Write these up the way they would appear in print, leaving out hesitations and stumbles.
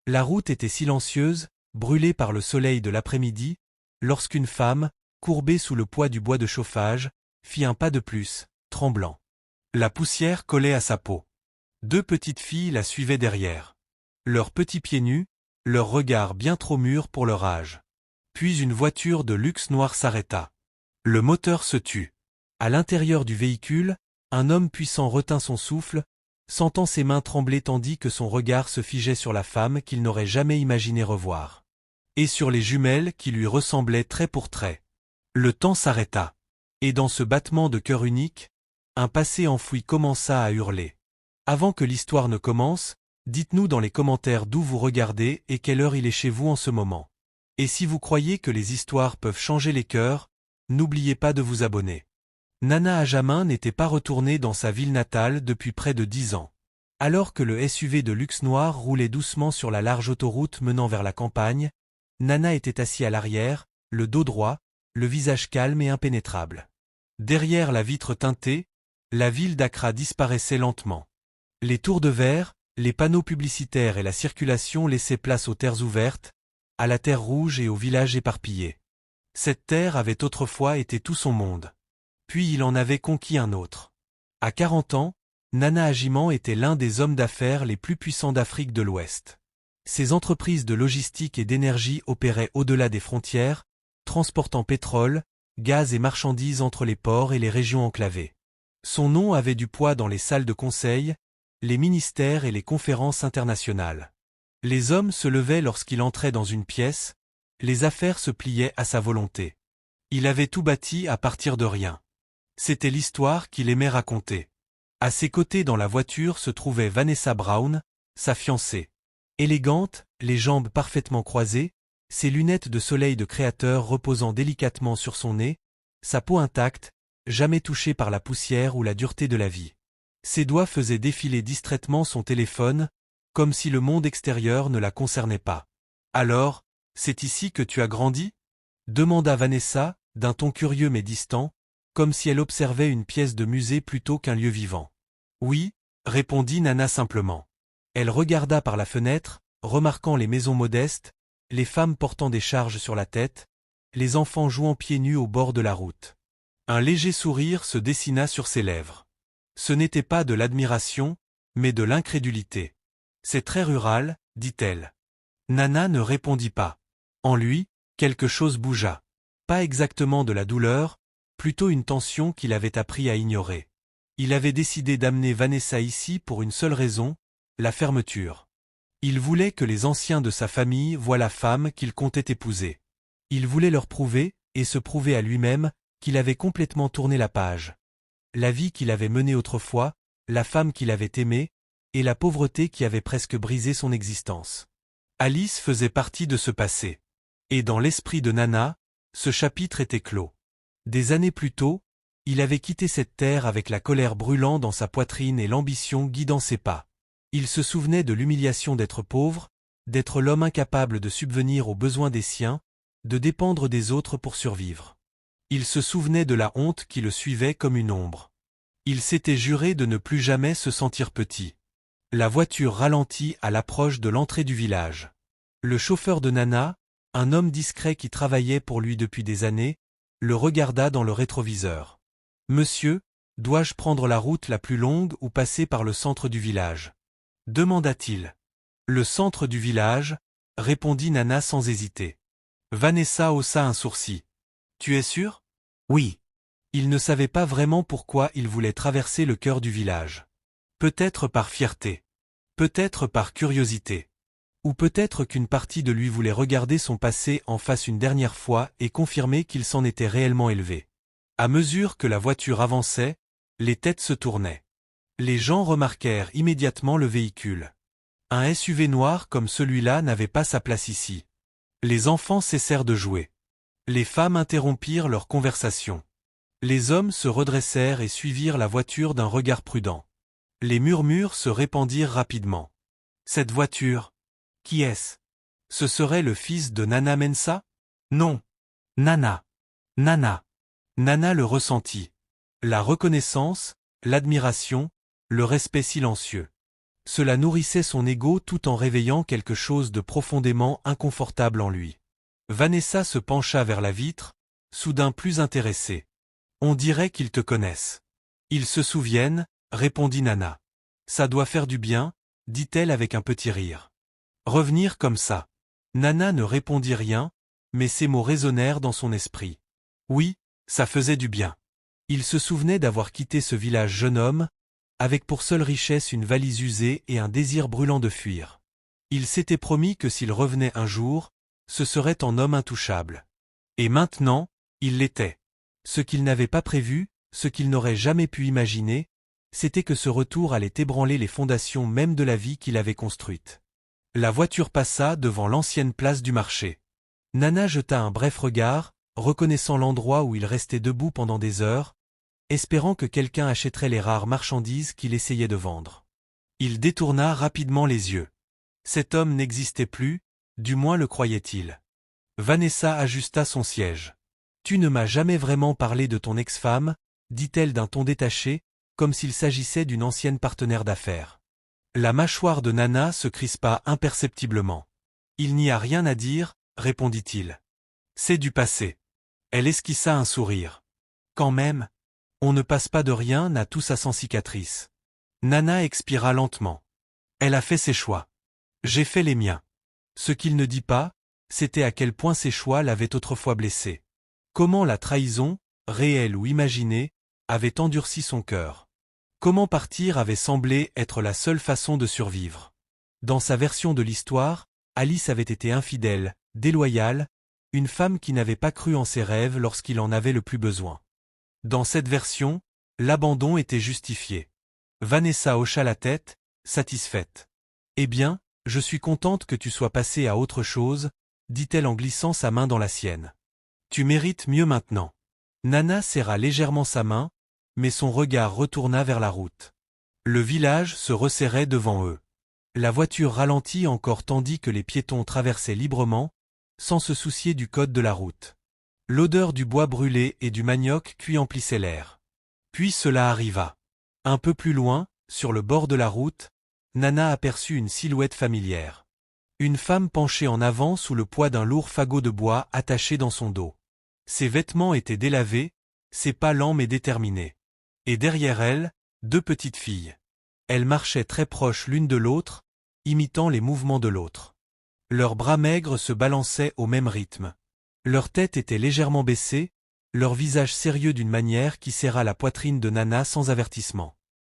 La route était silencieuse, brûlée par le soleil de l'après-midi, lorsqu'une femme, courbée sous le poids du bois de chauffage, fit un pas de plus, tremblant. La poussière collait à sa peau. Deux petites filles la suivaient derrière. Leurs petits pieds nus, leurs regards bien trop mûrs pour leur âge. Puis une voiture de luxe noire s'arrêta. Le moteur se tut. À l'intérieur du véhicule, un homme puissant retint son souffle, sentant ses mains trembler tandis que son regard se figeait sur la femme qu'il n'aurait jamais imaginé revoir. Et sur les jumelles qui lui ressemblaient trait pour trait. Le temps s'arrêta. Et dans ce battement de cœur unique, un passé enfoui commença à hurler. Avant que l'histoire ne commence, dites-nous dans les commentaires d'où vous regardez et quelle heure il est chez vous en ce moment. Et si vous croyez que les histoires peuvent changer les cœurs, n'oubliez pas de vous abonner. Nana Ajamin n'était pas retournée dans sa ville natale depuis près de 10 ans. Alors que le SUV de luxe noir roulait doucement sur la large autoroute menant vers la campagne, Nana était assis à l'arrière, le dos droit, le visage calme et impénétrable. Derrière la vitre teintée, la ville d'Accra disparaissait lentement. Les tours de verre, les panneaux publicitaires et la circulation laissaient place aux terres ouvertes, à la terre rouge et aux villages éparpillés. Cette terre avait autrefois été tout son monde. Puis il en avait conquis un autre. À 40 ans, Nana Ajiman était l'un des hommes d'affaires les plus puissants d'Afrique de l'Ouest. Ses entreprises de logistique et d'énergie opéraient au-delà des frontières, transportant pétrole, gaz et marchandises entre les ports et les régions enclavées. Son nom avait du poids dans les salles de conseil, les ministères et les conférences internationales. Les hommes se levaient lorsqu'il entrait dans une pièce, les affaires se pliaient à sa volonté. Il avait tout bâti à partir de rien. C'était l'histoire qu'il aimait raconter. À ses côtés dans la voiture se trouvait Vanessa Brown, sa fiancée. Élégante, les jambes parfaitement croisées, ses lunettes de soleil de créateur reposant délicatement sur son nez, sa peau intacte, jamais touchée par la poussière ou la dureté de la vie. Ses doigts faisaient défiler distraitement son téléphone, comme si le monde extérieur ne la concernait pas. « Alors, c'est ici que tu as grandi ?» demanda Vanessa, d'un ton curieux mais distant, comme si elle observait une pièce de musée plutôt qu'un lieu vivant. « Oui, » répondit Nana simplement. Elle regarda par la fenêtre, remarquant les maisons modestes, les femmes portant des charges sur la tête, les enfants jouant pieds nus au bord de la route. Un léger sourire se dessina sur ses lèvres. Ce n'était pas de l'admiration, mais de l'incrédulité. « C'est très rural, dit-elle. Nana ne répondit pas. En lui, quelque chose bougea. Pas exactement de la douleur, plutôt une tension qu'il avait appris à ignorer. Il avait décidé d'amener Vanessa ici pour une seule raison, la fermeture. Il voulait que les anciens de sa famille voient la femme qu'il comptait épouser. Il voulait leur prouver, et se prouver à lui-même, qu'il avait complètement tourné la page. La vie qu'il avait menée autrefois, la femme qu'il avait aimée, et la pauvreté qui avait presque brisé son existence. Alice faisait partie de ce passé. Et dans l'esprit de Nana, ce chapitre était clos. Des années plus tôt, il avait quitté cette terre avec la colère brûlant dans sa poitrine et l'ambition guidant ses pas. Il se souvenait de l'humiliation d'être pauvre, d'être l'homme incapable de subvenir aux besoins des siens, de dépendre des autres pour survivre. Il se souvenait de la honte qui le suivait comme une ombre. Il s'était juré de ne plus jamais se sentir petit. La voiture ralentit à l'approche de l'entrée du village. Le chauffeur de Nana, un homme discret qui travaillait pour lui depuis des années, le regarda dans le rétroviseur. « Monsieur, dois-je prendre la route la plus longue ou passer par le centre du village ?» demanda-t-il. « Le centre du village » répondit Nana sans hésiter. Vanessa haussa un sourcil. « Tu es sûr ?»« Oui. » Il ne savait pas vraiment pourquoi il voulait traverser le cœur du village. Peut-être par fierté. Peut-être par curiosité. Ou peut-être qu'une partie de lui voulait regarder son passé en face une dernière fois et confirmer qu'il s'en était réellement élevé. À mesure que la voiture avançait, les têtes se tournaient. Les gens remarquèrent immédiatement le véhicule. Un SUV noir comme celui-là n'avait pas sa place ici. Les enfants cessèrent de jouer. Les femmes interrompirent leur conversation. Les hommes se redressèrent et suivirent la voiture d'un regard prudent. Les murmures se répandirent rapidement. Cette voiture, qui est-ce? Ce serait le fils de Nana Mensah? Non. Nana. Nana. Nana le ressentit. La reconnaissance, l'admiration, le respect silencieux. Cela nourrissait son ego tout en réveillant quelque chose de profondément inconfortable en lui. Vanessa se pencha vers la vitre, soudain plus intéressée. On dirait qu'ils te connaissent. Ils se souviennent, répondit Nana. Ça doit faire du bien, dit-elle avec un petit rire. Revenir comme ça. Nana ne répondit rien, mais ces mots résonnèrent dans son esprit. Oui, ça faisait du bien. Il se souvenait d'avoir quitté ce village jeune homme, avec pour seule richesse une valise usée et un désir brûlant de fuir. Il s'était promis que s'il revenait un jour, ce serait en homme intouchable. Et maintenant, il l'était. Ce qu'il n'avait pas prévu, ce qu'il n'aurait jamais pu imaginer, c'était que ce retour allait ébranler les fondations même de la vie qu'il avait construite. La voiture passa devant l'ancienne place du marché. Nana jeta un bref regard, reconnaissant l'endroit où il restait debout pendant des heures, espérant que quelqu'un achèterait les rares marchandises qu'il essayait de vendre. Il détourna rapidement les yeux. Cet homme n'existait plus, du moins le croyait-il. Vanessa ajusta son siège. « Tu ne m'as jamais vraiment parlé de ton ex-femme, dit-elle d'un ton détaché, comme s'il s'agissait d'une ancienne partenaire d'affaires. La mâchoire de Nana se crispa imperceptiblement. « Il n'y a rien à dire, répondit-il. C'est du passé. Elle esquissa un sourire. Quand même, on ne passe pas de rien à tout ça sans cicatrice. Nana expira lentement. Elle a fait ses choix. J'ai fait les miens. Ce qu'il ne dit pas, c'était à quel point ses choix l'avaient autrefois blessé. Comment la trahison, réelle ou imaginée, avait endurci son cœur. Comment partir avait semblé être la seule façon de survivre. Dans sa version de l'histoire, Alice avait été infidèle, déloyale, une femme qui n'avait pas cru en ses rêves lorsqu'il en avait le plus besoin. Dans cette version, l'abandon était justifié. Vanessa hocha la tête, satisfaite. « Eh bien, je suis contente que tu sois passée à autre chose, dit-elle en glissant sa main dans la sienne. Tu mérites mieux maintenant. » Nana serra légèrement sa main, mais son regard retourna vers la route. Le village se resserrait devant eux. La voiture ralentit encore tandis que les piétons traversaient librement, sans se soucier du code de la route. L'odeur du bois brûlé et du manioc cuit emplissait l'air. Puis cela arriva. Un peu plus loin, sur le bord de la route, Nana aperçut une silhouette familière. Une femme penchée en avant sous le poids d'un lourd fagot de bois attaché dans son dos. Ses vêtements étaient délavés, ses pas lents mais déterminés. Et derrière elle, deux petites filles. Elles marchaient très proches l'une de l'autre, imitant les mouvements de l'autre. Leurs bras maigres se balançaient au même rythme. Leur tête était légèrement baissée, leur visage sérieux d'une manière qui serra la poitrine de Nana sans avertissement.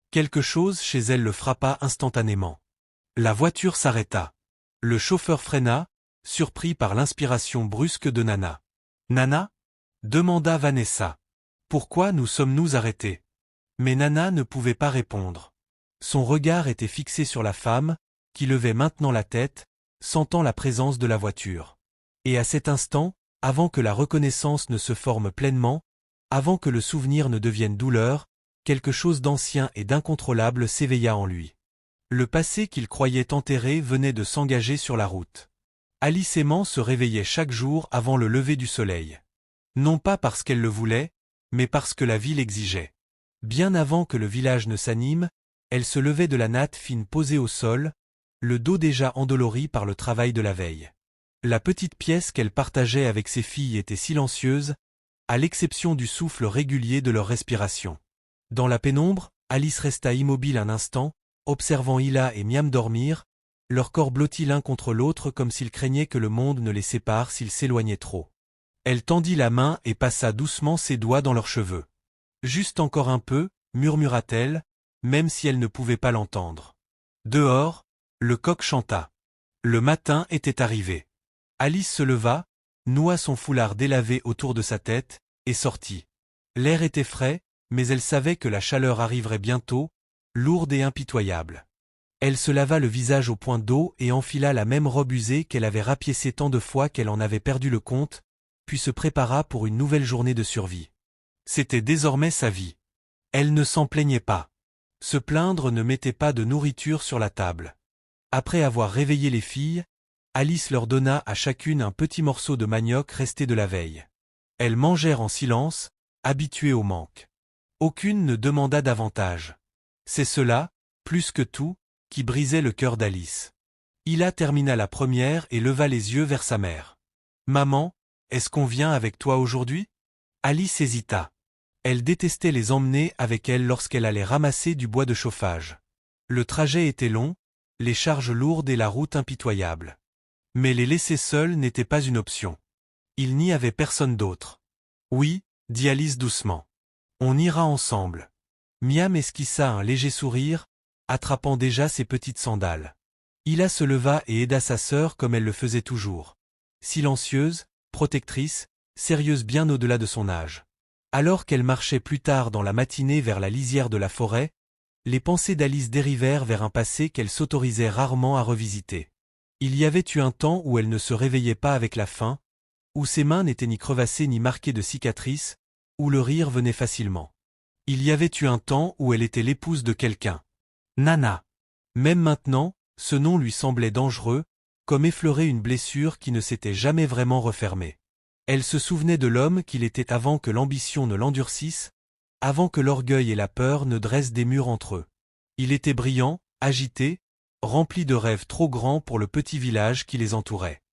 Quelque chose chez elle le frappa instantanément. La voiture s'arrêta. Le chauffeur freina, surpris par l'inspiration brusque de Nana. « Nana ?» demanda Vanessa. « Pourquoi nous sommes-nous arrêtés ?» Mais Nana ne pouvait pas répondre. Son regard était fixé sur la femme, qui levait maintenant la tête, sentant la présence de la voiture. Et à cet instant, avant que la reconnaissance ne se forme pleinement, avant que le souvenir ne devienne douleur, quelque chose d'ancien et d'incontrôlable s'éveilla en lui. Le passé qu'il croyait enterré venait de s'engager sur la route. Alice aimant se réveillait chaque jour avant le lever du soleil. Non pas parce qu'elle le voulait, mais parce que la vie l'exigeait. Bien avant que le village ne s'anime, elle se levait de la natte fine posée au sol, le dos déjà endolori par le travail de la veille. La petite pièce qu'elle partageait avec ses filles était silencieuse, à l'exception du souffle régulier de leur respiration. Dans la pénombre, Alice resta immobile un instant, observant Hila et Miam dormir, leur corps blottis l'un contre l'autre comme s'ils craignaient que le monde ne les sépare s'ils s'éloignaient trop. Elle tendit la main et passa doucement ses doigts dans leurs cheveux. « Juste encore un peu » murmura-t-elle, même si elle ne pouvait pas l'entendre. Dehors, le coq chanta. Le matin était arrivé. Alice se leva, noua son foulard délavé autour de sa tête, et sortit. L'air était frais, mais elle savait que la chaleur arriverait bientôt, lourde et impitoyable. Elle se lava le visage au point d'eau et enfila la même robe usée qu'elle avait rapiécée tant de fois qu'elle en avait perdu le compte, puis se prépara pour une nouvelle journée de survie. C'était désormais sa vie. Elle ne s'en plaignait pas. Se plaindre ne mettait pas de nourriture sur la table. Après avoir réveillé les filles, Alice leur donna à chacune un petit morceau de manioc resté de la veille. Elles mangèrent en silence, habituées au manque. Aucune ne demanda davantage. C'est cela, plus que tout, qui brisaient le cœur d'Alice. Hila termina la première et leva les yeux vers sa mère. « Maman, est-ce qu'on vient avec toi aujourd'hui ?» Alice hésita. Elle détestait les emmener avec elle lorsqu'elle allait ramasser du bois de chauffage. Le trajet était long, les charges lourdes et la route impitoyable. Mais les laisser seuls n'était pas une option. Il n'y avait personne d'autre. « Oui, » dit Alice doucement. « On ira ensemble. » Miam esquissa un léger sourire, attrapant déjà ses petites sandales. Hila se leva et aida sa sœur comme elle le faisait toujours. Silencieuse, protectrice, sérieuse bien au-delà de son âge. Alors qu'elle marchait plus tard dans la matinée vers la lisière de la forêt, les pensées d'Alice dérivèrent vers un passé qu'elle s'autorisait rarement à revisiter. Il y avait eu un temps où elle ne se réveillait pas avec la faim, où ses mains n'étaient ni crevassées ni marquées de cicatrices, où le rire venait facilement. Il y avait eu un temps où elle était l'épouse de quelqu'un. Nana. Même maintenant, ce nom lui semblait dangereux, comme effleurer une blessure qui ne s'était jamais vraiment refermée. Elle se souvenait de l'homme qu'il était avant que l'ambition ne l'endurcisse, avant que l'orgueil et la peur ne dressent des murs entre eux. Il était brillant, agité, rempli de rêves trop grands pour le petit village qui les entourait.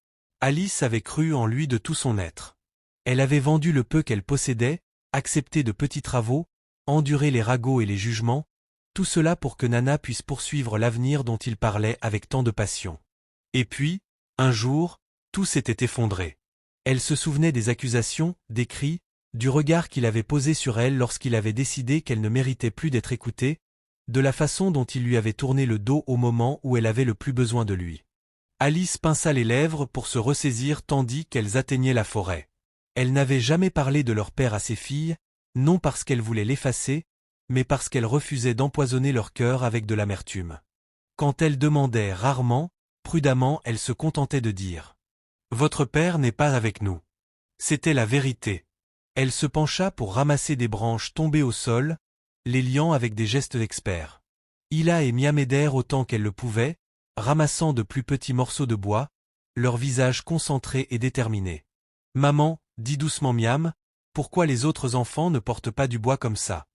Alice avait cru en lui de tout son être. Elle avait vendu le peu qu'elle possédait, accepté de petits travaux, enduré les ragots et les jugements, tout cela pour que Nana puisse poursuivre l'avenir dont il parlait avec tant de passion. Et puis, un jour, tout s'était effondré. Elle se souvenait des accusations, des cris, du regard qu'il avait posé sur elle lorsqu'il avait décidé qu'elle ne méritait plus d'être écoutée, de la façon dont il lui avait tourné le dos au moment où elle avait le plus besoin de lui. Alice pinça les lèvres pour se ressaisir tandis qu'elles atteignaient la forêt. Elle n'avait jamais parlé de leur père à ses filles, non parce qu'elle voulait l'effacer, mais parce qu'elle refusait d'empoisonner leur cœur avec de l'amertume. Quand elle demandait rarement, prudemment elle se contentait de dire « Votre père n'est pas avec nous ». C'était la vérité. Elle se pencha pour ramasser des branches tombées au sol, les liant avec des gestes experts. Hila et Miam aidèrent autant qu'elles le pouvaient, ramassant de plus petits morceaux de bois, leurs visages concentrés et déterminés. « Maman, dit doucement Miam, pourquoi les autres enfants ne portent pas du bois comme ça ?»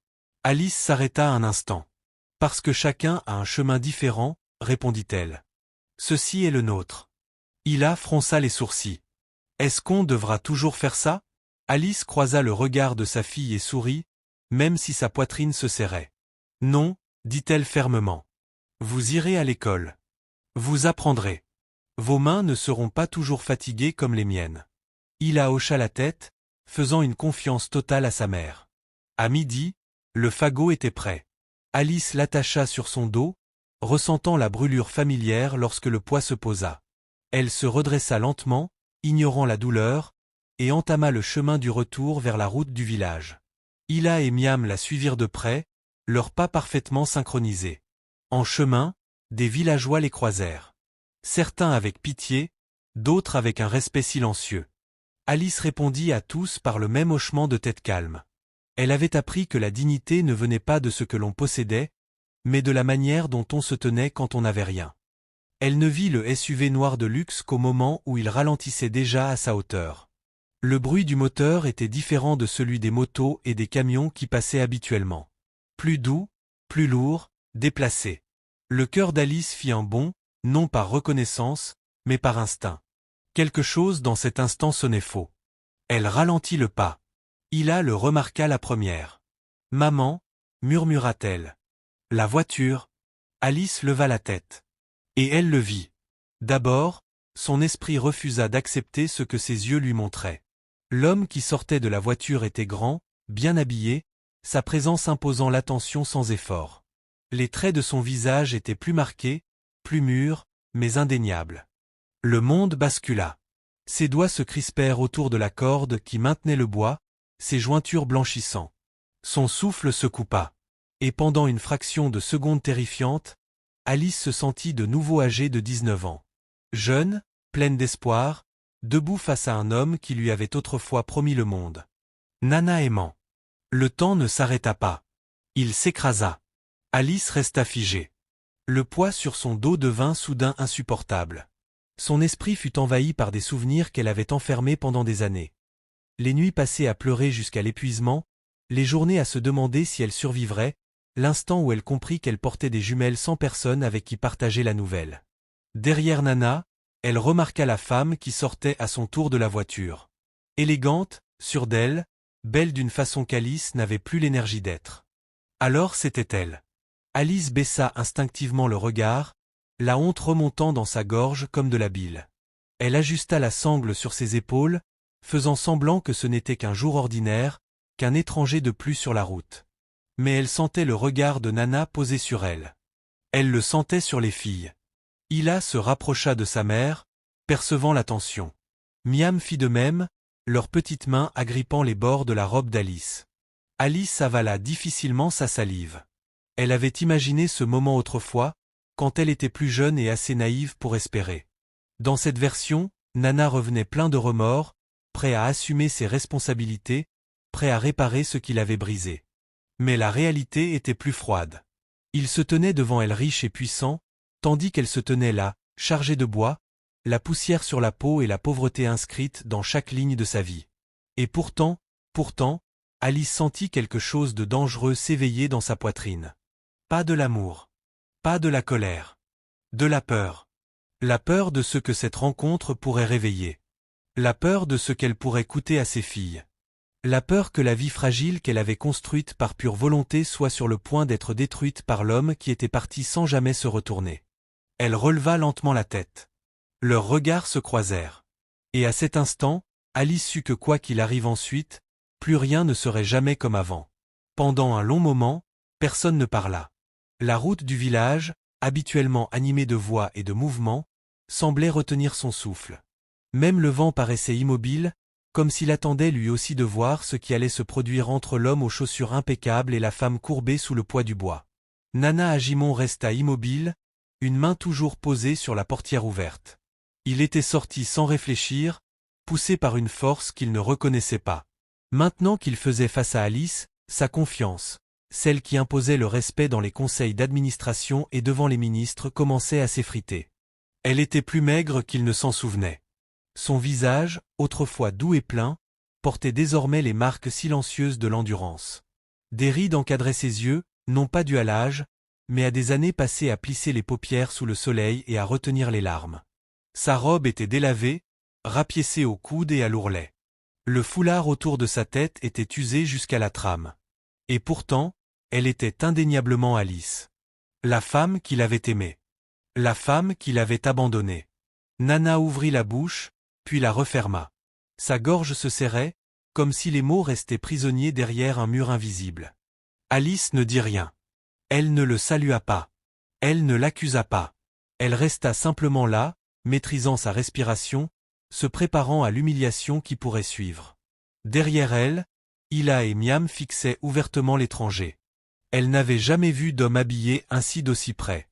Alice s'arrêta un instant. « Parce que chacun a un chemin différent, » répondit-elle. « Ceci est le nôtre. » Hila fronça les sourcils. « Est-ce qu'on devra toujours faire ça ?» Alice croisa le regard de sa fille et sourit, même si sa poitrine se serrait. « Non, » dit-elle fermement. « Vous irez à l'école. Vous apprendrez. Vos mains ne seront pas toujours fatiguées comme les miennes. » Hila hocha la tête, faisant une confiance totale à sa mère. À midi, le fagot était prêt. Alice l'attacha sur son dos, ressentant la brûlure familière lorsque le poids se posa. Elle se redressa lentement, ignorant la douleur, et entama le chemin du retour vers la route du village. Hila et Miam la suivirent de près, leurs pas parfaitement synchronisés. En chemin, des villageois les croisèrent. Certains avec pitié, d'autres avec un respect silencieux. Alice répondit à tous par le même hochement de tête calme. Elle avait appris que la dignité ne venait pas de ce que l'on possédait, mais de la manière dont on se tenait quand on n'avait rien. Elle ne vit le SUV noir de luxe qu'au moment où il ralentissait déjà à sa hauteur. Le bruit du moteur était différent de celui des motos et des camions qui passaient habituellement. Plus doux, plus lourd, déplacé. Le cœur d'Alice fit un bond, non par reconnaissance, mais par instinct. Quelque chose dans cet instant sonnait faux. Elle ralentit le pas. Hila le remarqua la première. « Maman » murmura-t-elle. « La voiture » Alice leva la tête. Et elle le vit. D'abord, son esprit refusa d'accepter ce que ses yeux lui montraient. L'homme qui sortait de la voiture était grand, bien habillé, sa présence imposant l'attention sans effort. Les traits de son visage étaient plus marqués, plus mûrs, mais indéniables. Le monde bascula. Ses doigts se crispèrent autour de la corde qui maintenait le bois, ses jointures blanchissant. Son souffle se coupa. Et pendant une fraction de seconde terrifiante, Alice se sentit de nouveau âgée de 19 ans. Jeune, pleine d'espoir, debout face à un homme qui lui avait autrefois promis le monde. Nana aimant. Le temps ne s'arrêta pas. Il s'écrasa. Alice resta figée. Le poids sur son dos devint soudain insupportable. Son esprit fut envahi par des souvenirs qu'elle avait enfermés pendant des années. Les nuits passées à pleurer jusqu'à l'épuisement, les journées à se demander si elle survivrait, l'instant où elle comprit qu'elle portait des jumelles sans personne avec qui partager la nouvelle. Derrière Nana, elle remarqua la femme qui sortait à son tour de la voiture. Élégante, sûre d'elle, belle d'une façon qu'Alice n'avait plus l'énergie d'être. Alors c'était elle. Alice baissa instinctivement le regard, la honte remontant dans sa gorge comme de la bile. Elle ajusta la sangle sur ses épaules, faisant semblant que ce n'était qu'un jour ordinaire, qu'un étranger de plus sur la route. Mais elle sentait le regard de Nana posé sur elle. Elle le sentait sur les filles. Hila se rapprocha de sa mère, percevant l'attention. Miam fit de même, leurs petites mains agrippant les bords de la robe d'Alice. Alice avala difficilement sa salive. Elle avait imaginé ce moment autrefois, quand elle était plus jeune et assez naïve pour espérer. Dans cette version, Nana revenait plein de remords, prêt à assumer ses responsabilités, prêt à réparer ce qu'il avait brisé. Mais la réalité était plus froide. Il se tenait devant elle riche et puissant, tandis qu'elle se tenait là, chargée de bois, la poussière sur la peau et la pauvreté inscrite dans chaque ligne de sa vie. Et pourtant, Alice sentit quelque chose de dangereux s'éveiller dans sa poitrine. Pas de l'amour. Pas de la colère. De la peur. La peur de ce que cette rencontre pourrait réveiller. La peur de ce qu'elle pourrait coûter à ses filles. La peur que la vie fragile qu'elle avait construite par pure volonté soit sur le point d'être détruite par l'homme qui était parti sans jamais se retourner. Elle releva lentement la tête. Leurs regards se croisèrent. Et à cet instant, Alice sut que quoi qu'il arrive ensuite, plus rien ne serait jamais comme avant. Pendant un long moment, personne ne parla. La route du village, habituellement animée de voix et de mouvements, semblait retenir son souffle. Même le vent paraissait immobile, comme s'il attendait lui aussi de voir ce qui allait se produire entre l'homme aux chaussures impeccables et la femme courbée sous le poids du bois. Nana Agimon resta immobile, une main toujours posée sur la portière ouverte. Il était sorti sans réfléchir, poussé par une force qu'il ne reconnaissait pas. Maintenant qu'il faisait face à Alice, sa confiance, celle qui imposait le respect dans les conseils d'administration et devant les ministres, commençait à s'effriter. Elle était plus maigre qu'il ne s'en souvenait. Son visage, autrefois doux et plein, portait désormais les marques silencieuses de l'endurance. Des rides encadraient ses yeux, non pas dues à l'âge, mais à des années passées à plisser les paupières sous le soleil et à retenir les larmes. Sa robe était délavée, rapiécée au coude et à l'ourlet. Le foulard autour de sa tête était usé jusqu'à la trame. Et pourtant, elle était indéniablement Alice. La femme qu'il avait aimée. La femme qu'il avait abandonnée. Nana ouvrit la bouche, puis la referma. Sa gorge se serrait, comme si les mots restaient prisonniers derrière un mur invisible. Alice ne dit rien. Elle ne le salua pas. Elle ne l'accusa pas. Elle resta simplement là, maîtrisant sa respiration, se préparant à l'humiliation qui pourrait suivre. Derrière elle, Hila et Miam fixaient ouvertement l'étranger. Elle n'avait jamais vu d'homme habillé ainsi d'aussi près.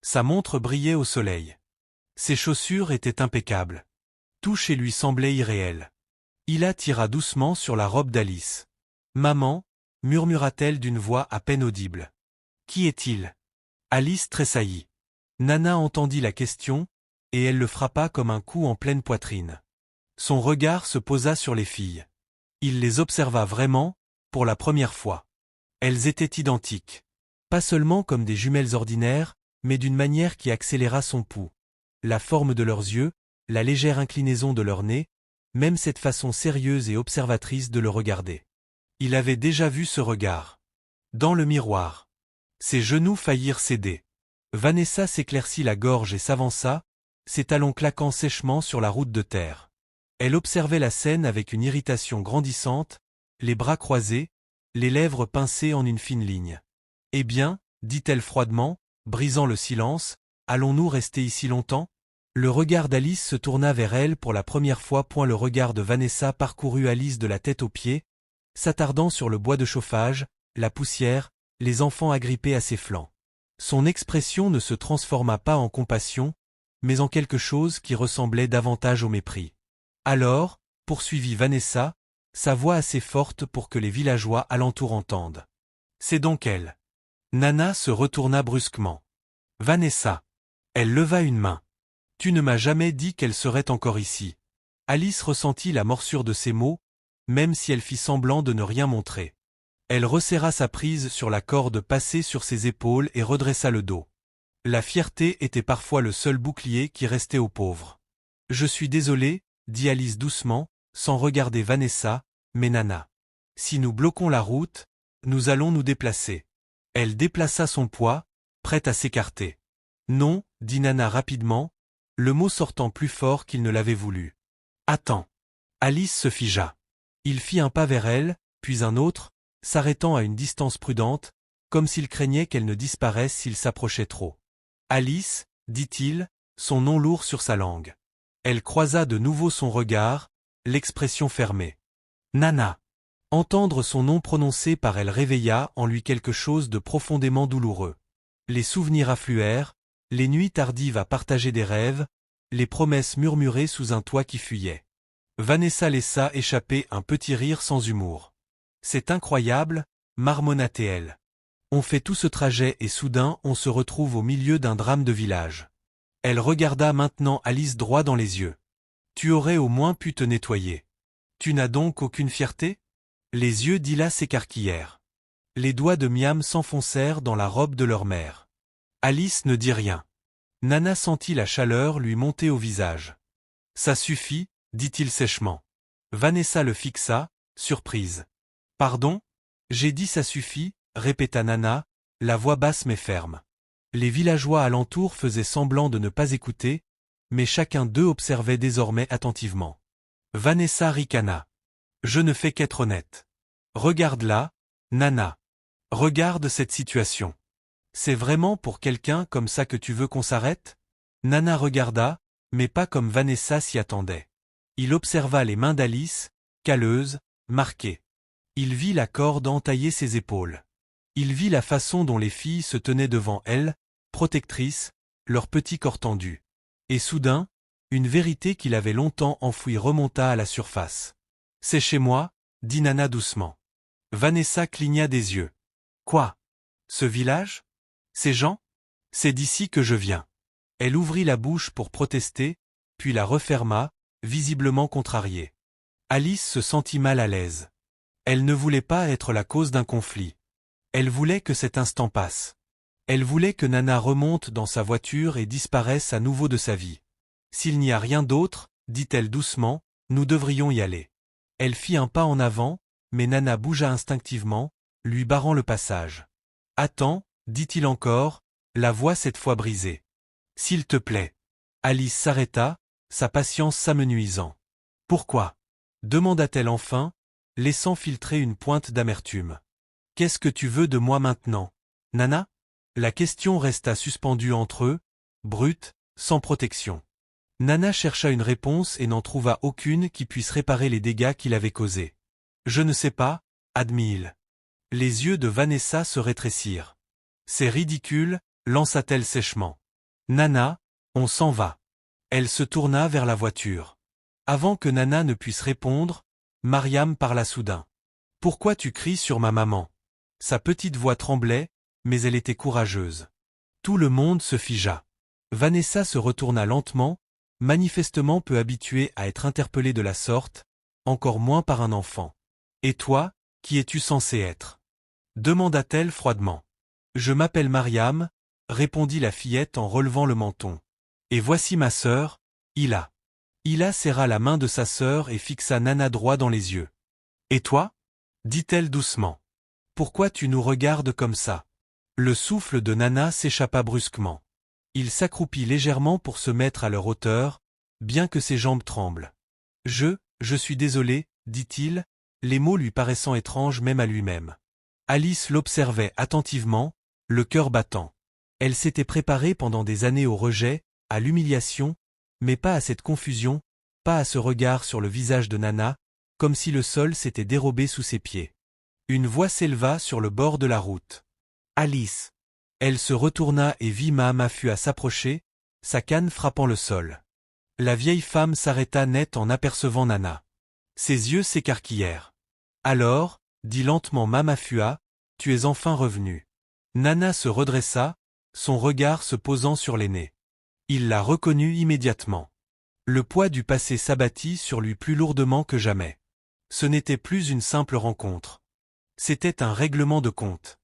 Sa montre brillait au soleil. Ses chaussures étaient impeccables. Tout chez lui semblait irréel. Hila tira doucement sur la robe d'Alice. « Maman » murmura-t-elle d'une voix à peine audible. « Qui est-il » Alice tressaillit. Nana entendit la question, et elle le frappa comme un coup en pleine poitrine. Son regard se posa sur les filles. Il les observa vraiment, pour la première fois. Elles étaient identiques. Pas seulement comme des jumelles ordinaires, mais d'une manière qui accéléra son pouls. La forme de leurs yeux, la légère inclinaison de leur nez, même cette façon sérieuse et observatrice de le regarder. Il avait déjà vu ce regard. Dans le miroir. Ses genoux faillirent céder. Vanessa s'éclaircit la gorge et s'avança, ses talons claquant sèchement sur la route de terre. Elle observait la scène avec une irritation grandissante, les bras croisés, les lèvres pincées en une fine ligne. « Eh bien, dit-elle froidement, brisant le silence, allons-nous rester ici longtemps ?» Le regard d'Alice se tourna vers elle pour la première fois. Le regard de Vanessa parcourut Alice de la tête aux pieds, s'attardant sur le bois de chauffage, la poussière, les enfants agrippés à ses flancs. Son expression ne se transforma pas en compassion, mais en quelque chose qui ressemblait davantage au mépris. Alors, poursuivit Vanessa, sa voix assez forte pour que les villageois alentour entendent. C'est donc elle. Nana se retourna brusquement. Vanessa. Elle leva une main. Tu ne m'as jamais dit qu'elle serait encore ici. Alice ressentit la morsure de ces mots, même si elle fit semblant de ne rien montrer. Elle resserra sa prise sur la corde passée sur ses épaules et redressa le dos. La fierté était parfois le seul bouclier qui restait aux pauvres. « Je suis désolée, dit Alice doucement, sans regarder Vanessa, mais Nana. Si nous bloquons la route, nous allons nous déplacer. » Elle déplaça son poids, prête à s'écarter. « Non, dit Nana rapidement, le mot sortant plus fort qu'il ne l'avait voulu. « Attends. » Alice se figea. Il fit un pas vers elle, puis un autre, s'arrêtant à une distance prudente, comme s'il craignait qu'elle ne disparaisse s'il s'approchait trop. « Alice, dit-il, son nom lourd sur sa langue. Elle croisa de nouveau son regard, l'expression fermée. « Nana !» Entendre son nom prononcé par elle réveilla en lui quelque chose de profondément douloureux. Les souvenirs affluèrent, les nuits tardives à partager des rêves, les promesses murmurées sous un toit qui fuyait. Vanessa laissa échapper un petit rire sans humour. « C'est incroyable, marmonna-t-elle. On fait tout ce trajet et soudain on se retrouve au milieu d'un drame de village. » Elle regarda maintenant Alice droit dans les yeux. « Tu aurais au moins pu te nettoyer. Tu n'as donc aucune fierté ?» Les yeux d'Ila s'écarquillèrent. Les doigts de Miam s'enfoncèrent dans la robe de leur mère. Alice ne dit rien. Nana sentit la chaleur lui monter au visage. « Ça suffit, dit-il sèchement. Vanessa le fixa, surprise. « Pardon ? J'ai dit ça suffit, répéta Nana, la voix basse mais ferme. Les villageois alentour faisaient semblant de ne pas écouter, mais chacun d'eux observait désormais attentivement. Vanessa ricana. « Je ne fais qu'être honnête. Regarde-la, Nana. Regarde cette situation. C'est vraiment pour quelqu'un comme ça que tu veux qu'on s'arrête ?» Nana regarda, mais pas comme Vanessa s'y attendait. Il observa les mains d'Alice, calleuses, marquées. Il vit la corde entailler ses épaules. Il vit la façon dont les filles se tenaient devant elle, protectrices, leurs petits corps tendus. Et soudain, une vérité qu'il avait longtemps enfouie remonta à la surface. « C'est chez moi, dit Nana doucement. » Vanessa cligna des yeux. « Quoi ? Ce village ? Ces gens ? C'est d'ici que je viens. » Elle ouvrit la bouche pour protester, puis la referma, visiblement contrariée. Alice se sentit mal à l'aise. Elle ne voulait pas être la cause d'un conflit. Elle voulait que cet instant passe. Elle voulait que Nana remonte dans sa voiture et disparaisse à nouveau de sa vie. « S'il n'y a rien d'autre, dit-elle doucement, nous devrions y aller. » Elle fit un pas en avant, mais Nana bougea instinctivement, lui barrant le passage. « Attends, dit-il encore, la voix cette fois brisée. S'il te plaît. » Alice s'arrêta, sa patience s'amenuisant. « Pourquoi ? » demanda-t-elle enfin, laissant filtrer une pointe d'amertume. « Qu'est-ce que tu veux de moi maintenant, Nana ?» La question resta suspendue entre eux, brute, sans protection. Nana chercha une réponse et n'en trouva aucune qui puisse réparer les dégâts qu'il avait causés. « Je ne sais pas, » admit-il. Les yeux de Vanessa se rétrécirent. « C'est ridicule, » lança-t-elle sèchement. « Nana, on s'en va. » Elle se tourna vers la voiture. Avant que Nana ne puisse répondre, Mariam parla soudain. « Pourquoi tu cries sur ma maman ?» Sa petite voix tremblait, mais elle était courageuse. Tout le monde se figea. Vanessa se retourna lentement, manifestement peu habituée à être interpellée de la sorte, encore moins par un enfant. « Et toi, qui es-tu censé être ?» demanda-t-elle froidement. « Je m'appelle Mariam, » répondit la fillette en relevant le menton. « Et voici ma sœur, Ila. » Ila serra la main de sa sœur et fixa Nana droit dans les yeux. « Et toi ?» dit-elle doucement. « Pourquoi tu nous regardes comme ça ?» Le souffle de Nana s'échappa brusquement. Il s'accroupit légèrement pour se mettre à leur hauteur, bien que ses jambes tremblent. « Je suis désolé, » dit-il, les mots lui paraissant étranges même à lui-même. Alice l'observait attentivement, le cœur battant. Elle s'était préparée pendant des années au rejet, à l'humiliation, mais pas à cette confusion, pas à ce regard sur le visage de Nana, comme si le sol s'était dérobé sous ses pieds. Une voix s'éleva sur le bord de la route. « Alice !» Elle se retourna et vit Mahamafua s'approcher, sa canne frappant le sol. La vieille femme s'arrêta net en apercevant Nana. Ses yeux s'écarquillèrent. « Alors, » dit lentement Mahamafua, « tu es enfin revenue. » Nana se redressa, son regard se posant sur l'aînée. Il la reconnut immédiatement. Le poids du passé s'abattit sur lui plus lourdement que jamais. Ce n'était plus une simple rencontre. C'était un règlement de compte.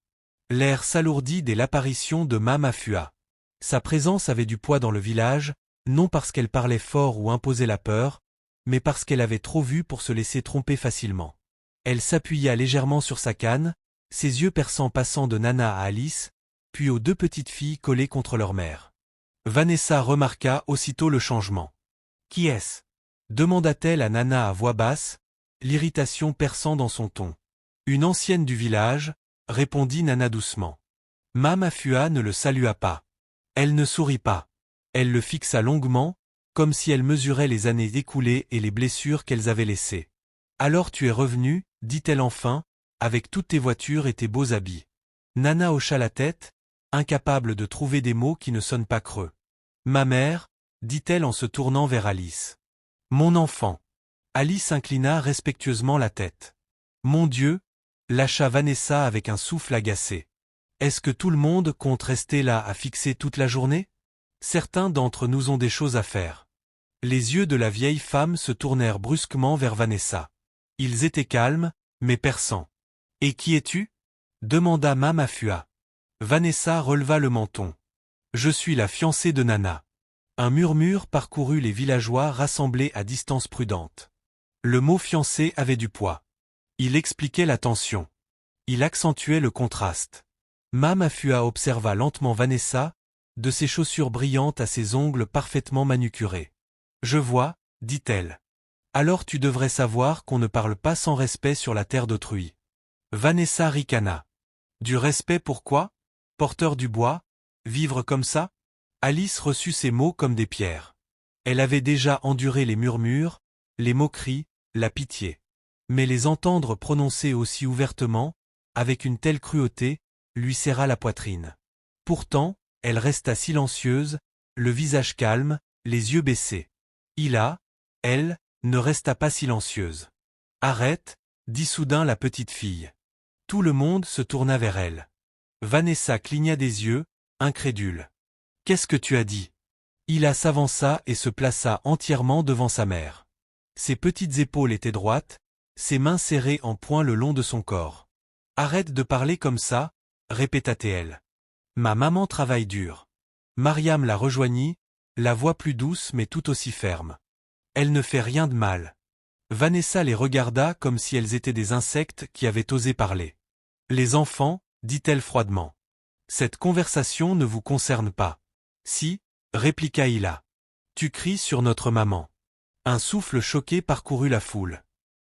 L'air s'alourdit dès l'apparition de Mama Fua. Sa présence avait du poids dans le village, non parce qu'elle parlait fort ou imposait la peur, mais parce qu'elle avait trop vu pour se laisser tromper facilement. Elle s'appuya légèrement sur sa canne, ses yeux perçants passant de Nana à Alice, puis aux deux petites filles collées contre leur mère. Vanessa remarqua aussitôt le changement. « Qui est-ce » demanda-t-elle à Nana à voix basse, l'irritation perçant dans son ton. « Une ancienne du village » répondit Nana doucement. Mama Fua ne le salua pas. Elle ne sourit pas. Elle le fixa longuement, comme si elle mesurait les années écoulées et les blessures qu'elles avaient laissées. « Alors tu es revenu, dit-elle enfin, avec toutes tes voitures et tes beaux habits. » Nana hocha la tête, incapable de trouver des mots qui ne sonnent pas creux. « Ma mère, dit-elle en se tournant vers Alice. « Mon enfant. » Alice inclina respectueusement la tête. « Mon Dieu » lâcha Vanessa avec un souffle agacé. « Est-ce que tout le monde compte rester là à fixer toute la journée? Certains d'entre nous ont des choses à faire. » Les yeux de la vieille femme se tournèrent brusquement vers Vanessa. Ils étaient calmes, mais perçants. « Et qui es-tu » demanda Mama Fua. Vanessa releva le menton. « Je suis la fiancée de Nana. » Un murmure parcourut les villageois rassemblés à distance prudente. Le mot fiancé avait du poids. Il expliquait la tension. Il accentuait le contraste. Mama Fua observa lentement Vanessa, de ses chaussures brillantes à ses ongles parfaitement manucurés. « Je vois, dit-elle. Alors tu devrais savoir qu'on ne parle pas sans respect sur la terre d'autrui. » Vanessa ricana. « Du respect pourquoi? Porteur du bois? Vivre comme ça ?» Alice reçut ces mots comme des pierres. Elle avait déjà enduré les murmures, les moqueries, la pitié. Mais les entendre prononcer aussi ouvertement, avec une telle cruauté, lui serra la poitrine. Pourtant, elle resta silencieuse, le visage calme, les yeux baissés. Hila, elle, ne resta pas silencieuse. « Arrête » dit soudain la petite fille. Tout le monde se tourna vers elle. Vanessa cligna des yeux, incrédule. « Qu'est-ce que tu as dit » Hila s'avança et se plaça entièrement devant sa mère. Ses petites épaules étaient droites, ses mains serrées en poing le long de son corps. « Arrête de parler comme ça » répéta-t-elle. « Ma maman travaille dur. » Mariam la rejoignit, la voix plus douce mais tout aussi ferme. « Elle ne fait rien de mal. » Vanessa les regarda comme si elles étaient des insectes qui avaient osé parler. « Les enfants, dit-elle froidement. Cette conversation ne vous concerne pas. »« Si, » répliqua Hila. « Tu cries sur notre maman. » Un souffle choqué parcourut la foule.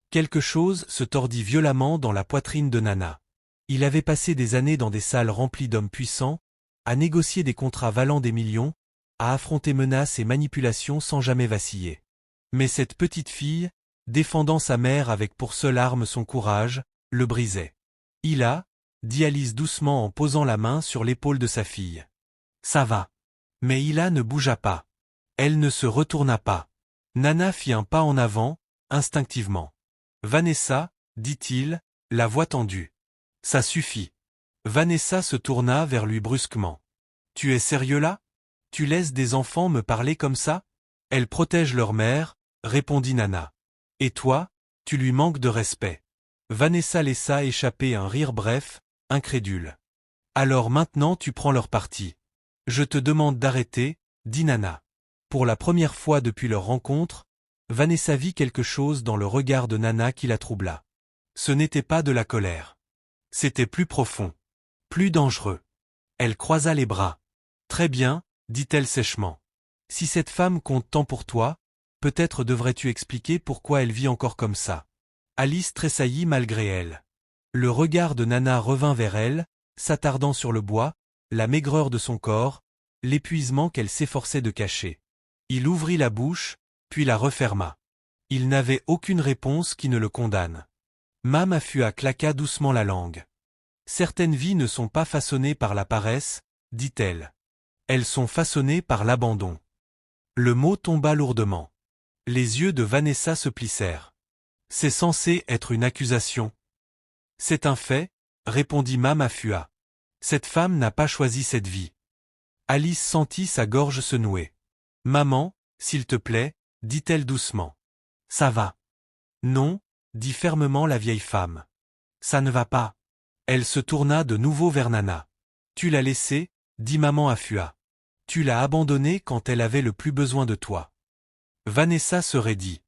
Quelque chose se tordit violemment dans la poitrine de Nana. Il avait passé des années dans des salles remplies d'hommes puissants, à négocier des contrats valant des millions, à affronter menaces et manipulations sans jamais vaciller. Mais cette petite fille, défendant sa mère avec pour seule arme son courage, le brisait. « Hila » dit Alice doucement en posant la main sur l'épaule de sa fille. « Ça va. » Mais Hila ne bougea pas. Elle ne se retourna pas. Nana fit un pas en avant, instinctivement. « Vanessa, dit-il, la voix tendue. Ça suffit. » Vanessa se tourna vers lui brusquement. « Tu es sérieux là? Tu laisses des enfants me parler comme ça? Elles protègent leur mère, » répondit Nana. « Et toi, tu lui manques de respect. » Vanessa laissa échapper un rire bref, incrédule. « Alors maintenant tu prends leur parti. »« Je te demande d'arrêter, » dit Nana. Pour la première fois depuis leur rencontre, Vanessa vit quelque chose dans le regard de Nana qui la troubla. Ce n'était pas de la colère. C'était plus profond. Plus dangereux. Elle croisa les bras. « Très bien, » dit-elle sèchement. « Si cette femme compte tant pour toi, peut-être devrais-tu expliquer pourquoi elle vit encore comme ça. » Alice tressaillit malgré elle. Le regard de Nana revint vers elle, s'attardant sur le bois, la maigreur de son corps, l'épuisement qu'elle s'efforçait de cacher. Il ouvrit la bouche, puis la referma. Il n'avait aucune réponse qui ne le condamne. Mama Fua claqua doucement la langue. « Certaines vies ne sont pas façonnées par la paresse, » dit-elle. Elles sont façonnées par l'abandon. Le mot tomba lourdement. Les yeux de Vanessa se plissèrent. C'est censé être une accusation. C'est un fait, répondit Mama Fua. Cette femme n'a pas choisi cette vie. Alice sentit sa gorge se nouer. Maman, s'il te plaît, dit-elle doucement. Ça va. Non, dit fermement la vieille femme. Ça ne va pas. Elle se tourna de nouveau vers Nana. Tu l'as laissée, dit maman Afua. Tu l'as abandonnée quand elle avait le plus besoin de toi. Vanessa se raidit.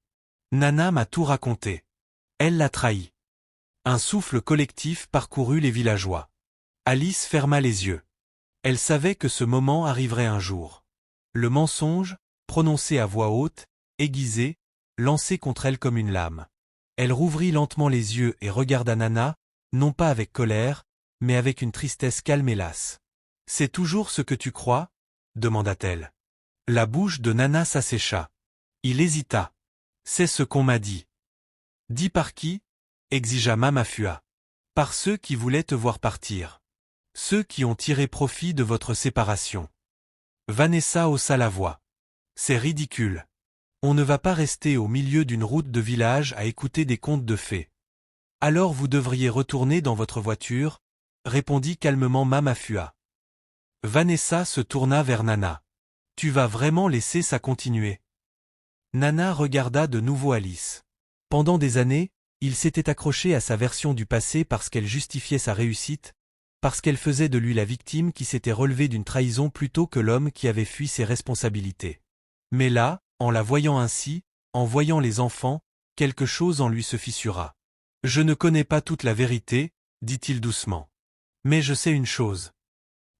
Nana m'a tout raconté. Elle l'a trahi. Un souffle collectif parcourut les villageois. Alice ferma les yeux. Elle savait que ce moment arriverait un jour. Le mensonge, prononcé à voix haute, aiguisé, lancé contre elle comme une lame. Elle rouvrit lentement les yeux et regarda Nana, non pas avec colère, mais avec une tristesse calme et lasse. « C'est toujours ce que tu crois ?» demanda-t-elle. La bouche de Nana s'assécha. Il hésita. « C'est ce qu'on m'a dit. »« Dit par qui ?» exigea Mama Fua. « Par ceux qui voulaient te voir partir. Ceux qui ont tiré profit de votre séparation. » Vanessa haussa la voix. « C'est ridicule. On ne va pas rester au milieu d'une route de village à écouter des contes de fées. Alors vous devriez retourner dans votre voiture, » répondit calmement Mama Fua. Vanessa se tourna vers Nana. « Tu vas vraiment laisser ça continuer ?» Nana regarda de nouveau Alice. Pendant des années, il s'était accroché à sa version du passé parce qu'elle justifiait sa réussite, parce qu'elle faisait de lui la victime qui s'était relevée d'une trahison plutôt que l'homme qui avait fui ses responsabilités. Mais là, en la voyant ainsi, en voyant les enfants, quelque chose en lui se fissura. « Je ne connais pas toute la vérité, » dit-il doucement. « Mais je sais une chose. »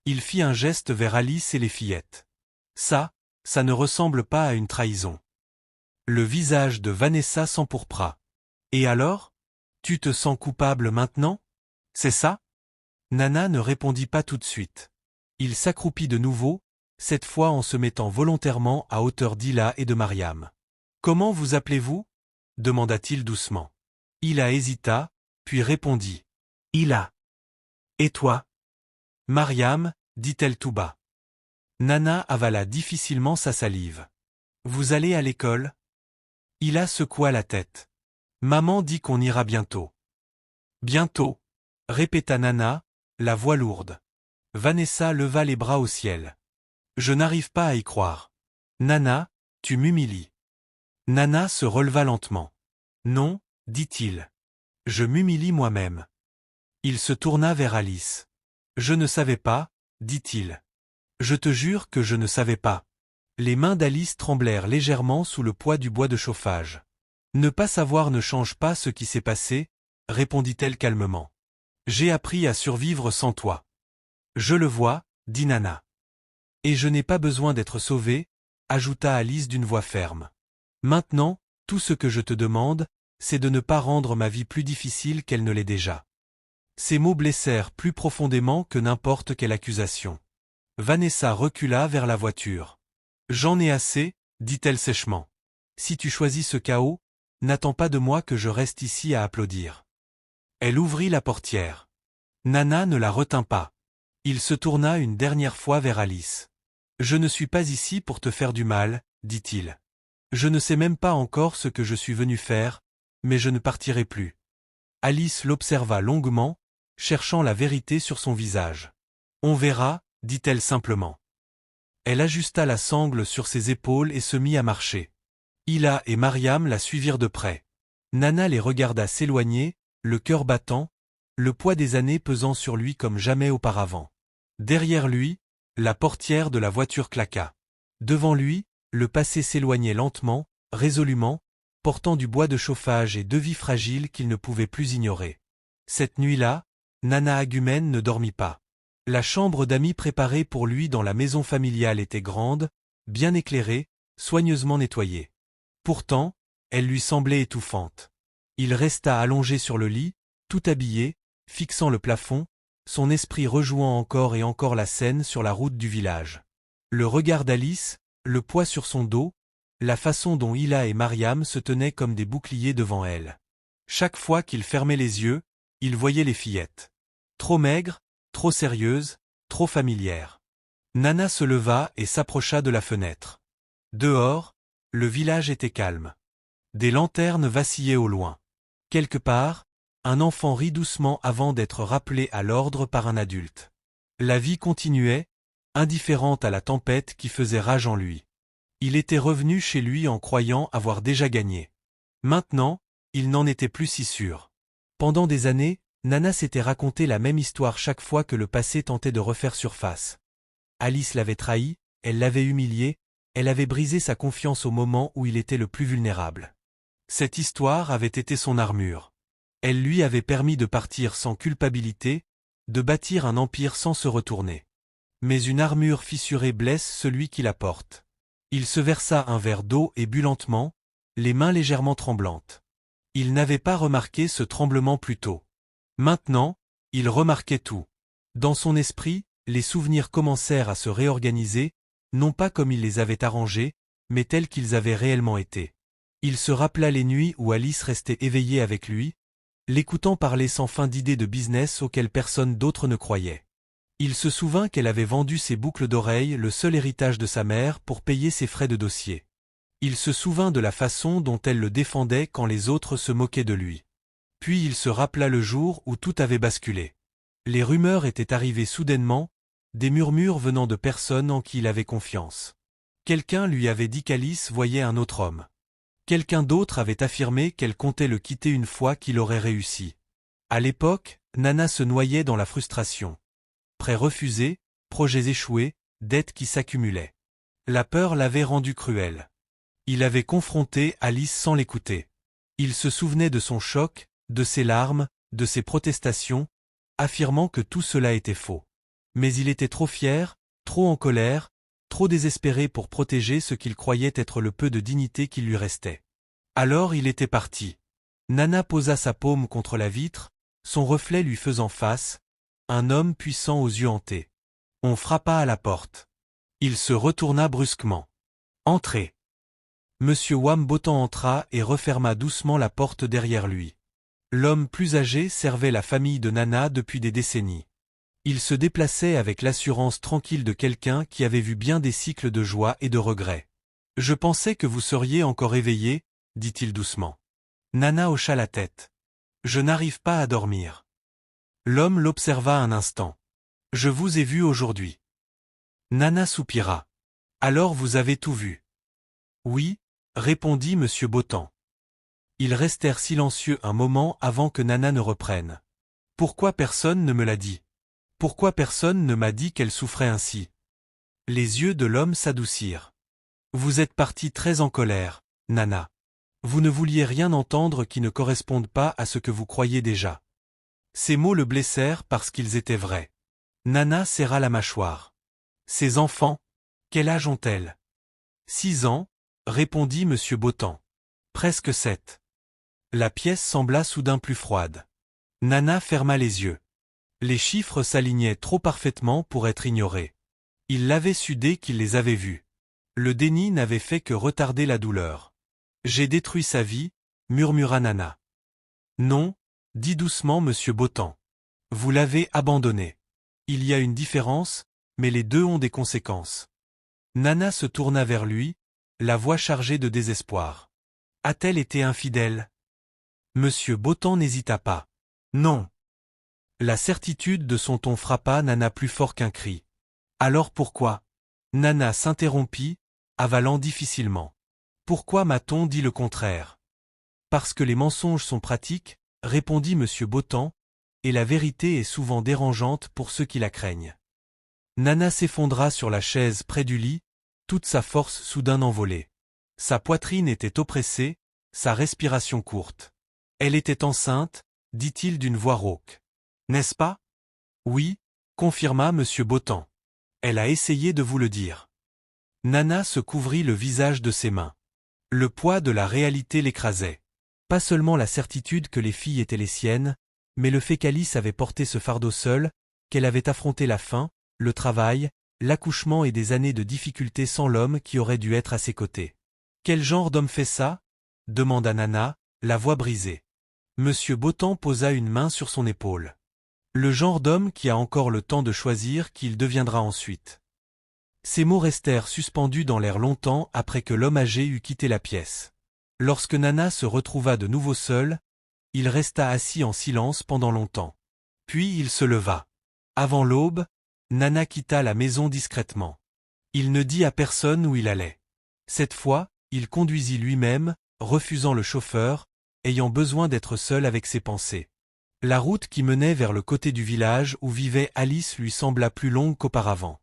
Il fit un geste vers Alice et les fillettes. « Ça ne ressemble pas à une trahison. » Le visage de Vanessa s'empourpra. « Et alors? Tu te sens coupable maintenant? C'est ça ?» Nana ne répondit pas tout de suite. Il s'accroupit de nouveau, cette fois en se mettant volontairement à hauteur d'Hila et de Mariam. « Comment vous appelez-vous » demanda-t-il doucement. Hila hésita, puis répondit. « Hila. »« Et toi ?» ?»« Mariam, » dit-elle tout bas. Nana avala difficilement sa salive. « Vous allez à l'école ?» Hila secoua la tête. « Maman dit qu'on ira bientôt. »« Bientôt » répéta Nana, la voix lourde. Vanessa leva les bras au ciel. « Je n'arrive pas à y croire. Nana, tu m'humilies. » Nana se releva lentement. « Non, » dit-il. « Je m'humilie moi-même. » Il se tourna vers Alice. « Je ne savais pas, » dit-il. « Je te jure que je ne savais pas. » Les mains d'Alice tremblèrent légèrement sous le poids du bois de chauffage. « Ne pas savoir ne change pas ce qui s'est passé, » répondit-elle calmement. « J'ai appris à survivre sans toi. »« Je le vois, » dit Nana. « Et je n'ai pas besoin d'être sauvée, » ajouta Alice d'une voix ferme. « Maintenant, tout ce que je te demande, c'est de ne pas rendre ma vie plus difficile qu'elle ne l'est déjà. » Ces mots blessèrent plus profondément que n'importe quelle accusation. Vanessa recula vers la voiture. « J'en ai assez, » dit-elle sèchement. « Si tu choisis ce chaos, n'attends pas de moi que je reste ici à applaudir. » Elle ouvrit la portière. Nana ne la retint pas. Il se tourna une dernière fois vers Alice. « Je ne suis pas ici pour te faire du mal, » dit-il. « Je ne sais même pas encore ce que je suis venu faire, mais je ne partirai plus. » Alice l'observa longuement, cherchant la vérité sur son visage. « On verra, » dit-elle simplement. Elle ajusta la sangle sur ses épaules et se mit à marcher. Hila et Mariam la suivirent de près. Nana les regarda s'éloigner, le cœur battant, le poids des années pesant sur lui comme jamais auparavant. Derrière lui, la portière de la voiture claqua. Devant lui, le passé s'éloignait lentement, résolument, portant du bois de chauffage et deux vies fragiles qu'il ne pouvait plus ignorer. Cette nuit-là, Nana Agumène ne dormit pas. La chambre d'amis préparée pour lui dans la maison familiale était grande, bien éclairée, soigneusement nettoyée. Pourtant, elle lui semblait étouffante. Il resta allongé sur le lit, tout habillé, fixant le plafond, son esprit rejouant encore et encore la scène sur la route du village. Le regard d'Alice, le poids sur son dos, la façon dont Hila et Mariam se tenaient comme des boucliers devant elle. Chaque fois qu'il fermait les yeux, il voyait les fillettes. Trop maigres, trop sérieuses, trop familières. Nana se leva et s'approcha de la fenêtre. Dehors, le village était calme. Des lanternes vacillaient au loin. Quelque part, un enfant rit doucement avant d'être rappelé à l'ordre par un adulte. La vie continuait, indifférente à la tempête qui faisait rage en lui. Il était revenu chez lui en croyant avoir déjà gagné. Maintenant, il n'en était plus si sûr. Pendant des années, Nana s'était raconté la même histoire chaque fois que le passé tentait de refaire surface. Alice l'avait trahi, elle l'avait humilié, elle avait brisé sa confiance au moment où il était le plus vulnérable. Cette histoire avait été son armure. Elle lui avait permis de partir sans culpabilité, de bâtir un empire sans se retourner. Mais une armure fissurée blesse celui qui la porte. Il se versa un verre d'eau et but lentement, les mains légèrement tremblantes. Il n'avait pas remarqué ce tremblement plus tôt. Maintenant, il remarquait tout. Dans son esprit, les souvenirs commencèrent à se réorganiser, non pas comme il les avait arrangés, mais tels qu'ils avaient réellement été. Il se rappela les nuits où Alice restait éveillée avec lui, l'écoutant parler sans fin d'idées de business auxquelles personne d'autre ne croyait. Il se souvint qu'elle avait vendu ses boucles d'oreilles, le seul héritage de sa mère, pour payer ses frais de dossier. Il se souvint de la façon dont elle le défendait quand les autres se moquaient de lui. Puis il se rappela le jour où tout avait basculé. Les rumeurs étaient arrivées soudainement, des murmures venant de personnes en qui il avait confiance. Quelqu'un lui avait dit qu'Alice voyait un autre homme. Quelqu'un d'autre avait affirmé qu'elle comptait le quitter une fois qu'il aurait réussi. À l'époque, Nana se noyait dans la frustration. Prêts refusés, projets échoués, dettes qui s'accumulaient. La peur l'avait rendu cruel. Il avait confronté Alice sans l'écouter. Il se souvenait de son choc, de ses larmes, de ses protestations, affirmant que tout cela était faux. Mais il était trop fier, trop en colère, trop désespéré pour protéger ce qu'il croyait être le peu de dignité qui lui restait. Alors il était parti. Nana posa sa paume contre la vitre, son reflet lui faisant face, un homme puissant aux yeux hantés. On frappa à la porte. Il se retourna brusquement. Entrez. Monsieur Wambotan entra et referma doucement la porte derrière lui. L'homme plus âgé servait la famille de Nana depuis des décennies. Il se déplaçait avec l'assurance tranquille de quelqu'un qui avait vu bien des cycles de joie et de regret. « Je pensais que vous seriez encore éveillé, » dit-il doucement. Nana hocha la tête. « Je n'arrive pas à dormir. » L'homme l'observa un instant. « Je vous ai vu aujourd'hui. » Nana soupira. « Alors vous avez tout vu. » « Oui, » répondit Monsieur Botan. Ils restèrent silencieux un moment avant que Nana ne reprenne. « Pourquoi personne ne me l'a dit? Pourquoi personne ne m'a dit qu'elle souffrait ainsi ?» Les yeux de l'homme s'adoucirent. « Vous êtes partie très en colère, Nana. Vous ne vouliez rien entendre qui ne corresponde pas à ce que vous croyez déjà. » Ces mots le blessèrent parce qu'ils étaient vrais. Nana serra la mâchoire. « Ces enfants, quel âge ont-elles? » 6 ans, répondit Monsieur Botan. Presque 7. La pièce sembla soudain plus froide. Nana ferma les yeux. Les chiffres s'alignaient trop parfaitement pour être ignorés. Il l'avait su dès qu'il les avait vus. Le déni n'avait fait que retarder la douleur. « J'ai détruit sa vie, » murmura Nana. « Non, » dit doucement Monsieur Botan. « Vous l'avez abandonné. Il y a une différence, mais les deux ont des conséquences. » Nana se tourna vers lui, la voix chargée de désespoir. A-t-elle été infidèle? Monsieur Botan n'hésita pas. Non. La certitude de son ton frappa Nana plus fort qu'un cri. Alors pourquoi? Nana s'interrompit, avalant difficilement. Pourquoi m'a-t-on dit le contraire? Parce que les mensonges sont pratiques, répondit Monsieur Botan, et la vérité est souvent dérangeante pour ceux qui la craignent. Nana s'effondra sur la chaise près du lit, toute sa force soudain envolée. Sa poitrine était oppressée, sa respiration courte. Elle était enceinte, dit-il d'une voix rauque. N'est-ce pas? Oui, confirma Monsieur Botan. Elle a essayé de vous le dire. Nana se couvrit le visage de ses mains. Le poids de la réalité l'écrasait. Pas seulement la certitude que les filles étaient les siennes, mais le fait qu'Alice avait porté ce fardeau seule, qu'elle avait affronté la faim, le travail, l'accouchement et des années de difficultés sans l'homme qui aurait dû être à ses côtés. « Quel genre d'homme fait ça ?» demanda Nana, la voix brisée. Monsieur Botan posa une main sur son épaule. « Le genre d'homme qui a encore le temps de choisir qui il deviendra ensuite. » Ces mots restèrent suspendus dans l'air longtemps après que l'homme âgé eut quitté la pièce. Lorsque Nana se retrouva de nouveau seul, il resta assis en silence pendant longtemps. Puis il se leva. Avant l'aube, Nana quitta la maison discrètement. Il ne dit à personne où il allait. Cette fois, il conduisit lui-même, refusant le chauffeur, ayant besoin d'être seul avec ses pensées. La route qui menait vers le côté du village où vivait Alice lui sembla plus longue qu'auparavant.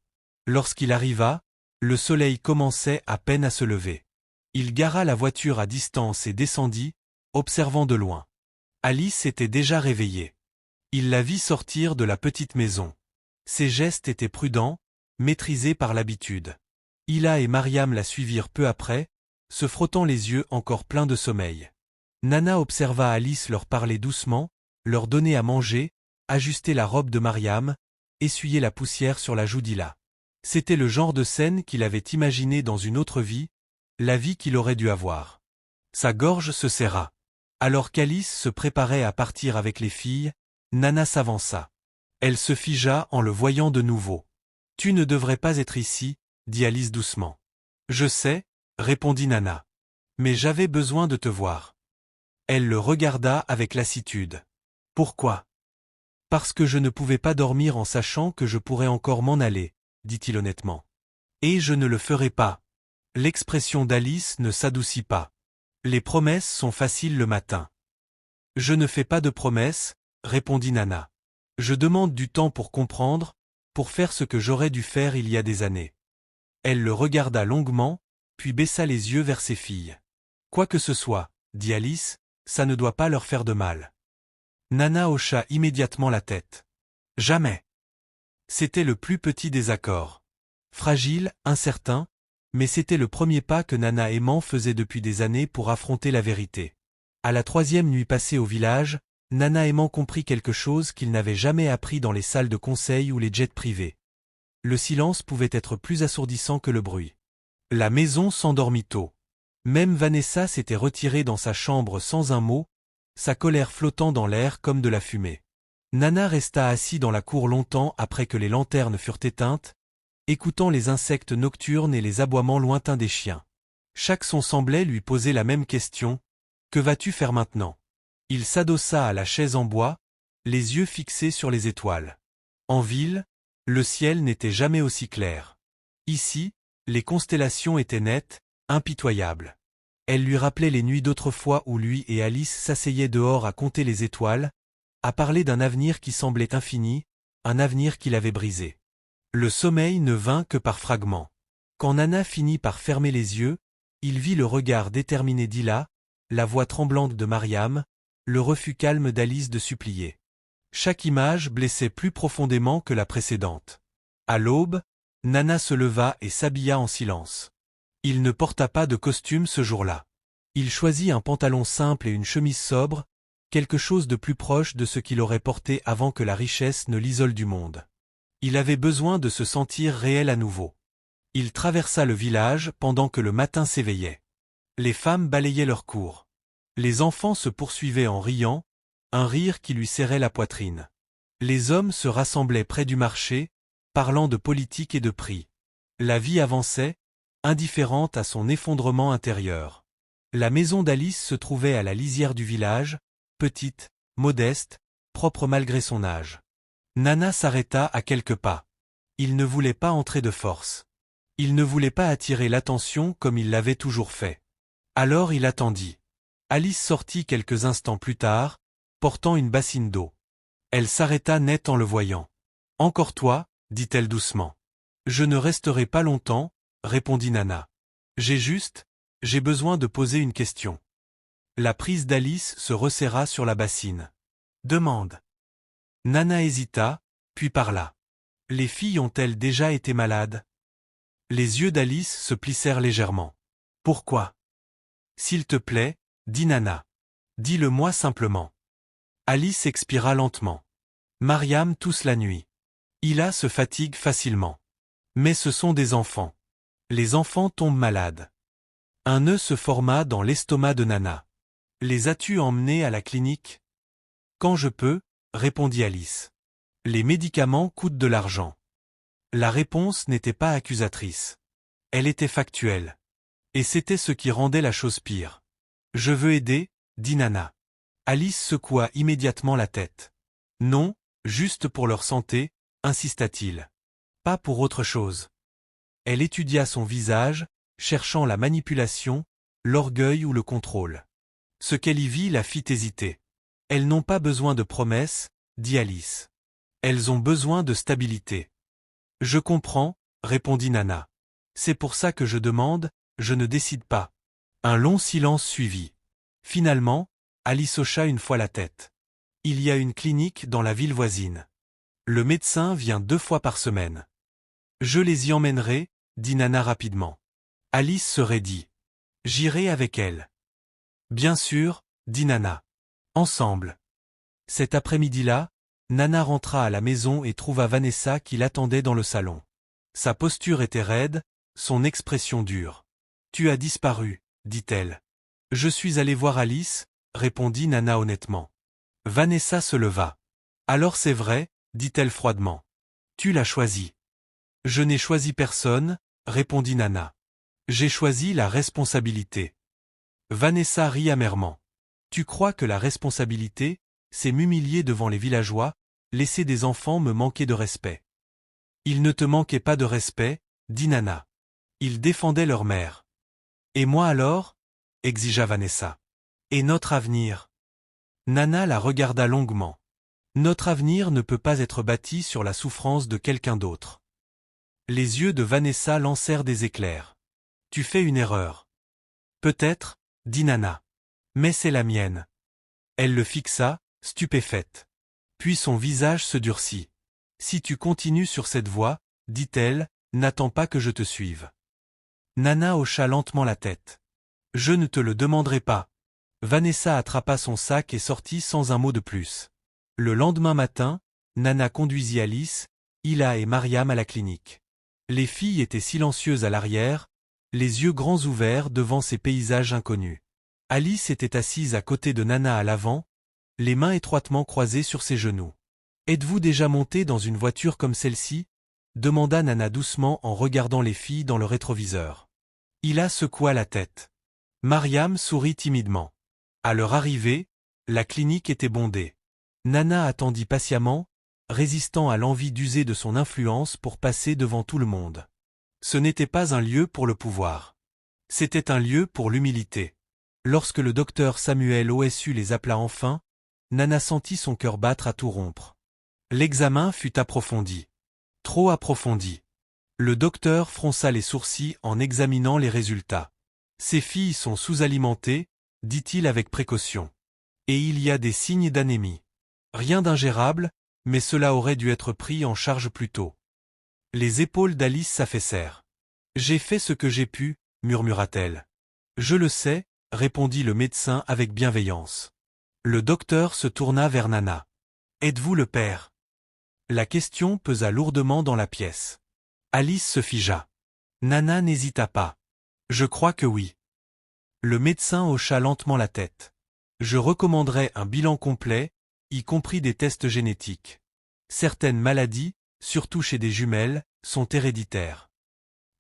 Lorsqu'il arriva, le soleil commençait à peine à se lever. Il gara la voiture à distance et descendit, observant de loin. Alice était déjà réveillée. Il la vit sortir de la petite maison. Ses gestes étaient prudents, maîtrisés par l'habitude. Hila et Mariam la suivirent peu après, se frottant les yeux encore pleins de sommeil. Nana observa Alice leur parler doucement, leur donner à manger, ajuster la robe de Mariam, essuyer la poussière sur la joue d'Hila. C'était le genre de scène qu'il avait imaginé dans une autre vie, la vie qu'il aurait dû avoir. Sa gorge se serra. Alors qu'Alice se préparait à partir avec les filles, Nana s'avança. Elle se figea en le voyant de nouveau. « Tu ne devrais pas être ici, » dit Alice doucement. « Je sais, » répondit Nana. « Mais j'avais besoin de te voir. » Elle le regarda avec lassitude. « Pourquoi ? » « Parce que je ne pouvais pas dormir en sachant que je pourrais encore m'en aller, » dit-il honnêtement. « Et je ne le ferai pas. » L'expression d'Alice ne s'adoucit pas. Les promesses sont faciles le matin. « Je ne fais pas de promesses, » répondit Nana. « Je demande du temps pour comprendre, pour faire ce que j'aurais dû faire il y a des années. » Elle le regarda longuement, puis baissa les yeux vers ses filles. « Quoi que ce soit, » dit Alice, « ça ne doit pas leur faire de mal. » Nana hocha immédiatement la tête. « Jamais. » C'était le plus petit désaccord. Fragile, incertain, mais c'était le premier pas que Nana aimant faisait depuis des années pour affronter la vérité. À la 3e nuit passée au village, Nana aimant comprit quelque chose qu'il n'avait jamais appris dans les salles de conseil ou les jets privés. Le silence pouvait être plus assourdissant que le bruit. La maison s'endormit tôt. Même Vanessa s'était retirée dans sa chambre sans un mot, sa colère flottant dans l'air comme de la fumée. Nana resta assis dans la cour longtemps après que les lanternes furent éteintes, écoutant les insectes nocturnes et les aboiements lointains des chiens. Chaque son semblait lui poser la même question. « Que vas-tu faire maintenant ?» Il s'adossa à la chaise en bois, les yeux fixés sur les étoiles. En ville, le ciel n'était jamais aussi clair. Ici, les constellations étaient nettes, impitoyables. Elle lui rappelait les nuits d'autrefois où lui et Alice s'asseyaient dehors à compter les étoiles, à parler d'un avenir qui semblait infini, un avenir qu'il avait brisé. Le sommeil ne vint que par fragments. Quand Nana finit par fermer les yeux, il vit le regard déterminé d'Hila, la voix tremblante de Mariam, le refus calme d'Alice de supplier. Chaque image blessait plus profondément que la précédente. À l'aube, Nana se leva et s'habilla en silence. Il ne porta pas de costume ce jour-là. Il choisit un pantalon simple et une chemise sobre, quelque chose de plus proche de ce qu'il aurait porté avant que la richesse ne l'isole du monde. Il avait besoin de se sentir réel à nouveau. Il traversa le village pendant que le matin s'éveillait. Les femmes balayaient leur cour. Les enfants se poursuivaient en riant, un rire qui lui serrait la poitrine. Les hommes se rassemblaient près du marché, parlant de politique et de prix. La vie avançait, indifférente à son effondrement intérieur. La maison d'Alice se trouvait à la lisière du village, petite, modeste, propre malgré son âge. Nana s'arrêta à quelques pas. Il ne voulait pas entrer de force. Il ne voulait pas attirer l'attention comme il l'avait toujours fait. Alors il attendit. Alice sortit quelques instants plus tard, portant une bassine d'eau. Elle s'arrêta net en le voyant. « Encore toi ?» dit-elle doucement. « Je ne resterai pas longtemps, » répondit Nana. « J'ai besoin de poser une question. » La prise d'Alice se resserra sur la bassine. « Demande. » Nana hésita, puis parla. « Les filles ont-elles déjà été malades ?» Les yeux d'Alice se plissèrent légèrement. « Pourquoi ?»« S'il te plaît, dit Nana. Dis-le-moi simplement. » Alice expira lentement. Mariam tousse la nuit. Hila se fatigue facilement. Mais ce sont des enfants. Les enfants tombent malades. Un nœud se forma dans l'estomac de Nana. Les as-tu emmenés à la clinique ? Quand je peux, répondit Alice. Les médicaments coûtent de l'argent. La réponse n'était pas accusatrice. Elle était factuelle. Et c'était ce qui rendait la chose pire. Je veux aider, dit Nana. Alice secoua immédiatement la tête. Non, juste pour leur santé, insista-t-il. Pas pour autre chose. Elle étudia son visage, cherchant la manipulation, l'orgueil ou le contrôle. Ce qu'elle y vit la fit hésiter. Elles n'ont pas besoin de promesses, dit Alice. Elles ont besoin de stabilité. Je comprends, répondit Nana. C'est pour ça que je demande, je ne décide pas. Un long silence suivit. Finalement, Alice hocha une fois la tête. Il y a une clinique dans la ville voisine. Le médecin vient 2 fois par semaine. Je les y emmènerai, dit Nana rapidement. Alice se raidit. J'irai avec elle. Bien sûr, dit Nana. Ensemble. Cet après-midi-là, Nana rentra à la maison et trouva Vanessa qui l'attendait dans le salon. Sa posture était raide, son expression dure. Tu as disparu, dit-elle. Je suis allée voir Alice, répondit Nana honnêtement. Vanessa se leva. Alors c'est vrai, dit-elle froidement. Tu l'as choisi. Je n'ai choisi personne, répondit Nana. J'ai choisi la responsabilité. Vanessa rit amèrement. Tu crois que la responsabilité, c'est m'humilier devant les villageois, laisser des enfants me manquer de respect. Il ne te manquait pas de respect, dit Nana. Ils défendaient leur mère. Et moi alors? Exigea Vanessa. Et notre avenir? Nana la regarda longuement. Notre avenir ne peut pas être bâti sur la souffrance de quelqu'un d'autre. Les yeux de Vanessa lancèrent des éclairs. Tu fais une erreur. Peut-être, dit Nana. Mais c'est la mienne. Elle le fixa, stupéfaite. Puis son visage se durcit. Si tu continues sur cette voie, dit-elle, n'attends pas que je te suive. Nana hocha lentement la tête. Je ne te le demanderai pas. Vanessa attrapa son sac et sortit sans un mot de plus. Le lendemain matin, Nana conduisit Alice, Hila et Mariam à la clinique. Les filles étaient silencieuses à l'arrière, les yeux grands ouverts devant ces paysages inconnus. Alice était assise à côté de Nana à l'avant, les mains étroitement croisées sur ses genoux. « Êtes-vous déjà monté dans une voiture comme celle-ci » demanda Nana doucement en regardant les filles dans le rétroviseur. Hila secoua la tête. Mariam sourit timidement. À leur arrivée, la clinique était bondée. Nana attendit patiemment, résistant à l'envie d'user de son influence pour passer devant tout le monde. Ce n'était pas un lieu pour le pouvoir. C'était un lieu pour l'humilité. Lorsque le docteur Samuel OSU les appela enfin, Nana sentit son cœur battre à tout rompre. L'examen fut approfondi. Trop approfondi. Le docteur fronça les sourcils en examinant les résultats. Ces filles sont sous-alimentées, dit-il avec précaution. Et il y a des signes d'anémie. Rien d'ingérable, mais cela aurait dû être pris en charge plus tôt. Les épaules d'Alice s'affaissèrent. J'ai fait ce que j'ai pu, murmura-t-elle. Je le sais, répondit le médecin avec bienveillance. Le docteur se tourna vers Nana. Êtes-vous le père? La question pesa lourdement dans la pièce. Alice se figea. Nana n'hésita pas. Je crois que oui. Le médecin hocha lentement la tête. Je recommanderais un bilan complet, y compris des tests génétiques. Certaines maladies, surtout chez des jumelles, sont héréditaires.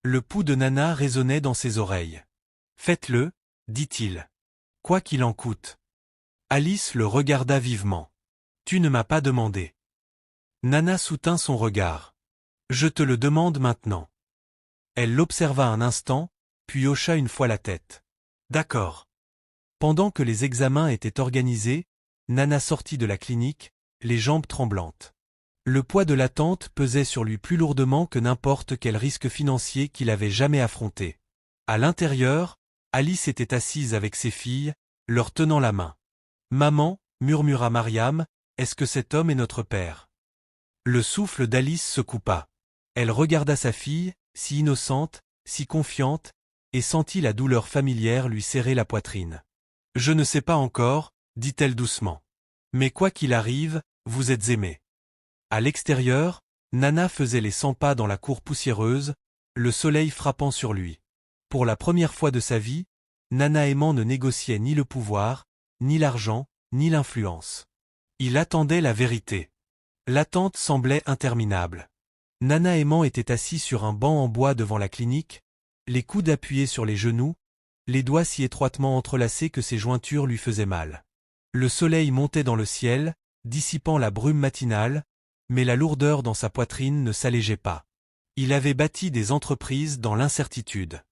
Le pouls de Nana résonnait dans ses oreilles. Faites-le, dit-il. Quoi qu'il en coûte. Alice le regarda vivement. Tu ne m'as pas demandé. Nana soutint son regard. Je te le demande maintenant. Elle l'observa un instant, puis hocha une fois la tête. D'accord. Pendant que les examens étaient organisés, Nana sortit de la clinique, les jambes tremblantes. Le poids de l'attente pesait sur lui plus lourdement que n'importe quel risque financier qu'il avait jamais affronté. À l'intérieur, Alice était assise avec ses filles, leur tenant la main. « Maman, » murmura Mariam, « est-ce que cet homme est notre père ?» Le souffle d'Alice se coupa. Elle regarda sa fille, si innocente, si confiante, et sentit la douleur familière lui serrer la poitrine. « Je ne sais pas encore, » dit-elle doucement. « Mais quoi qu'il arrive, vous êtes aimés. » À l'extérieur, Nana faisait les 100 pas dans la cour poussiéreuse, le soleil frappant sur lui. Pour la première fois de sa vie, Nana aimant ne négociait ni le pouvoir, ni l'argent, ni l'influence. Il attendait la vérité. L'attente semblait interminable. Nana aimant était assis sur un banc en bois devant la clinique, les coudes appuyés sur les genoux, les doigts si étroitement entrelacés que ses jointures lui faisaient mal. Le soleil montait dans le ciel, dissipant la brume matinale, mais la lourdeur dans sa poitrine ne s'allégeait pas. Il avait bâti des entreprises dans l'incertitude.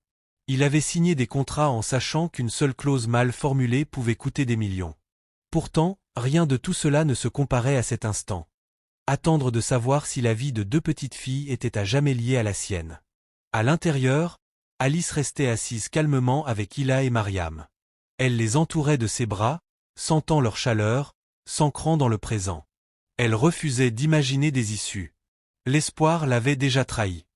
Il avait signé des contrats en sachant qu'une seule clause mal formulée pouvait coûter des millions. Pourtant, rien de tout cela ne se comparait à cet instant. Attendre de savoir si la vie de deux petites filles était à jamais liée à la sienne. À l'intérieur, Alice restait assise calmement avec Hila et Mariam. Elle les entourait de ses bras, sentant leur chaleur, s'ancrant dans le présent. Elle refusait d'imaginer des issues. L'espoir l'avait déjà trahi.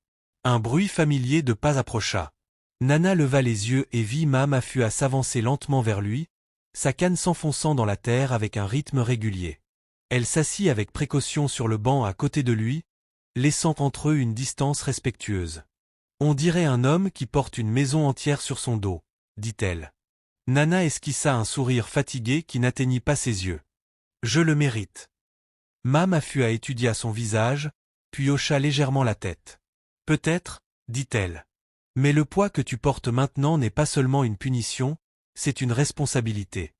Un bruit familier de pas approcha. Nana leva les yeux et vit Mama Fua s'avancer lentement vers lui, sa canne s'enfonçant dans la terre avec un rythme régulier. Elle s'assit avec précaution sur le banc à côté de lui, laissant entre eux une distance respectueuse. « On dirait un homme qui porte une maison entière sur son dos », dit-elle. Nana esquissa un sourire fatigué qui n'atteignit pas ses yeux. « Je le mérite. » Mama Fua étudia son visage, puis hocha légèrement la tête. « Peut-être, » dit-elle. « Mais le poids que tu portes maintenant n'est pas seulement une punition, c'est une responsabilité. »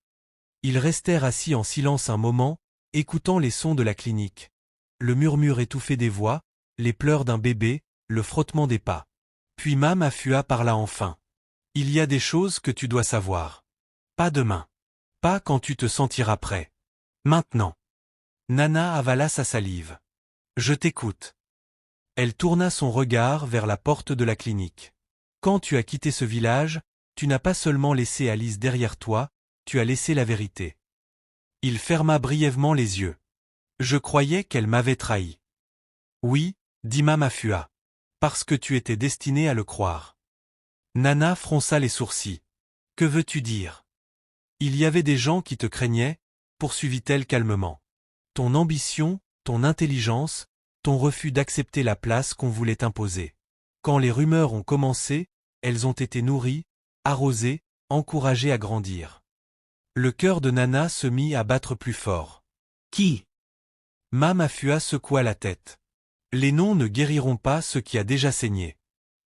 Ils restèrent assis en silence un moment, écoutant les sons de la clinique. Le murmure étouffé des voix, les pleurs d'un bébé, le frottement des pas. Puis Mama Fua parla enfin. « Il y a des choses que tu dois savoir. Pas demain. Pas quand tu te sentiras prêt. Maintenant. » Nana avala sa salive. « Je t'écoute. » Elle tourna son regard vers la porte de la clinique. « Quand tu as quitté ce village, tu n'as pas seulement laissé Alice derrière toi, tu as laissé la vérité. » Il ferma brièvement les yeux. « Je croyais qu'elle m'avait trahi. »« Oui, » dit Mama Fua. « Parce que tu étais destiné à le croire. » Nana fronça les sourcils. « Que veux-tu dire ? » « Il y avait des gens qui te craignaient, » poursuivit-elle calmement. « Ton ambition, ton intelligence, ton refus d'accepter la place qu'on voulait t'imposer. Quand les rumeurs ont commencé, elles ont été nourries, arrosées, encouragées à grandir. » Le cœur de Nana se mit à battre plus fort. « Qui » Mama Fua secoua la tête. « Les noms ne guériront pas ce qui a déjà saigné.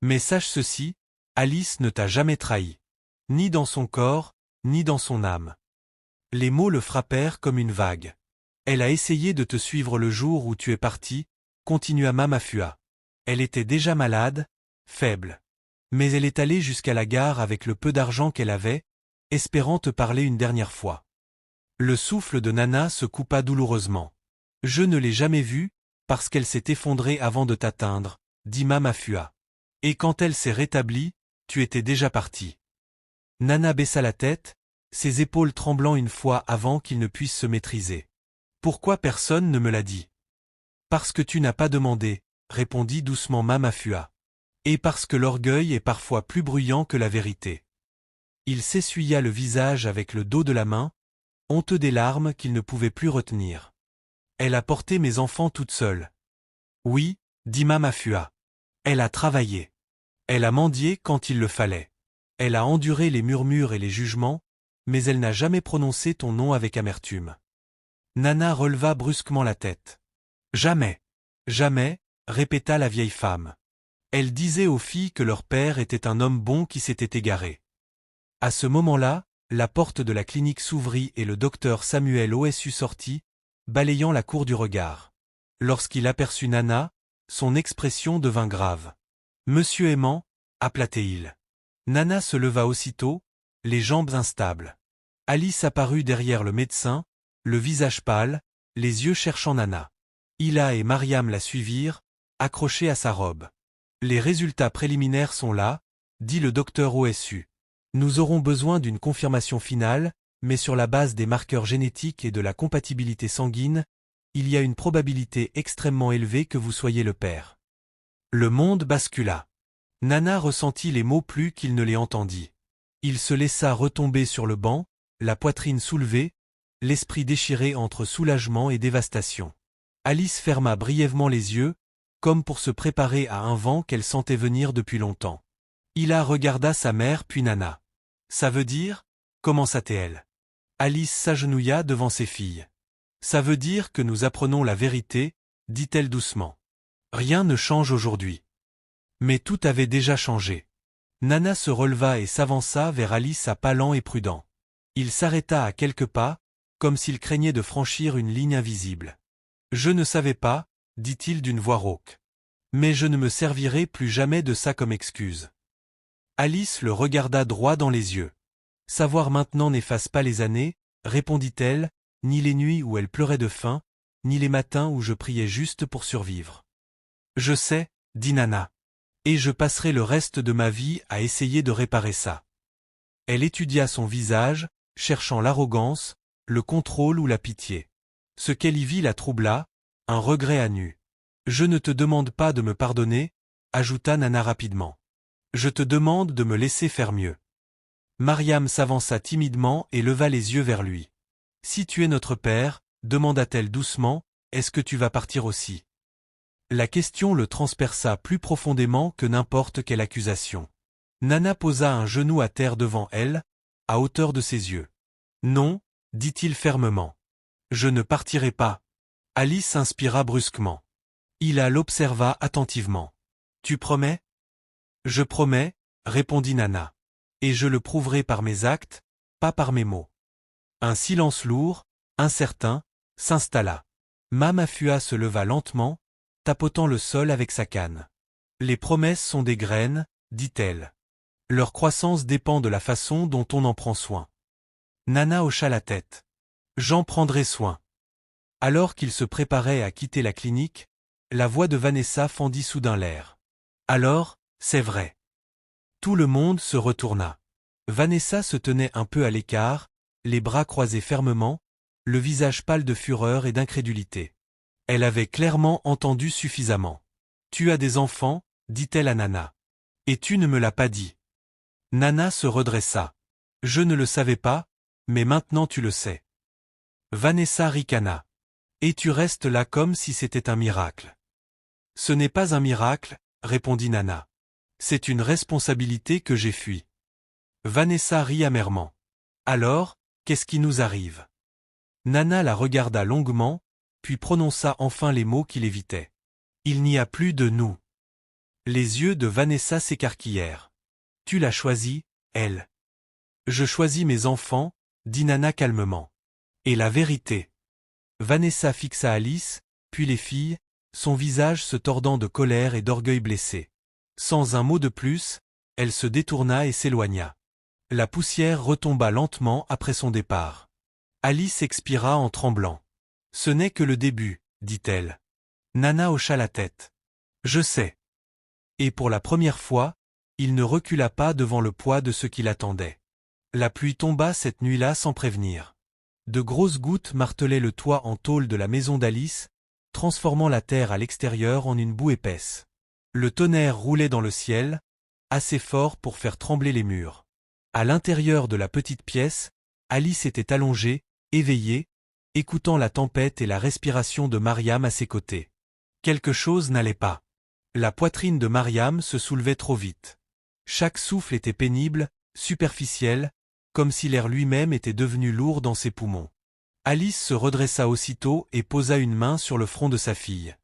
Mais sache ceci, Alice ne t'a jamais trahi. Ni dans son corps, ni dans son âme. » Les mots le frappèrent comme une vague. « Elle a essayé de te suivre le jour où tu es parti, » continua Mama Fua. « Elle était déjà malade, faible. Mais elle est allée jusqu'à la gare avec le peu d'argent qu'elle avait, espérant te parler une dernière fois. » Le souffle de Nana se coupa douloureusement. « Je ne l'ai jamais vue, parce qu'elle s'est effondrée avant de t'atteindre, » dit Mama Fua. « Et quand elle s'est rétablie, tu étais déjà parti. » Nana baissa la tête, ses épaules tremblant une fois avant qu'il ne puisse se maîtriser. « Pourquoi personne ne me l'a dit ? » « Parce que tu n'as pas demandé, » répondit doucement Mama Fua. « Et parce que l'orgueil est parfois plus bruyant que la vérité. » Il s'essuya le visage avec le dos de la main, honteux des larmes qu'il ne pouvait plus retenir. « Elle a porté mes enfants toute seule. »« Oui, » dit Mama Fua. « Elle a travaillé. Elle a mendié quand il le fallait. Elle a enduré les murmures et les jugements, mais elle n'a jamais prononcé ton nom avec amertume. » Nana releva brusquement la tête. « Jamais. Jamais, » répéta la vieille femme. Elle disait aux filles que leur père était un homme bon qui s'était égaré. À ce moment-là, la porte de la clinique s'ouvrit et le docteur Samuel Osu sortit, balayant la cour du regard. Lorsqu'il aperçut Nana, son expression devint grave. « Monsieur aimant » appela-t-il. Nana se leva aussitôt, les jambes instables. Alice apparut derrière le médecin, le visage pâle, les yeux cherchant Nana. Hila et Mariam la suivirent, accrochés à sa robe. « Les résultats préliminaires sont là, » dit le docteur Osu. « Nous aurons besoin d'une confirmation finale, mais sur la base des marqueurs génétiques et de la compatibilité sanguine, il y a une probabilité extrêmement élevée que vous soyez le père. » Le monde bascula. Nana ressentit les mots plus qu'il ne les entendit. Il se laissa retomber sur le banc, la poitrine soulevée, l'esprit déchiré entre soulagement et dévastation. Alice ferma brièvement les yeux, comme pour se préparer à un vent qu'elle sentait venir depuis longtemps. Hila regarda sa mère puis Nana. « Ça veut dire » commença-t-elle. Alice s'agenouilla devant ses filles. « Ça veut dire que nous apprenons la vérité, » dit-elle doucement. « Rien ne change aujourd'hui. » Mais tout avait déjà changé. Nana se releva et s'avança vers Alice à pas lents et prudents. Il s'arrêta à quelques pas, comme s'il craignait de franchir une ligne invisible. « Je ne savais pas, » dit-il d'une voix rauque. « Mais je ne me servirai plus jamais de ça comme excuse. » Alice le regarda droit dans les yeux. « Savoir maintenant n'efface pas les années, » répondit-elle, ni les nuits où elle pleurait de faim, ni les matins où je priais juste pour survivre. Je sais, dit Nana. Et je passerai le reste de ma vie à essayer de réparer ça. Elle étudia son visage, cherchant l'arrogance, le contrôle ou la pitié. Ce qu'elle y vit la troubla, un regret à nu. Je ne te demande pas de me pardonner, ajouta Nana rapidement. Je te demande de me laisser faire mieux. Mariam s'avança timidement et leva les yeux vers lui. Si tu es notre père, demanda-t-elle doucement, est-ce que tu vas partir aussi? La question le transperça plus profondément que n'importe quelle accusation. Nana posa un genou à terre devant elle, à hauteur de ses yeux. Non, dit-il fermement. Je ne partirai pas. Alice inspira brusquement. Il l'observa attentivement. Tu promets? Je promets, répondit Nana. Et je le prouverai par mes actes, pas par mes mots. Un silence lourd, incertain, s'installa. Mama Fua se leva lentement, tapotant le sol avec sa canne. Les promesses sont des graines, dit-elle. Leur croissance dépend de la façon dont on en prend soin. Nana hocha la tête. J'en prendrai soin. Alors qu'il se préparait à quitter la clinique, la voix de Vanessa fendit soudain l'air. Alors, c'est vrai. Tout le monde se retourna. Vanessa se tenait un peu à l'écart, les bras croisés fermement, le visage pâle de fureur et d'incrédulité. Elle avait clairement entendu suffisamment. Tu as des enfants, dit-elle à Nana. Et tu ne me l'as pas dit. Nana se redressa. Je ne le savais pas, mais maintenant tu le sais. Vanessa ricana. Et tu restes là comme si c'était un miracle. Ce n'est pas un miracle, répondit Nana. C'est une responsabilité que j'ai fui. Vanessa rit amèrement. Alors, qu'est-ce qui nous arrive? Nana la regarda longuement, puis prononça enfin les mots qui l'évitaient. Il n'y a plus de nous. Les yeux de Vanessa s'écarquillèrent. Tu l'as choisi, elle. Je choisis mes enfants, dit Nana calmement. Et la vérité. Vanessa fixa Alice, puis les filles, son visage se tordant de colère et d'orgueil blessé. Sans un mot de plus, elle se détourna et s'éloigna. La poussière retomba lentement après son départ. Alice expira en tremblant. Ce n'est que le début, dit-elle. Nana hocha la tête. Je sais. Et pour la première fois, il ne recula pas devant le poids de ce qui l'attendait. La pluie tomba cette nuit-là sans prévenir. De grosses gouttes martelaient le toit en tôle de la maison d'Alice, transformant la terre à l'extérieur en une boue épaisse. Le tonnerre roulait dans le ciel, assez fort pour faire trembler les murs. À l'intérieur de la petite pièce, Alice était allongée, éveillée, écoutant la tempête et la respiration de Mariam à ses côtés. Quelque chose n'allait pas. La poitrine de Mariam se soulevait trop vite. Chaque souffle était pénible, superficiel, comme si l'air lui-même était devenu lourd dans ses poumons. Alice se redressa aussitôt et posa une main sur le front de sa fille.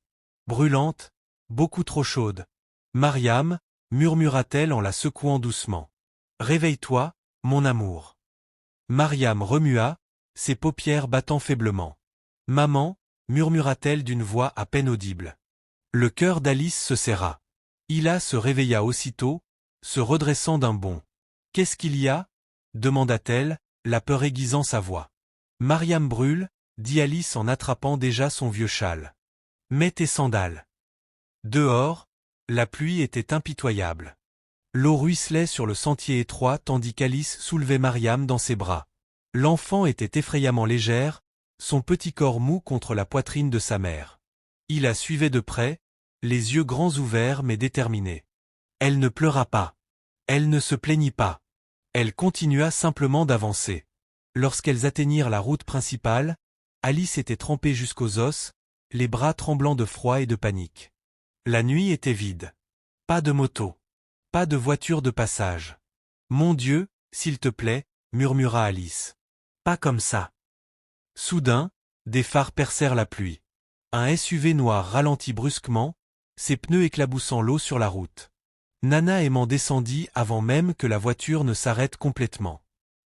Brûlante, beaucoup trop chaude. Mariam, murmura-t-elle en la secouant doucement. Réveille-toi, mon amour. Mariam remua, ses paupières battant faiblement. Maman, murmura-t-elle d'une voix à peine audible. Le cœur d'Alice se serra. Hila se réveilla aussitôt, se redressant d'un bond. Qu'est-ce qu'il y a? Demanda-t-elle, la peur aiguisant sa voix. Mariam brûle, dit Alice en attrapant déjà son vieux châle. Mets tes sandales. Dehors, la pluie était impitoyable. L'eau ruisselait sur le sentier étroit tandis qu'Alice soulevait Mariam dans ses bras. L'enfant était effrayamment légère, son petit corps mou contre la poitrine de sa mère. Il la suivait de près, les yeux grands ouverts mais déterminés. Elle ne pleura pas. Elle ne se plaignit pas. Elle continua simplement d'avancer. Lorsqu'elles atteignirent la route principale, Alice était trempée jusqu'aux os, les bras tremblants de froid et de panique. La nuit était vide. Pas de moto. Pas de voiture de passage. Mon Dieu, s'il te plaît, murmura Alice. Pas comme ça. Soudain, des phares percèrent la pluie. Un SUV noir ralentit brusquement, ses pneus éclaboussant l'eau sur la route. Nana aimant descendit avant même que la voiture ne s'arrête complètement.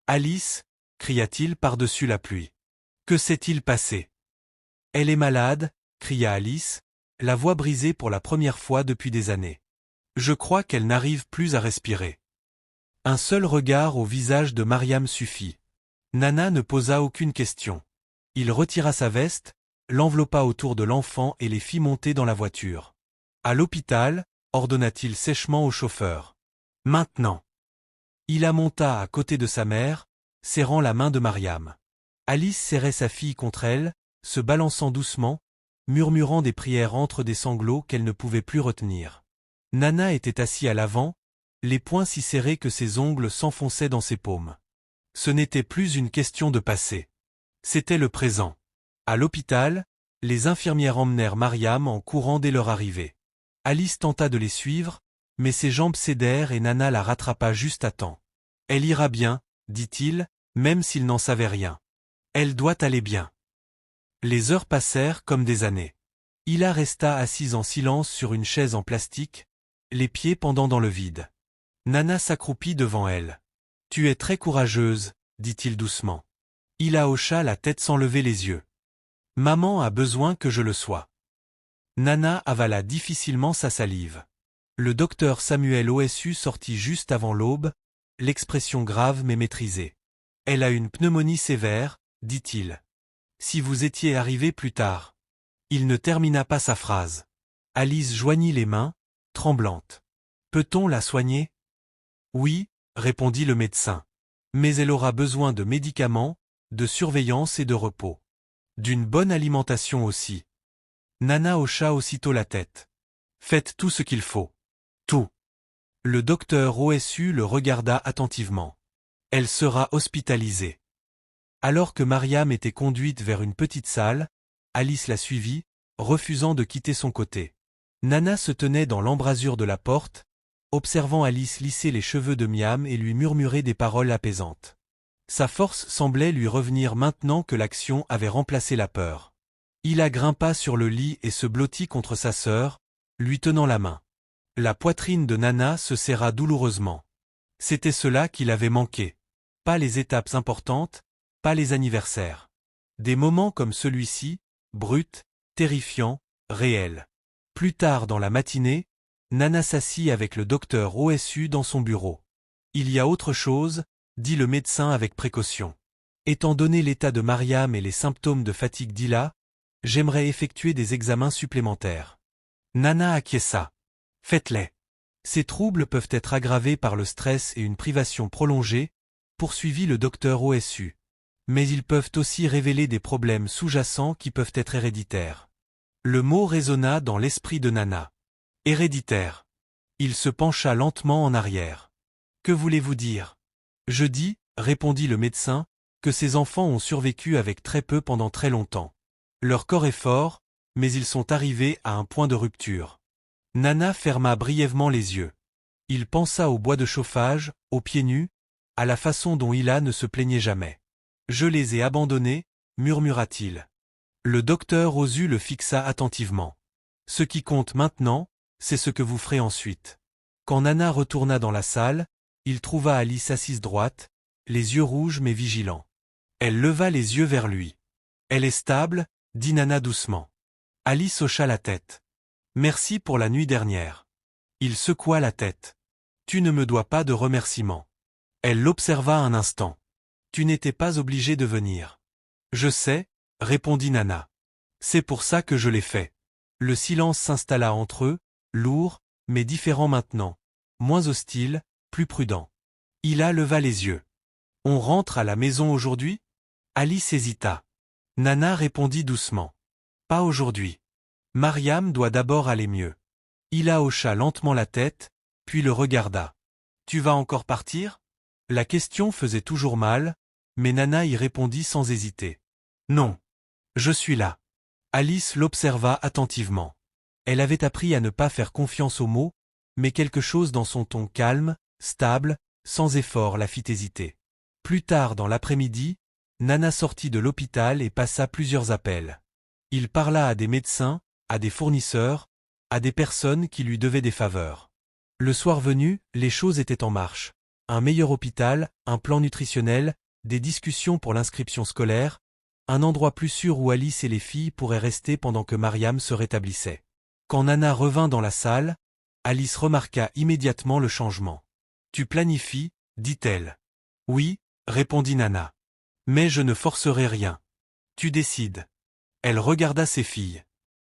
Alice, cria-t-il par-dessus la pluie. Que s'est-il passé? Elle est malade, cria Alice, la voix brisée pour la première fois depuis des années. Je crois qu'elle n'arrive plus à respirer. Un seul regard au visage de Mariam suffit. Nana ne posa aucune question. Il retira sa veste, l'enveloppa autour de l'enfant et les fit monter dans la voiture. À l'hôpital, ordonna-t-il sèchement au chauffeur. Maintenant. Il la monta à côté de sa mère, serrant la main de Mariam. Alice serrait sa fille contre elle, se balançant doucement, murmurant des prières entre des sanglots qu'elle ne pouvait plus retenir. Nana était assis à l'avant, les poings si serrés que ses ongles s'enfonçaient dans ses paumes. Ce n'était plus une question de passé. C'était le présent. À l'hôpital, les infirmières emmenèrent Mariam en courant dès leur arrivée. Alice tenta de les suivre, mais ses jambes cédèrent et Nana la rattrapa juste à temps. « Elle ira bien, dit-il, même s'il n'en savait rien. Elle doit aller bien. » Les heures passèrent comme des années. Hila resta assise en silence sur une chaise en plastique, les pieds pendant dans le vide. Nana s'accroupit devant elle. « Tu es très courageuse, dit-il doucement. Hila hocha la tête sans lever les yeux. « Maman a besoin que je le sois. » Nana avala difficilement sa salive. Le docteur Samuel OSU sortit juste avant l'aube, l'expression grave mais maîtrisée. « Elle a une pneumonie sévère, dit-il. Si vous étiez arrivé plus tard. » Il ne termina pas sa phrase. Alice joignit les mains, tremblante. « Peut-on la soigner ?» « Oui, » répondit le médecin. « Mais elle aura besoin de médicaments, de surveillance et de repos. D'une bonne alimentation aussi. » Nana hocha aussitôt la tête. « Faites tout ce qu'il faut. Tout. » Le docteur OSU le regarda attentivement. « Elle sera hospitalisée. » Alors que Mariam était conduite vers une petite salle, Alice la suivit, refusant de quitter son côté. Nana se tenait dans l'embrasure de la porte, observant Alice lisser les cheveux de Miam et lui murmurer des paroles apaisantes. Sa force semblait lui revenir maintenant que l'action avait remplacé la peur. Hila grimpa sur le lit et se blottit contre sa sœur, lui tenant la main. La poitrine de Nana se serra douloureusement. C'était cela qu'il avait manqué. Pas les étapes importantes, pas les anniversaires. Des moments comme celui-ci, bruts, terrifiants, réels. Plus tard dans la matinée, Nana s'assit avec le docteur OSU dans son bureau. « Il y a autre chose, » dit le médecin avec précaution. « Étant donné l'état de Mariam et les symptômes de fatigue d'Hila, j'aimerais effectuer des examens supplémentaires. » Nana acquiesça. « Faites-les. Ces troubles peuvent être aggravés par le stress et une privation prolongée, poursuivit le docteur OSU. Mais ils peuvent aussi révéler des problèmes sous-jacents qui peuvent être héréditaires. » Le mot résonna dans l'esprit de Nana. Héréditaire. Il se pencha lentement en arrière. « Que voulez-vous dire ? » « Je dis, » répondit le médecin, « que ces enfants ont survécu avec très peu pendant très longtemps. Leur corps est fort, mais ils sont arrivés à un point de rupture. » Nana ferma brièvement les yeux. Il pensa au bois de chauffage, aux pieds nus, à la façon dont Hila ne se plaignait jamais. « Je les ai abandonnés, » murmura-t-il. Le docteur OSU le fixa attentivement. « Ce qui compte maintenant, c'est ce que vous ferez ensuite. » Quand Nana retourna dans la salle, il trouva Alice assise droite, les yeux rouges mais vigilants. Elle leva les yeux vers lui. « Elle est stable, » dit Nana doucement. Alice hocha la tête. « Merci pour la nuit dernière. » Il secoua la tête. « Tu ne me dois pas de remerciements. » Elle l'observa un instant. « Tu n'étais pas obligé de venir. »« Je sais, » répondit Nana. « C'est pour ça que je l'ai fait. » Le silence s'installa entre eux, lourd, mais différent maintenant, moins hostile, plus prudent. Hila leva les yeux. « On rentre à la maison aujourd'hui ?» Alice hésita. Nana répondit doucement. « Pas aujourd'hui. Mariam doit d'abord aller mieux. » Hila hocha lentement la tête, puis le regarda. « Tu vas encore partir ?» La question faisait toujours mal, mais Nana y répondit sans hésiter. « Non. Je suis là. » Alice l'observa attentivement. Elle avait appris à ne pas faire confiance aux mots, mais quelque chose dans son ton calme, stable, sans effort la fit hésiter. Plus tard dans l'après-midi, Nana sortit de l'hôpital et passa plusieurs appels. Il parla à des médecins, à des fournisseurs, à des personnes qui lui devaient des faveurs. Le soir venu, les choses étaient en marche. Un meilleur hôpital, un plan nutritionnel, des discussions pour l'inscription scolaire, un endroit plus sûr où Alice et les filles pourraient rester pendant que Mariam se rétablissait. Quand Nana revint dans la salle, Alice remarqua immédiatement le changement. « Tu planifies ?» dit-elle. « Oui, » répondit Nana. « Mais je ne forcerai rien. Tu décides. Elle regarda ses filles.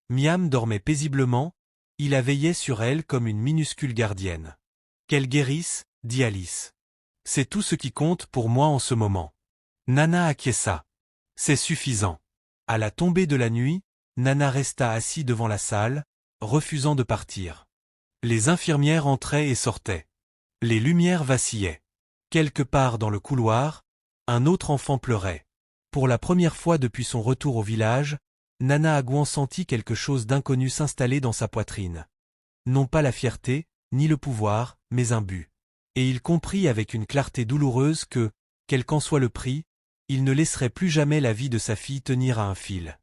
Miam dormait paisiblement, il la veillait sur elle comme une minuscule gardienne. Qu'elle guérisse, dit Alice. C'est tout ce qui compte pour moi en ce moment. Nana acquiesça. C'est suffisant. À la tombée de la nuit, Nana resta assise devant la salle, refusant de partir. Les infirmières entraient et sortaient. Les lumières vacillaient. Quelque part dans le couloir, un autre enfant pleurait. Pour la première fois depuis son retour au village, Nana Agouan sentit quelque chose d'inconnu s'installer dans sa poitrine. Non pas la fierté, ni le pouvoir, mais un but. Et il comprit avec une clarté douloureuse que, quel qu'en soit le prix, il ne laisserait plus jamais la vie de sa fille tenir à un fil.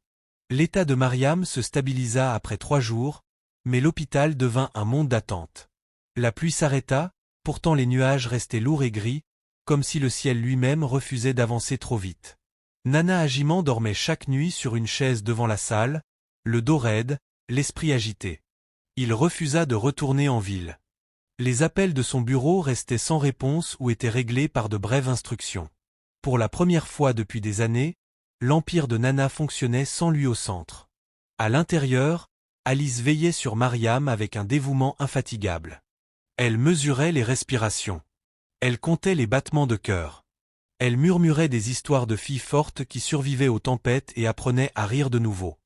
L'état de Mariam se stabilisa après 3 jours, mais l'hôpital devint un monde d'attente. La pluie s'arrêta, pourtant les nuages restaient lourds et gris, comme si le ciel lui-même refusait d'avancer trop vite. Nana Agiman dormait chaque nuit sur une chaise devant la salle, le dos raide, l'esprit agité. Il refusa de retourner en ville. Les appels de son bureau restaient sans réponse ou étaient réglés par de brèves instructions. Pour la première fois depuis des années, l'empire de Nana fonctionnait sans lui au centre. À l'intérieur, Alice veillait sur Mariam avec un dévouement infatigable. Elle mesurait les respirations. Elle comptait les battements de cœur. Elle murmurait des histoires de filles fortes qui survivaient aux tempêtes et apprenaient à rire de nouveau.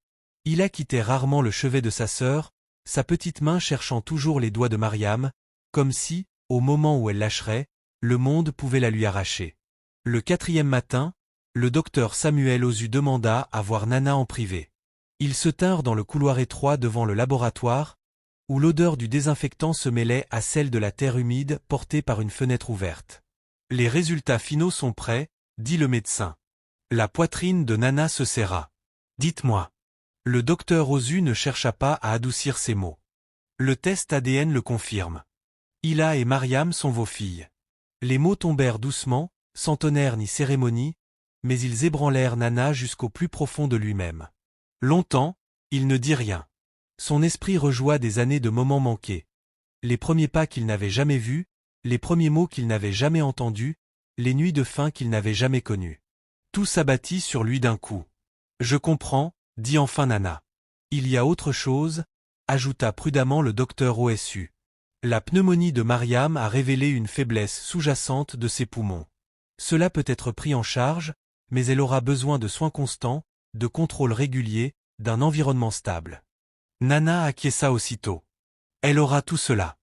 Ila quittait rarement le chevet de sa sœur, sa petite main cherchant toujours les doigts de Mariam, comme si, au moment où elle lâcherait, le monde pouvait la lui arracher. Le 4e matin, le docteur Samuel Ozu demanda à voir Nana en privé. Ils se tinrent dans le couloir étroit devant le laboratoire, où l'odeur du désinfectant se mêlait à celle de la terre humide portée par une fenêtre ouverte. Les résultats finaux sont prêts, dit le médecin. La poitrine de Nana se serra. Dites-moi. Le docteur Ozu ne chercha pas à adoucir ses mots. Le test ADN le confirme. Ila et Mariam sont vos filles. Les mots tombèrent doucement, sans tonnerre ni cérémonie, mais ils ébranlèrent Nana jusqu'au plus profond de lui-même. Longtemps, il ne dit rien. Son esprit rejoua des années de moments manqués. Les premiers pas qu'il n'avait jamais vus, les premiers mots qu'il n'avait jamais entendus, les nuits de faim qu'il n'avait jamais connues. Tout s'abattit sur lui d'un coup. Je comprends, dit enfin Nana. Il y a autre chose, ajouta prudemment le docteur Osu. La pneumonie de Mariam a révélé une faiblesse sous-jacente de ses poumons. Cela peut être pris en charge, mais elle aura besoin de soins constants, de contrôles réguliers, d'un environnement stable. Nana acquiesça aussitôt. Elle aura tout cela.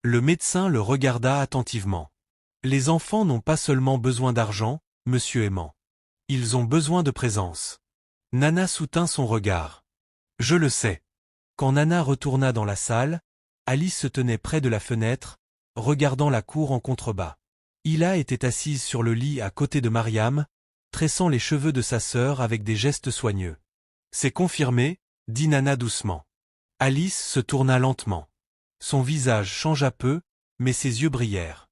Le médecin le regarda attentivement. Les enfants n'ont pas seulement besoin d'argent, monsieur aimant. Ils ont besoin de présence. Nana soutint son regard. Je le sais. Quand Nana retourna dans la salle, Alice se tenait près de la fenêtre, regardant la cour en contrebas. Ila était assise sur le lit à côté de Mariam, tressant les cheveux de sa sœur avec des gestes soigneux. C'est confirmé, dit Nana doucement. Alice se tourna lentement. Son visage changea peu, mais ses yeux brillèrent.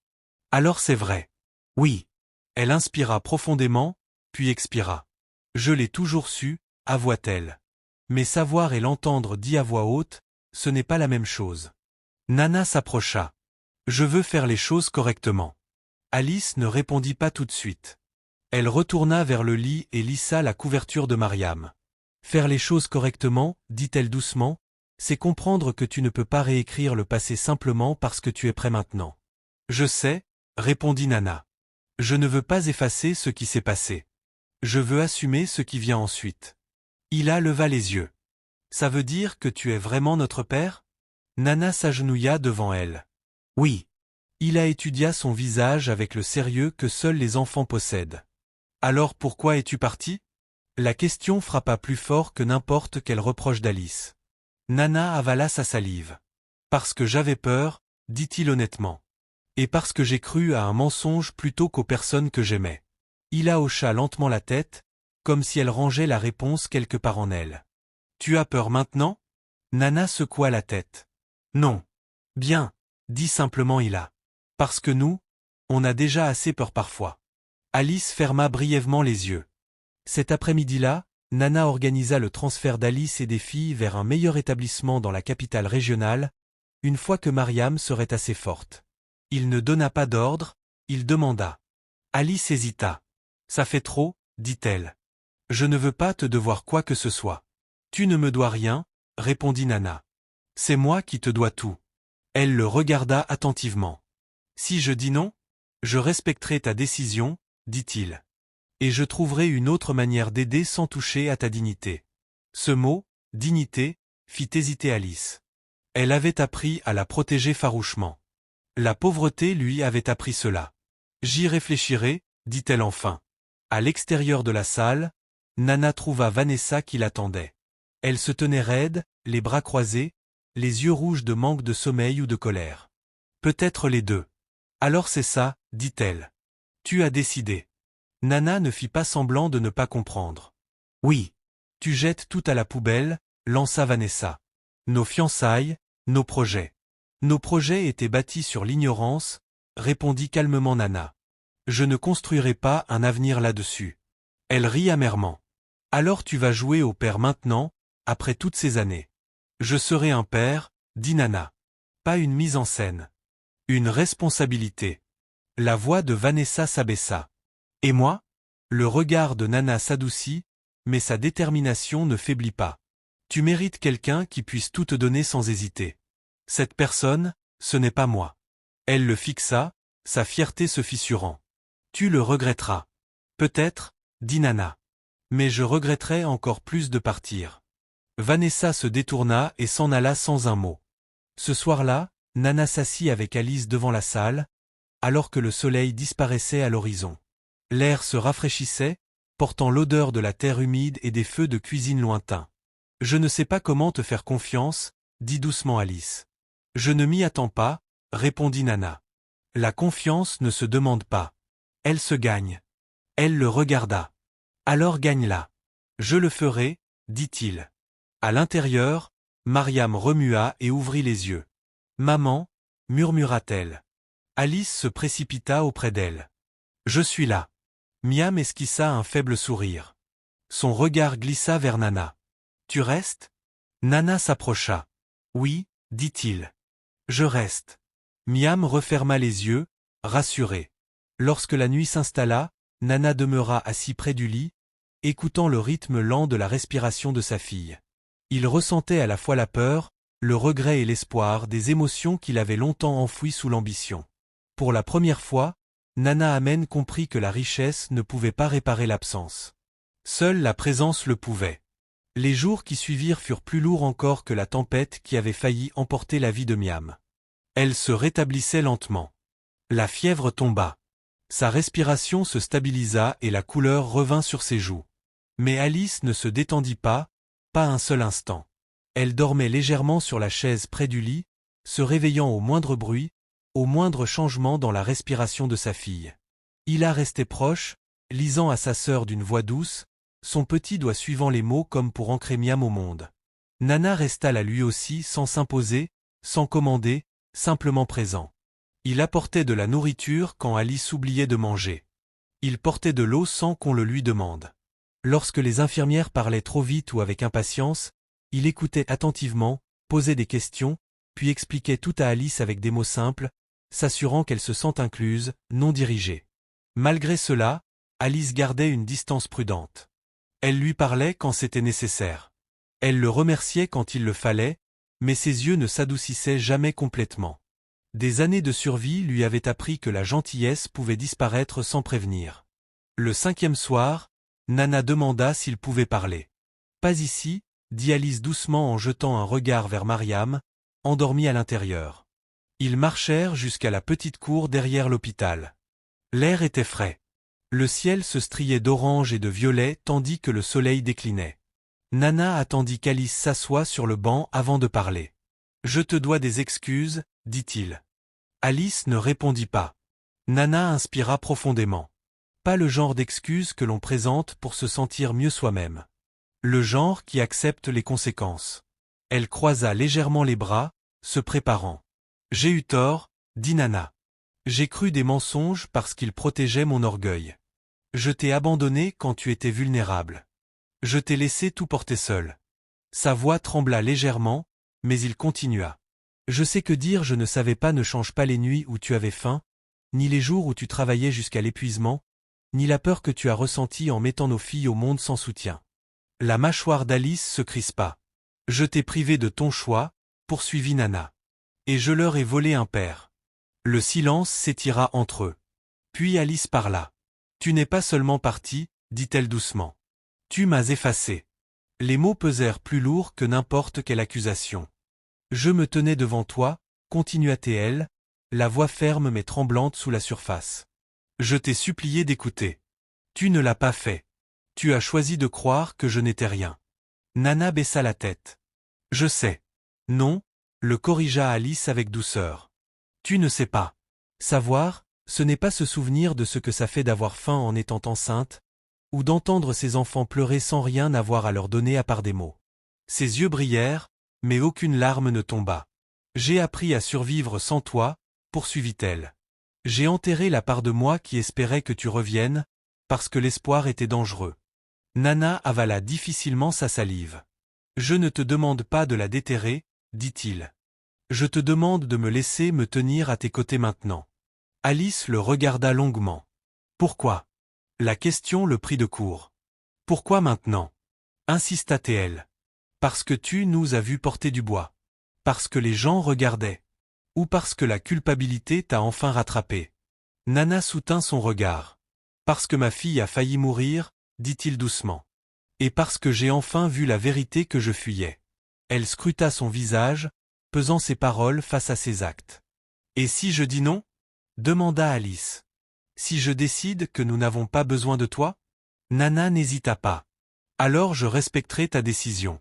Alors c'est vrai. Oui. Elle inspira profondément, puis expira. Je l'ai toujours su, avoua-t-elle. Mais savoir et l'entendre dit à voix haute, ce n'est pas la même chose. Nana s'approcha. Je veux faire les choses correctement. Alice ne répondit pas tout de suite. Elle retourna vers le lit et lissa la couverture de Mariam. Faire les choses correctement, dit-elle doucement, c'est comprendre que tu ne peux pas réécrire le passé simplement parce que tu es prêt maintenant. Je sais, répondit Nana. Je ne veux pas effacer ce qui s'est passé. Je veux assumer ce qui vient ensuite. Ila leva les yeux. Ça veut dire que tu es vraiment notre père? Nana s'agenouilla devant elle. Oui. Ila étudia son visage avec le sérieux que seuls les enfants possèdent. Alors pourquoi es-tu parti? La question frappa plus fort que n'importe quel reproche d'Alice. Nana avala sa salive. Parce que j'avais peur, dit-il honnêtement. Et parce que j'ai cru à un mensonge plutôt qu'aux personnes que j'aimais. Ila hocha lentement la tête, comme si elle rangeait la réponse quelque part en elle. Tu as peur maintenant? Nana secoua la tête. Non. Bien, dit simplement Ila. Parce que nous, on a déjà assez peur parfois. Alice ferma brièvement les yeux. Cet après-midi-là, Nana organisa le transfert d'Alice et des filles vers un meilleur établissement dans la capitale régionale, une fois que Mariam serait assez forte. Il ne donna pas d'ordre, il demanda. Alice hésita. Ça fait trop, dit-elle. Je ne veux pas te devoir quoi que ce soit. Tu ne me dois rien, répondit Nana. C'est moi qui te dois tout. Elle le regarda attentivement. Si je dis non, je respecterai ta décision, dit-il. Et je trouverai une autre manière d'aider sans toucher à ta dignité. Ce mot, dignité, fit hésiter Alice. Elle avait appris à la protéger farouchement. La pauvreté lui avait appris cela. J'y réfléchirai, dit-elle enfin. À l'extérieur de la salle, Nana trouva Vanessa qui l'attendait. Elle se tenait raide, les bras croisés, les yeux rouges de manque de sommeil ou de colère. Peut-être les deux. Alors c'est ça, dit-elle. Tu as décidé. Nana ne fit pas semblant de ne pas comprendre. Oui. Tu jettes tout à la poubelle, lança Vanessa. Nos fiançailles, nos projets. Nos projets étaient bâtis sur l'ignorance, répondit calmement Nana. Je ne construirai pas un avenir là-dessus. Elle rit amèrement. Alors tu vas jouer au père maintenant, après toutes ces années. Je serai un père, dit Nana. Pas une mise en scène. Une responsabilité. La voix de Vanessa s'abaissa. Et moi? Le regard de Nana s'adoucit, mais sa détermination ne faiblit pas. Tu mérites quelqu'un qui puisse tout te donner sans hésiter. Cette personne, ce n'est pas moi. Elle le fixa, sa fierté se fissurant. Tu le regretteras. Peut-être, dit Nana. Mais je regretterai encore plus de partir. Vanessa se détourna et s'en alla sans un mot. Ce soir-là, Nana s'assit avec Alice devant la salle, alors que le soleil disparaissait à l'horizon. L'air se rafraîchissait, portant l'odeur de la terre humide et des feux de cuisine lointains. Je ne sais pas comment te faire confiance, dit doucement Alice. Je ne m'y attends pas, répondit Nana. La confiance ne se demande pas. Elle se gagne. Elle le regarda. Alors gagne-la. Je le ferai, dit-il. À l'intérieur, Mariam remua et ouvrit les yeux. Maman, murmura-t-elle. Alice se précipita auprès d'elle. Je suis là. Miam esquissa un faible sourire. Son regard glissa vers Nana. Tu restes? Nana s'approcha. Oui, dit-il. Je reste. Miam referma les yeux, rassurée. Lorsque la nuit s'installa, Nana demeura assis près du lit, écoutant le rythme lent de la respiration de sa fille. Il ressentait à la fois la peur, le regret et l'espoir des émotions qu'il avait longtemps enfouies sous l'ambition. Pour la première fois, Nana Amen comprit que la richesse ne pouvait pas réparer l'absence. Seule la présence le pouvait. Les jours qui suivirent furent plus lourds encore que la tempête qui avait failli emporter la vie de Miam. Elle se rétablissait lentement. La fièvre tomba. Sa respiration se stabilisa et la couleur revint sur ses joues. Mais Alice ne se détendit pas un seul instant. Elle dormait légèrement sur la chaise près du lit, se réveillant au moindre bruit, au moindre changement dans la respiration de sa fille. Hila restait proche, lisant à sa sœur d'une voix douce, son petit doigt suivant les mots comme pour ancrer Miam au monde. Nana resta là lui aussi sans s'imposer, sans commander, simplement présent. Il apportait de la nourriture quand Alice oubliait de manger. Il portait de l'eau sans qu'on le lui demande. Lorsque les infirmières parlaient trop vite ou avec impatience, il écoutait attentivement, posait des questions, puis expliquait tout à Alice avec des mots simples, s'assurant qu'elle se sente incluse, non dirigée. Malgré cela, Alice gardait une distance prudente. Elle lui parlait quand c'était nécessaire. Elle le remerciait quand il le fallait, mais ses yeux ne s'adoucissaient jamais complètement. Des années de survie lui avaient appris que la gentillesse pouvait disparaître sans prévenir. Le 5e soir, Nana demanda s'il pouvait parler. Pas ici, dit Alice doucement en jetant un regard vers Mariam, endormie à l'intérieur. Ils marchèrent jusqu'à la petite cour derrière l'hôpital. L'air était frais. Le ciel se striait d'orange et de violet tandis que le soleil déclinait. Nana attendit qu'Alice s'assoie sur le banc avant de parler. « Je te dois des excuses, dit-il. » Alice ne répondit pas. Nana inspira profondément. Pas le genre d'excuse que l'on présente pour se sentir mieux soi-même. Le genre qui accepte les conséquences. Elle croisa légèrement les bras, se préparant. « J'ai eu tort, dit Nana. J'ai cru des mensonges parce qu'ils protégeaient mon orgueil. Je t'ai abandonné quand tu étais vulnérable. Je t'ai laissé tout porter seul. » Sa voix trembla légèrement, mais il continua. « Je sais que dire je ne savais pas ne change pas les nuits où tu avais faim, ni les jours où tu travaillais jusqu'à l'épuisement, ni la peur que tu as ressentie en mettant nos filles au monde sans soutien. La mâchoire d'Alice se crispa. Je t'ai privé de ton choix, poursuivit Nana. Et je leur ai volé un père. Le silence s'étira entre eux. Puis Alice parla. Tu n'es pas seulement parti, dit-elle doucement. Tu m'as effacé. Les mots pesèrent plus lourd que n'importe quelle accusation. Je me tenais devant toi, continua-t-elle, la voix ferme mais tremblante sous la surface. Je t'ai supplié d'écouter. Tu ne l'as pas fait. Tu as choisi de croire que je n'étais rien. Nana baissa la tête. Je sais. Non, le corrigea Alice avec douceur. Tu ne sais pas. Savoir, ce n'est pas se souvenir de ce que ça fait d'avoir faim en étant enceinte, ou d'entendre ses enfants pleurer sans rien avoir à leur donner à part des mots. Ses yeux brillèrent, mais aucune larme ne tomba. J'ai appris à survivre sans toi, poursuivit-elle. J'ai enterré la part de moi qui espérait que tu reviennes, parce que l'espoir était dangereux. Nana avala difficilement sa salive. Je ne te demande pas de la déterrer, dit-il. Je te demande de me laisser me tenir à tes côtés maintenant. Alice le regarda longuement. Pourquoi? La question le prit de court. Pourquoi maintenant? Insista-t-elle. Parce que tu nous as vus porter du bois. Parce que les gens regardaient. Ou parce que la culpabilité t'a enfin rattrapé. Nana soutint son regard. Parce que ma fille a failli mourir, dit-il doucement. Et parce que j'ai enfin vu la vérité que je fuyais. Elle scruta son visage, pesant ses paroles face à ses actes. Et si je dis non? Demanda Alice. Si je décide que nous n'avons pas besoin de toi? Nana n'hésita pas. Alors je respecterai ta décision.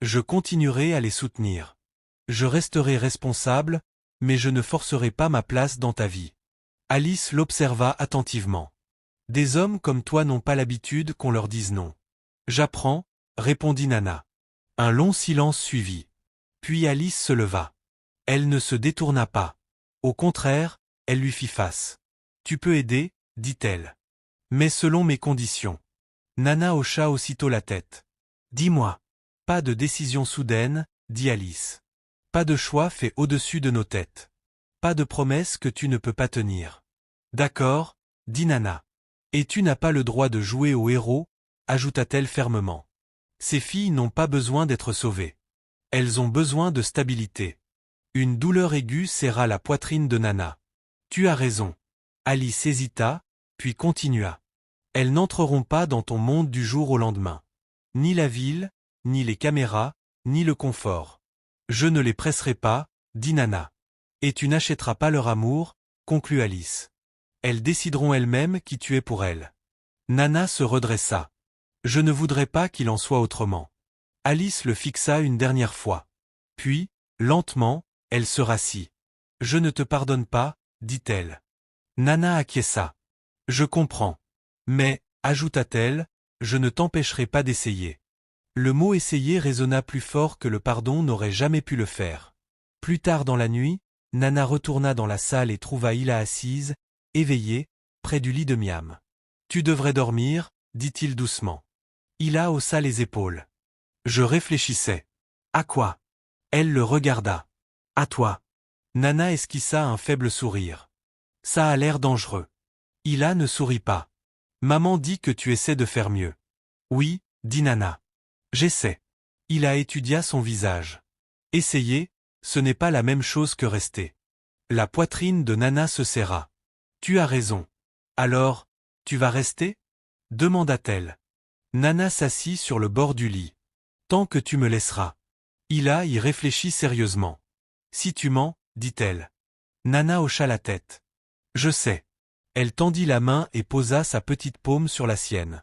Je continuerai à les soutenir. Je resterai responsable, mais je ne forcerai pas ma place dans ta vie. Alice l'observa attentivement. Des hommes comme toi n'ont pas l'habitude qu'on leur dise non. J'apprends, répondit Nana. Un long silence suivit. Puis Alice se leva. Elle ne se détourna pas. Au contraire, elle lui fit face. Tu peux aider, dit-elle. Mais selon mes conditions. Nana hocha aussitôt la tête. Dis-moi. Pas de décision soudaine, dit Alice. Pas de choix fait au-dessus de nos têtes. Pas de promesse que tu ne peux pas tenir. D'accord, dit Nana. Et tu n'as pas le droit de jouer au héros, ajouta-t-elle fermement. Ces filles n'ont pas besoin d'être sauvées. Elles ont besoin de stabilité. Une douleur aiguë serra la poitrine de Nana. Tu as raison. Alice hésita, puis continua. Elles n'entreront pas dans ton monde du jour au lendemain. Ni la ville, ni les caméras, ni le confort. Je ne les presserai pas, dit Nana. Et tu n'achèteras pas leur amour, conclut Alice. Elles décideront elles-mêmes qui tu es pour elles. Nana se redressa. Je ne voudrais pas qu'il en soit autrement. Alice le fixa une dernière fois. Puis, lentement, elle se rassit. Je ne te pardonne pas, dit-elle. Nana acquiesça. Je comprends. Mais, ajouta-t-elle, je ne t'empêcherai pas d'essayer. Le mot essayer résonna plus fort que le pardon n'aurait jamais pu le faire. Plus tard dans la nuit, Nana retourna dans la salle et trouva Hila assise, éveillée, près du lit de Miam. Tu devrais dormir, dit-il doucement. Hila haussa les épaules. Je réfléchissais. À quoi? Elle le regarda. À toi. Nana esquissa un faible sourire. Ça a l'air dangereux. Hila ne sourit pas. Maman dit que tu essaies de faire mieux. Oui, dit Nana. J'essaie. Hila étudia son visage. Essayer, ce n'est pas la même chose que rester. La poitrine de Nana se serra. Tu as raison. Alors, tu vas rester? Demanda-t-elle. Nana s'assit sur le bord du lit. Tant que tu me laisseras. Hila y réfléchit sérieusement. Si tu mens, dit-elle. Nana hocha la tête. Je sais. Elle tendit la main et posa sa petite paume sur la sienne.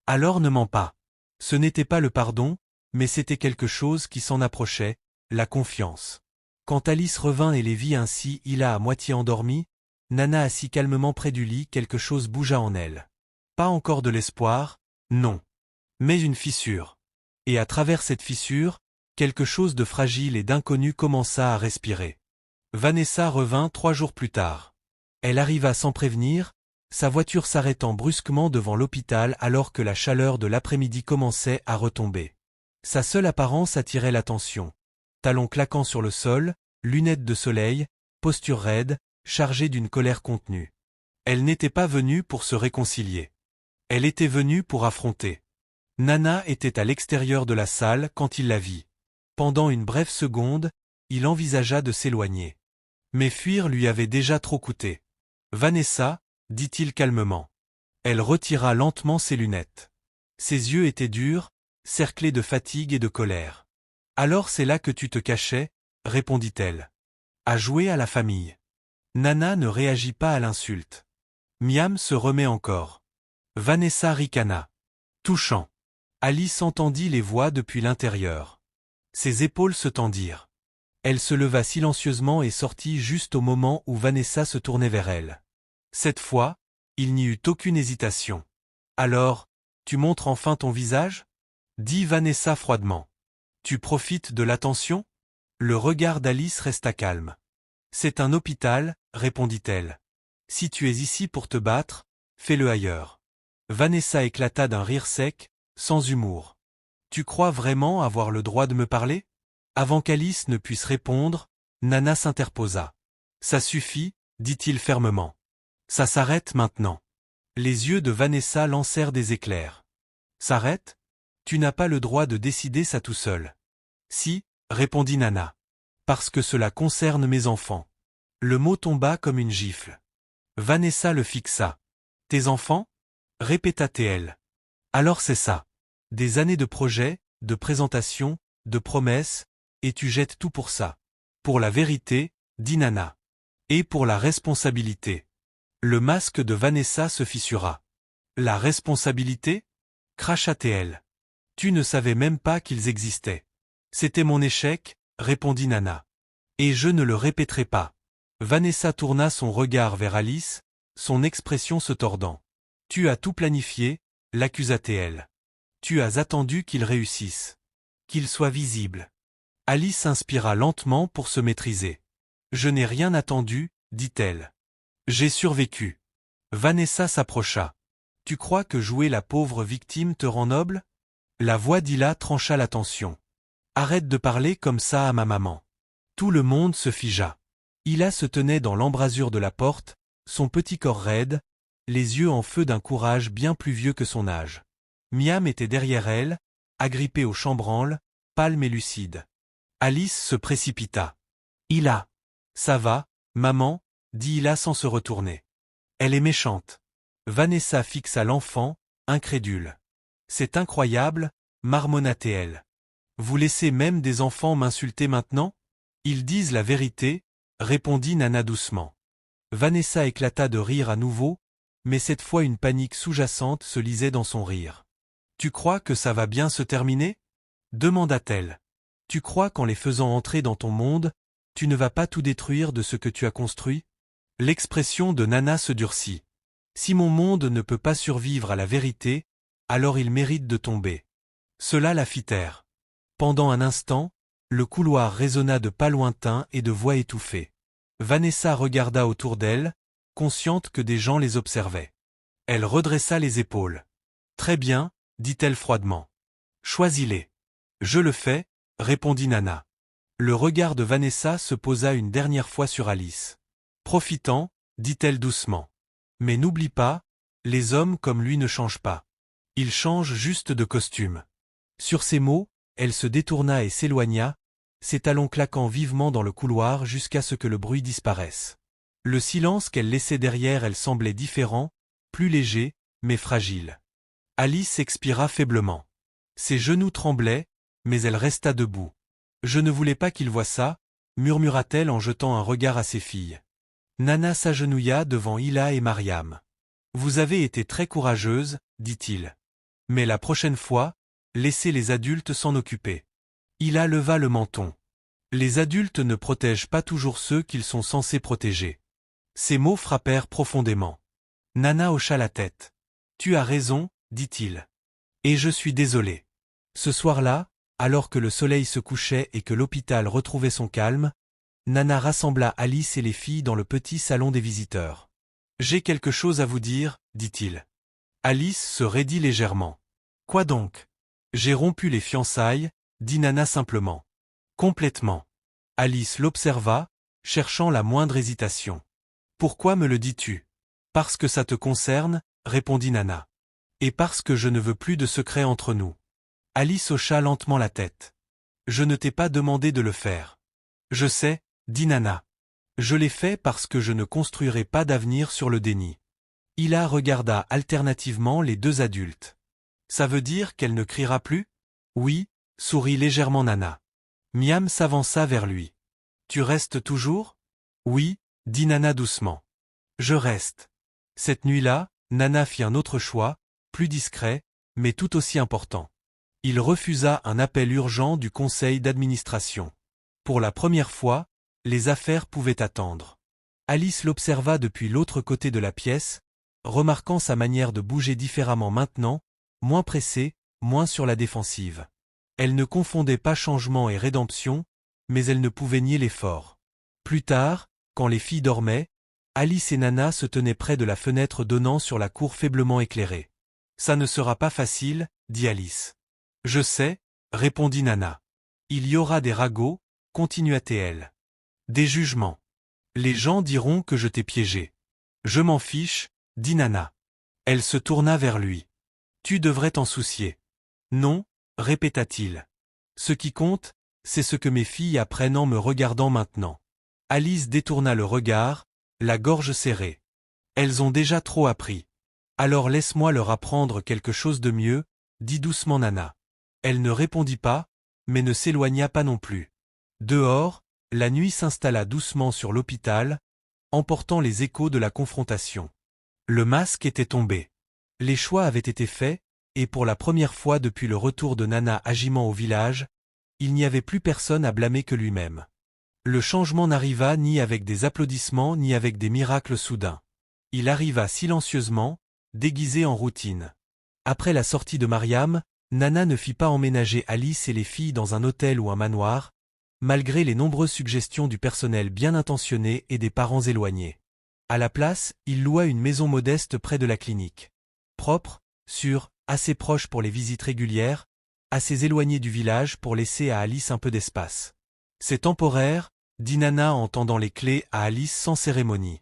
Alors ne mens pas. Ce n'était pas le pardon, mais c'était quelque chose qui s'en approchait, la confiance. Quand Alice revint et les vit ainsi Hila à moitié endormie, Nana assit calmement près du lit, quelque chose bougea en elle. Pas encore de l'espoir, non. Mais une fissure. Et à travers cette fissure, quelque chose de fragile et d'inconnu commença à respirer. Vanessa revint 3 jours plus tard. Elle arriva sans prévenir, sa voiture s'arrêtant brusquement devant l'hôpital alors que la chaleur de l'après-midi commençait à retomber. Sa seule apparence attirait l'attention. Talons claquants sur le sol, lunettes de soleil, posture raide, chargée d'une colère contenue. Elle n'était pas venue pour se réconcilier. Elle était venue pour affronter. Nana était à l'extérieur de la salle quand il la vit. Pendant une brève seconde, il envisagea de s'éloigner. Mais fuir lui avait déjà trop coûté. « Vanessa » dit-il calmement. Elle retira lentement ses lunettes. Ses yeux étaient durs, cerclés de fatigue et de colère. « Alors c'est là que tu te cachais » répondit-elle. « À jouer à la famille. » Nana ne réagit pas à l'insulte. Miam se remet encore. Vanessa ricana. Touchant. Alice entendit les voix depuis l'intérieur. Ses épaules se tendirent. Elle se leva silencieusement et sortit juste au moment où Vanessa se tournait vers elle. Cette fois, il n'y eut aucune hésitation. « Alors, tu montres enfin ton visage » dit Vanessa froidement. « Tu profites de l'attention » Le regard d'Alice resta calme. « C'est un hôpital, répondit-elle. Si tu es ici pour te battre, fais-le ailleurs. » Vanessa éclata d'un rire sec, sans humour. « Tu crois vraiment avoir le droit de me parler ?» Avant qu'Alice ne puisse répondre, Nana s'interposa. « Ça suffit, dit-il fermement. Ça s'arrête maintenant. » Les yeux de Vanessa lancèrent des éclairs. « S'arrête ? Tu n'as pas le droit de décider ça tout seul. »« Si, répondit Nana. Parce que cela concerne mes enfants. » Le mot tomba comme une gifle. Vanessa le fixa. « Tes enfants » répéta-t-elle. « Alors c'est ça. Des années de projets, de présentations, de promesses, et tu jettes tout pour ça. Pour la vérité, dit Nana. Et pour la responsabilité. » Le masque de Vanessa se fissura. « La responsabilité » cracha-t-elle. « Tu ne savais même pas qu'ils existaient. »« C'était mon échec, répondit Nana. Et je ne le répéterai pas. » Vanessa tourna son regard vers Alice, son expression se tordant. « Tu as tout planifié, l'accusa-t-elle. Tu as attendu qu'il réussisse. Qu'il soit visible. » Alice inspira lentement pour se maîtriser. « Je n'ai rien attendu, dit-elle. J'ai survécu. » Vanessa s'approcha. « Tu crois que jouer la pauvre victime te rend noble ?» La voix d'Hila trancha la tension. « Arrête de parler comme ça à ma maman. » Tout le monde se figea. Hila se tenait dans l'embrasure de la porte, son petit corps raide, les yeux en feu d'un courage bien plus vieux que son âge. Miam était derrière elle, agrippée au chambranle, pâle mais lucide. Alice se précipita. « Hila. »« Ça va, maman » dit Hila sans se retourner. « Elle est méchante. » Vanessa fixa l'enfant, incrédule. « C'est incroyable, marmonna-t-elle. Vous laissez même des enfants m'insulter maintenant ? Ils disent la vérité, répondit Nana doucement. Vanessa éclata de rire à nouveau, mais cette fois une panique sous-jacente se lisait dans son rire. « Tu crois que ça va bien se terminer ? Demanda-t-elle. Tu crois qu'en les faisant entrer dans ton monde, tu ne vas pas tout détruire de ce que tu as construit ? L'expression de Nana se durcit. Si mon monde ne peut pas survivre à la vérité, alors il mérite de tomber. Cela la fit taire. Pendant un instant, le couloir résonna de pas lointains et de voix étouffées. Vanessa regarda autour d'elle, consciente que des gens les observaient. Elle redressa les épaules. Très bien, dit-elle froidement. Choisis-les. Je le fais, répondit Nana. Le regard de Vanessa se posa une dernière fois sur Alice. Profitant, dit-elle doucement. Mais n'oublie pas, les hommes comme lui ne changent pas. Ils changent juste de costume. Sur ces mots, elle se détourna et s'éloigna, ses talons claquant vivement dans le couloir jusqu'à ce que le bruit disparaisse. Le silence qu'elle laissait derrière elle semblait différent, plus léger, mais fragile. Alice expira faiblement. Ses genoux tremblaient, mais elle resta debout. « Je ne voulais pas qu'il voie ça » murmura-t-elle en jetant un regard à ses filles. Nana s'agenouilla devant Hila et Mariam. « Vous avez été très courageuses, dit-il. Mais la prochaine fois, laissez les adultes s'en occuper. » Hila leva le menton. « Les adultes ne protègent pas toujours ceux qu'ils sont censés protéger. » Ces mots frappèrent profondément. Nana hocha la tête. « Tu as raison, dit-il. Et je suis désolé. » Ce soir-là, alors que le soleil se couchait et que l'hôpital retrouvait son calme, Nana rassembla Alice et les filles dans le petit salon des visiteurs. « J'ai quelque chose à vous dire, dit-il. » Alice se raidit légèrement. « Quoi donc ? » « J'ai rompu les fiançailles, dit Nana simplement. « Complètement. » Alice l'observa, cherchant la moindre hésitation. « Pourquoi me le dis-tu ? » « Parce que ça te concerne, répondit Nana. « Et parce que je ne veux plus de secret entre nous. Alice hocha lentement la tête. Je ne t'ai pas demandé de le faire. Je sais, dit Nana. Je l'ai fait parce que je ne construirai pas d'avenir sur le déni. Hila regarda alternativement les deux adultes. Ça veut dire qu'elle ne criera plus? Oui, sourit légèrement Nana. Miam s'avança vers lui. Tu restes toujours? Oui, dit Nana doucement. Je reste. Cette nuit-là, Nana fit un autre choix, plus discret, mais tout aussi important. Il refusa un appel urgent du conseil d'administration. Pour la première fois, les affaires pouvaient attendre. Alice l'observa depuis l'autre côté de la pièce, remarquant sa manière de bouger différemment maintenant, moins pressée, moins sur la défensive. Elle ne confondait pas changement et rédemption, mais elle ne pouvait nier l'effort. Plus tard, quand les filles dormaient, Alice et Nana se tenaient près de la fenêtre donnant sur la cour faiblement éclairée. « Ça ne sera pas facile, » dit Alice. « Je sais, » répondit Nana. « Il y aura des ragots, » continua-t-elle. « Des jugements. Les gens diront que je t'ai piégé. »« Je m'en fiche, » dit Nana. Elle se tourna vers lui. « Tu devrais t'en soucier. »« Non, » répéta-t-il. « Ce qui compte, c'est ce que mes filles apprennent en me regardant maintenant. » Alice détourna le regard, la gorge serrée. « Elles ont déjà trop appris. Alors laisse-moi leur apprendre quelque chose de mieux, » dit doucement Nana. Elle ne répondit pas, mais ne s'éloigna pas non plus. Dehors, la nuit s'installa doucement sur l'hôpital, emportant les échos de la confrontation. Le masque était tombé. Les choix avaient été faits, et pour la première fois depuis le retour de Nana agiment au village, il n'y avait plus personne à blâmer que lui-même. Le changement n'arriva ni avec des applaudissements ni avec des miracles soudains. Il arriva silencieusement, déguisé en routine. Après la sortie de Mariam, Nana ne fit pas emménager Alice et les filles dans un hôtel ou un manoir, malgré les nombreuses suggestions du personnel bien intentionné et des parents éloignés. À la place, il loua une maison modeste près de la clinique. Propre, sûre, assez proche pour les visites régulières, assez éloignée du village pour laisser à Alice un peu d'espace. C'est temporaire, dit Nana en tendant les clés à Alice sans cérémonie.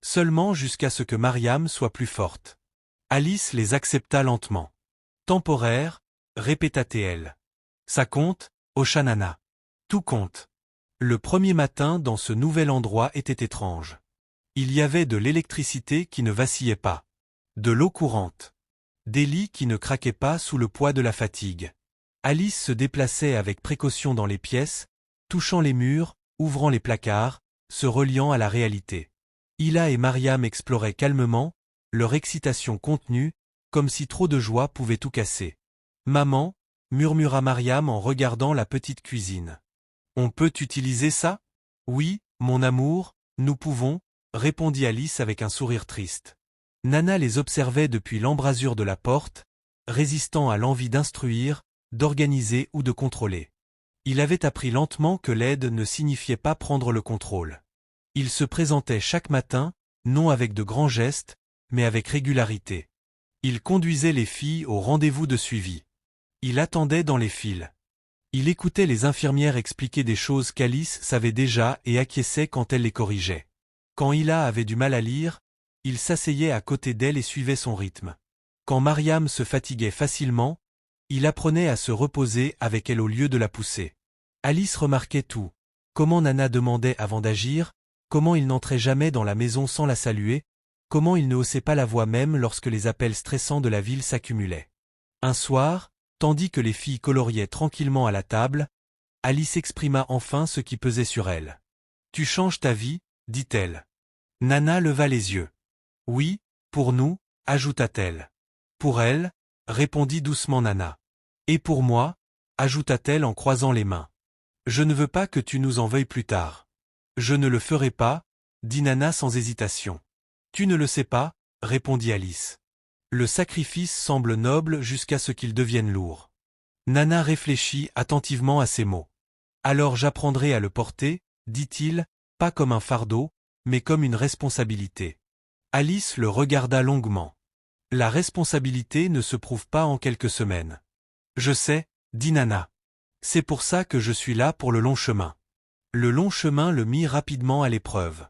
Seulement jusqu'à ce que Mariam soit plus forte. Alice les accepta lentement. Temporaire, répéta-t-elle. Ça compte, hocha Nana. Tout compte. Le premier matin dans ce nouvel endroit était étrange. Il y avait de l'électricité qui ne vacillait pas. De l'eau courante. Des lits qui ne craquaient pas sous le poids de la fatigue. Alice se déplaçait avec précaution dans les pièces, touchant les murs, ouvrant les placards, se reliant à la réalité. Hila et Mariam exploraient calmement, leur excitation contenue, comme si trop de joie pouvait tout casser. « Maman » murmura Mariam en regardant la petite cuisine. « On peut utiliser ça ?»« Oui, mon amour, nous pouvons » répondit Alice avec un sourire triste. Nana les observait depuis l'embrasure de la porte, résistant à l'envie d'instruire, d'organiser ou de contrôler. Il avait appris lentement que l'aide ne signifiait pas prendre le contrôle. Il se présentait chaque matin, non avec de grands gestes, mais avec régularité. Il conduisait les filles au rendez-vous de suivi. Il attendait dans les files. Il écoutait les infirmières expliquer des choses qu'Alice savait déjà et acquiesçait quand elle les corrigeait. Quand Hila avait du mal à lire, il s'asseyait à côté d'elle et suivait son rythme. Quand Mariam se fatiguait facilement, il apprenait à se reposer avec elle au lieu de la pousser. Alice remarquait tout. Comment Nana demandait avant d'agir, comment il n'entrait jamais dans la maison sans la saluer, comment il ne haussait pas la voix même lorsque les appels stressants de la ville s'accumulaient. Un soir, tandis que les filles coloriaient tranquillement à la table, Alice exprima enfin ce qui pesait sur elle. « Tu changes ta vie » dit-elle. Nana leva les yeux. « Oui, pour nous » ajouta-t-elle. « Pour elle » répondit doucement Nana. « Et pour moi » ajouta-t-elle en croisant les mains. « Je ne veux pas que tu nous en veuilles plus tard. »« Je ne le ferai pas » dit Nana sans hésitation. « Tu ne le sais pas » répondit Alice. « Le sacrifice semble noble jusqu'à ce qu'il devienne lourd. » Nana réfléchit attentivement à ces mots. « Alors j'apprendrai à le porter, dit-il, pas comme un fardeau, mais comme une responsabilité. » Alice le regarda longuement. « La responsabilité ne se prouve pas en quelques semaines. »« Je sais, » dit Nana. « C'est pour ça que je suis là pour le long chemin. » Le long chemin le mit rapidement à l'épreuve.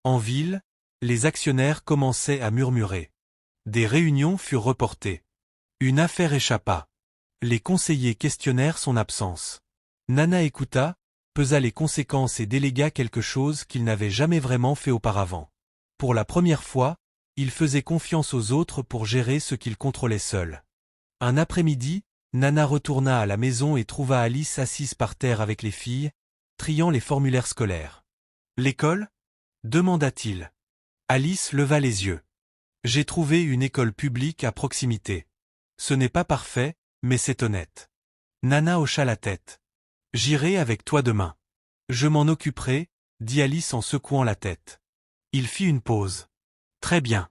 En ville, les actionnaires commençaient à murmurer. Des réunions furent reportées. Une affaire échappa. Les conseillers questionnèrent son absence. Nana écouta, pesa les conséquences et délégua quelque chose qu'il n'avait jamais vraiment fait auparavant. Pour la première fois, il faisait confiance aux autres pour gérer ce qu'il contrôlait seul. Un après-midi, Nana retourna à la maison et trouva Alice assise par terre avec les filles, triant les formulaires scolaires. « L'école » demanda-t-il. Alice leva les yeux. « J'ai trouvé une école publique à proximité. Ce n'est pas parfait, mais c'est honnête. » Nana hocha la tête. « J'irai avec toi demain. »« Je m'en occuperai, » dit Alice en secouant la tête. Il fit une pause. « Très bien. »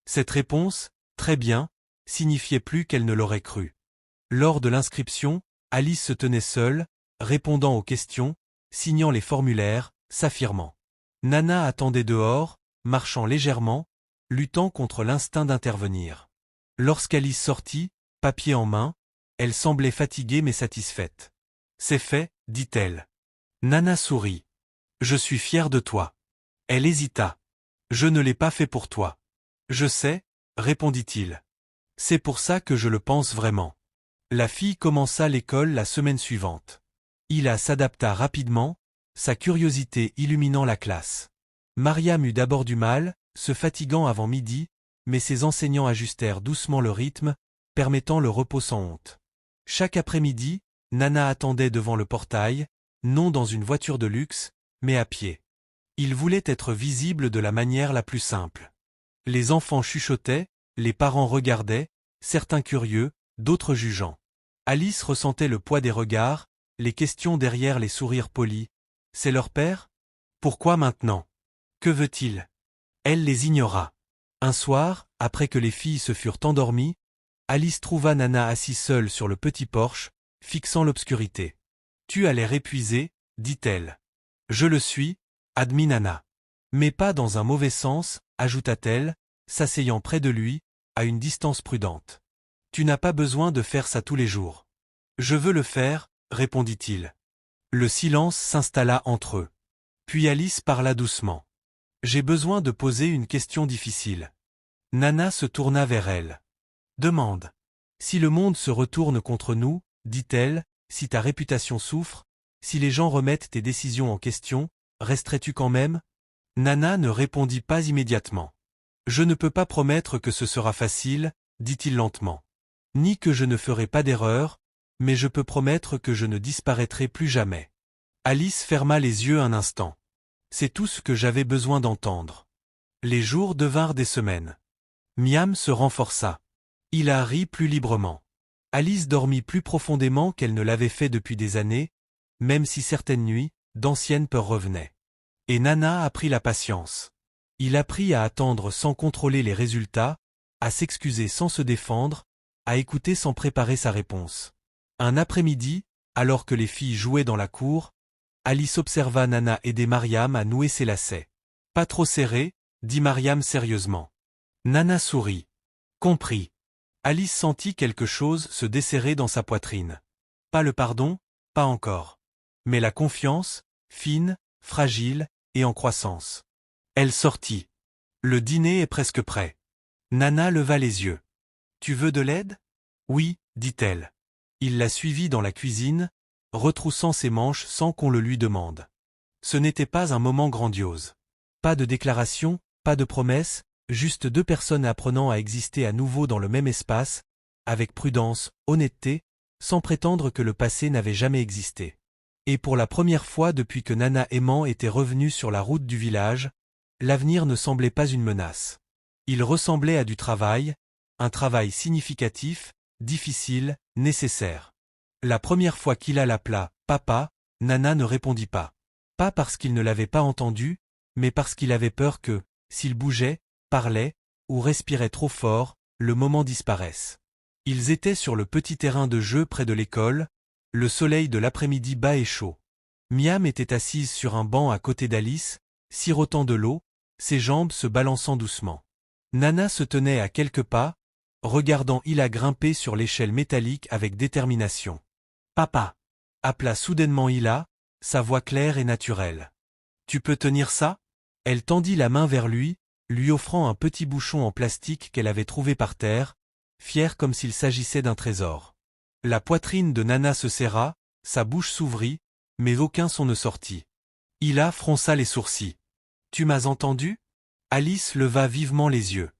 Cette réponse, « très bien », signifiait plus qu'elle ne l'aurait cru. Lors de l'inscription, Alice se tenait seule, répondant aux questions, signant les formulaires, s'affirmant. Nana attendait dehors, marchant légèrement, luttant contre l'instinct d'intervenir. Lorsqu'Alice sortit, papier en main, elle semblait fatiguée mais satisfaite. « C'est fait, » dit-elle. Nana sourit. « Je suis fière de toi. » Elle hésita. « Je ne l'ai pas fait pour toi. »« Je sais, » répondit-il. « C'est pour ça que je le pense vraiment. » La fille commença l'école la semaine suivante. Hila s'adapta rapidement, sa curiosité illuminant la classe. Mariam eut d'abord du mal, se fatiguant avant midi, mais ses enseignants ajustèrent doucement le rythme, permettant le repos sans honte. Chaque après-midi, Nana attendait devant le portail, non dans une voiture de luxe, mais à pied. Il voulait être visible de la manière la plus simple. Les enfants chuchotaient, les parents regardaient, certains curieux, d'autres jugeants. Alice ressentait le poids des regards, les questions derrière les sourires polis. C'est leur père? Pourquoi maintenant? Que veut-il? Elle les ignora. Un soir, après que les filles se furent endormies, Alice trouva Nana assise seule sur le petit porche, fixant l'obscurité. « Tu as l'air épuisée, » dit-elle. « Je le suis, » admit Nana. « Mais pas dans un mauvais sens, » ajouta-t-elle, s'asseyant près de lui, à une distance prudente. « Tu n'as pas besoin de faire ça tous les jours. »« Je veux le faire, » répondit-il. Le silence s'installa entre eux. Puis Alice parla doucement. « J'ai besoin de poser une question difficile. » Nana se tourna vers elle. « Demande. Si le monde se retourne contre nous, dit-elle, si ta réputation souffre, si les gens remettent tes décisions en question, resterais-tu quand même? » Nana ne répondit pas immédiatement. « Je ne peux pas promettre que ce sera facile, » dit-il lentement. « Ni que je ne ferai pas d'erreur, mais je peux promettre que je ne disparaîtrai plus jamais. » Alice ferma les yeux un instant. C'est tout ce que j'avais besoin d'entendre. Les jours devinrent des semaines. Miam se renforça. Hila rit plus librement. Alice dormit plus profondément qu'elle ne l'avait fait depuis des années, même si certaines nuits, d'anciennes peurs revenaient. Et Nana apprit la patience. Il apprit à attendre sans contrôler les résultats, à s'excuser sans se défendre, à écouter sans préparer sa réponse. Un après-midi, alors que les filles jouaient dans la cour, Alice observa Nana aider Mariam à nouer ses lacets. « Pas trop serré » dit Mariam sérieusement. Nana sourit. « Compris. » Alice sentit quelque chose se desserrer dans sa poitrine. Pas le pardon, pas encore. Mais la confiance, fine, fragile, et en croissance. Elle sortit. « Le dîner est presque prêt. » Nana leva les yeux. « Tu veux de l'aide? » « Oui, » dit-elle. Il la suivit dans la cuisine, retroussant ses manches sans qu'on le lui demande. Ce n'était pas un moment grandiose. Pas de déclaration, pas de promesse, juste deux personnes apprenant à exister à nouveau dans le même espace, avec prudence, honnêteté, sans prétendre que le passé n'avait jamais existé. Et pour la première fois depuis que Nana aimant était revenue sur la route du village, l'avenir ne semblait pas une menace. Il ressemblait à du travail, un travail significatif, difficile, nécessaire. La première fois qu'Hila l'appela « Papa », Nana ne répondit pas. Pas parce qu'il ne l'avait pas entendu, mais parce qu'il avait peur que, s'il bougeait, parlait, ou respirait trop fort, le moment disparaisse. Ils étaient sur le petit terrain de jeu près de l'école, le soleil de l'après-midi bas et chaud. Miam était assise sur un banc à côté d'Alice, sirotant de l'eau, ses jambes se balançant doucement. Nana se tenait à quelques pas, regardant Hila grimper sur l'échelle métallique avec détermination. « Papa » appela soudainement Hila, sa voix claire et naturelle. « Tu peux tenir ça ?» Elle tendit la main vers lui, lui offrant un petit bouchon en plastique qu'elle avait trouvé par terre, fier comme s'il s'agissait d'un trésor. La poitrine de Nana se serra, sa bouche s'ouvrit, mais aucun son ne sortit. Hila fronça les sourcils. « Tu m'as entendu ?» Alice leva vivement les yeux.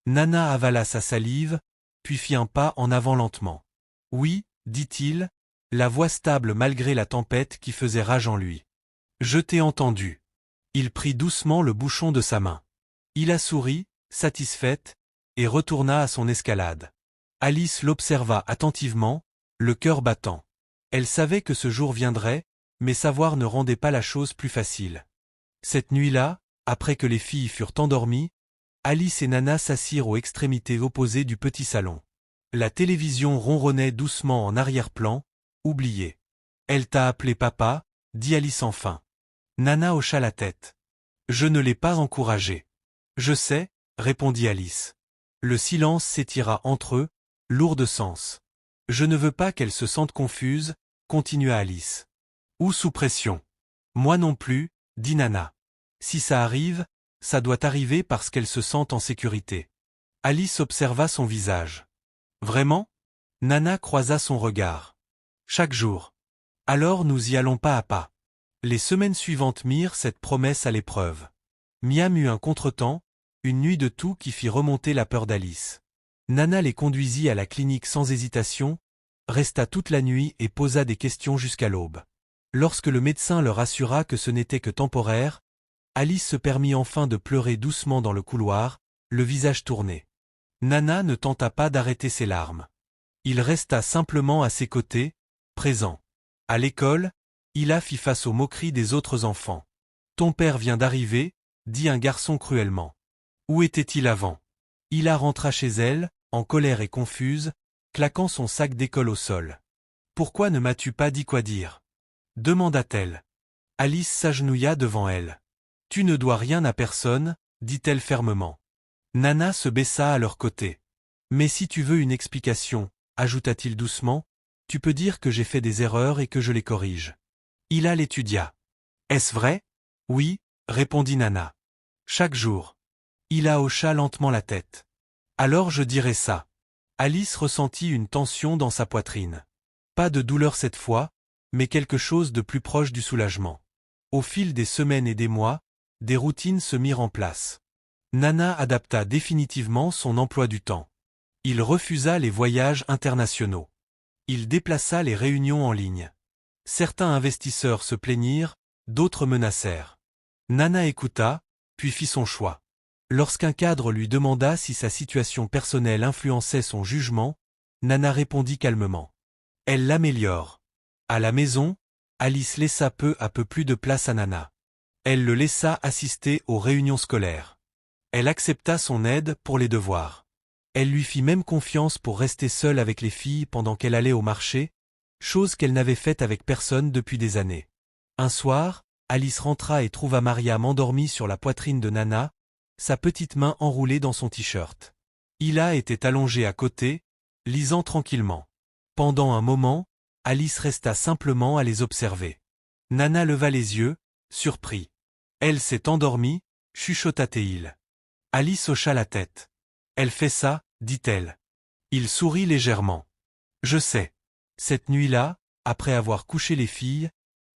Nana avala sa salive, puis fit un pas en avant lentement. « Oui, » dit-il, la voix stable malgré la tempête qui faisait rage en lui. « Je t'ai entendu. » Il prit doucement le bouchon de sa main. Hila sourit, satisfaite, et retourna à son escalade. Alice l'observa attentivement, le cœur battant. Elle savait que ce jour viendrait, mais savoir ne rendait pas la chose plus facile. Cette nuit-là, après que les filles furent endormies, Alice et Nana s'assirent aux extrémités opposées du petit salon. La télévision ronronnait doucement en arrière-plan, oubliée. « Elle t'a appelé papa ?» dit Alice enfin. Nana hocha la tête. « Je ne l'ai pas encouragée. »« Je sais » répondit Alice. Le silence s'étira entre eux, lourd de sens. « Je ne veux pas qu'elle se sente confuse » continua Alice. « Ou sous pression. »« Moi non plus » dit Nana. « Si ça arrive, ça doit arriver parce qu'elle se sent en sécurité. » Alice observa son visage. « Vraiment ?» Nana croisa son regard. « Chaque jour. »« Alors nous y allons pas à pas. » Les semaines suivantes mirent cette promesse à l'épreuve. Miam eut un contretemps, une nuit de toux qui fit remonter la peur d'Alice. Nana les conduisit à la clinique sans hésitation, resta toute la nuit et posa des questions jusqu'à l'aube. Lorsque le médecin leur assura que ce n'était que temporaire, Alice se permit enfin de pleurer doucement dans le couloir, le visage tourné. Nana ne tenta pas d'arrêter ses larmes. Il resta simplement à ses côtés, présent. À l'école, Hila fit face aux moqueries des autres enfants. « Ton père vient d'arriver » dit un garçon cruellement. Où était-il avant? Hila rentra chez elle, en colère et confuse, claquant son sac d'école au sol. « Pourquoi ne m'as-tu pas dit quoi dire ?» demanda-t-elle. Alice s'agenouilla devant elle. « Tu ne dois rien à personne » dit-elle fermement. Nana se baissa à leur côté. « Mais si tu veux une explication, » ajouta-t-il doucement, « tu peux dire que j'ai fait des erreurs et que je les corrige. » Hila l'étudia. « Est-ce vrai? »« Oui, » répondit Nana. « Chaque jour. » Hila hocha lentement la tête. « Alors je dirai ça. » Alice ressentit une tension dans sa poitrine. Pas de douleur cette fois, mais quelque chose de plus proche du soulagement. Au fil des semaines et des mois, des routines se mirent en place. Nana adapta définitivement son emploi du temps. Il refusa les voyages internationaux. Il déplaça les réunions en ligne. Certains investisseurs se plaignirent, d'autres menacèrent. Nana écouta, puis fit son choix. Lorsqu'un cadre lui demanda si sa situation personnelle influençait son jugement, Nana répondit calmement. Elle l'améliore. À la maison, Alice laissa peu à peu plus de place à Nana. Elle le laissa assister aux réunions scolaires. Elle accepta son aide pour les devoirs. Elle lui fit même confiance pour rester seule avec les filles pendant qu'elle allait au marché, chose qu'elle n'avait faite avec personne depuis des années. Un soir, Alice rentra et trouva Mariam endormie sur la poitrine de Nana, sa petite main enroulée dans son t-shirt. Hila était allongée à côté, lisant tranquillement. Pendant un moment, Alice resta simplement à les observer. Nana leva les yeux, surpris. Elle s'est endormie, chuchota-t-il. Alice hocha la tête. Elle fait ça, dit-elle. Il sourit légèrement. Je sais. Cette nuit-là, après avoir couché les filles,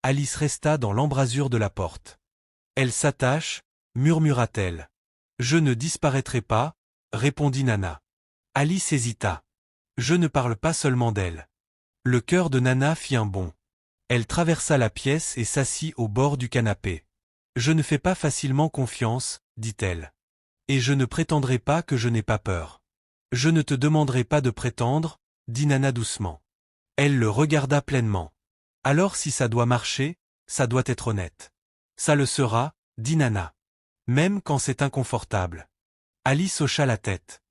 Alice resta dans l'embrasure de la porte. Elle s'attache, murmura-t-elle. Je ne disparaîtrai pas, répondit Nana. Alice hésita. Je ne parle pas seulement d'elle. Le cœur de Nana fit un bond. Elle traversa la pièce et s'assit au bord du canapé. Je ne fais pas facilement confiance, dit-elle. Et je ne prétendrai pas que je n'ai pas peur. Je ne te demanderai pas de prétendre, dit Nana doucement. Elle le regarda pleinement. Alors si ça doit marcher, ça doit être honnête. Ça le sera, dit Nana. Même quand c'est inconfortable. Alice hocha la tête.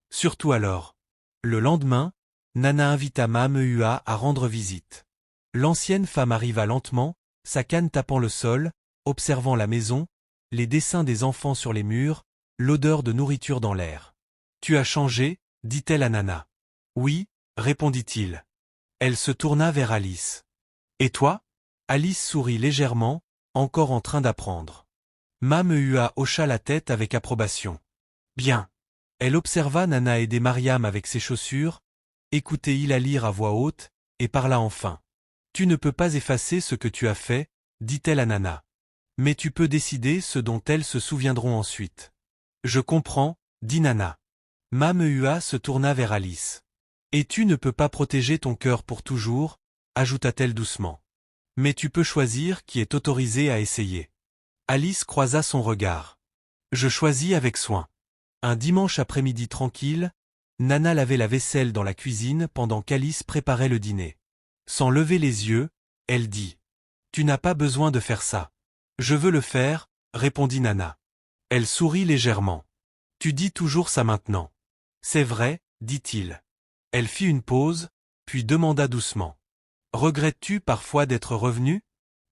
Surtout alors. Le lendemain, Nana invita Mamehua à rendre visite. L'ancienne femme arriva lentement, sa canne tapant le sol, observant la maison, les dessins des enfants sur les murs, l'odeur de nourriture dans l'air. « Tu as changé » dit-elle à Nana. « Oui » répondit-il. Elle se tourna vers Alice. « Et toi » Alice sourit légèrement, encore en train d'apprendre. Mamehua hocha la tête avec approbation. « Bien. » Elle observa Nana aider Mariam avec ses chaussures, écouter Hila lire à voix haute, et parla enfin. Tu ne peux pas effacer ce que tu as fait, dit-elle à Nana. Mais tu peux décider ce dont elles se souviendront ensuite. Je comprends, dit Nana. Mamehua se tourna vers Alice. Et tu ne peux pas protéger ton cœur pour toujours, ajouta-t-elle doucement. Mais tu peux choisir qui est autorisé à essayer. Alice croisa son regard. Je choisis avec soin. Un dimanche après-midi tranquille, Nana lavait la vaisselle dans la cuisine pendant qu'Alice préparait le dîner. Sans lever les yeux, elle dit. Tu n'as pas besoin de faire ça. Je veux le faire, répondit Nana. Elle sourit légèrement. Tu dis toujours ça maintenant. C'est vrai, dit-il. Elle fit une pause, puis demanda doucement. Regrettes-tu parfois d'être revenue ?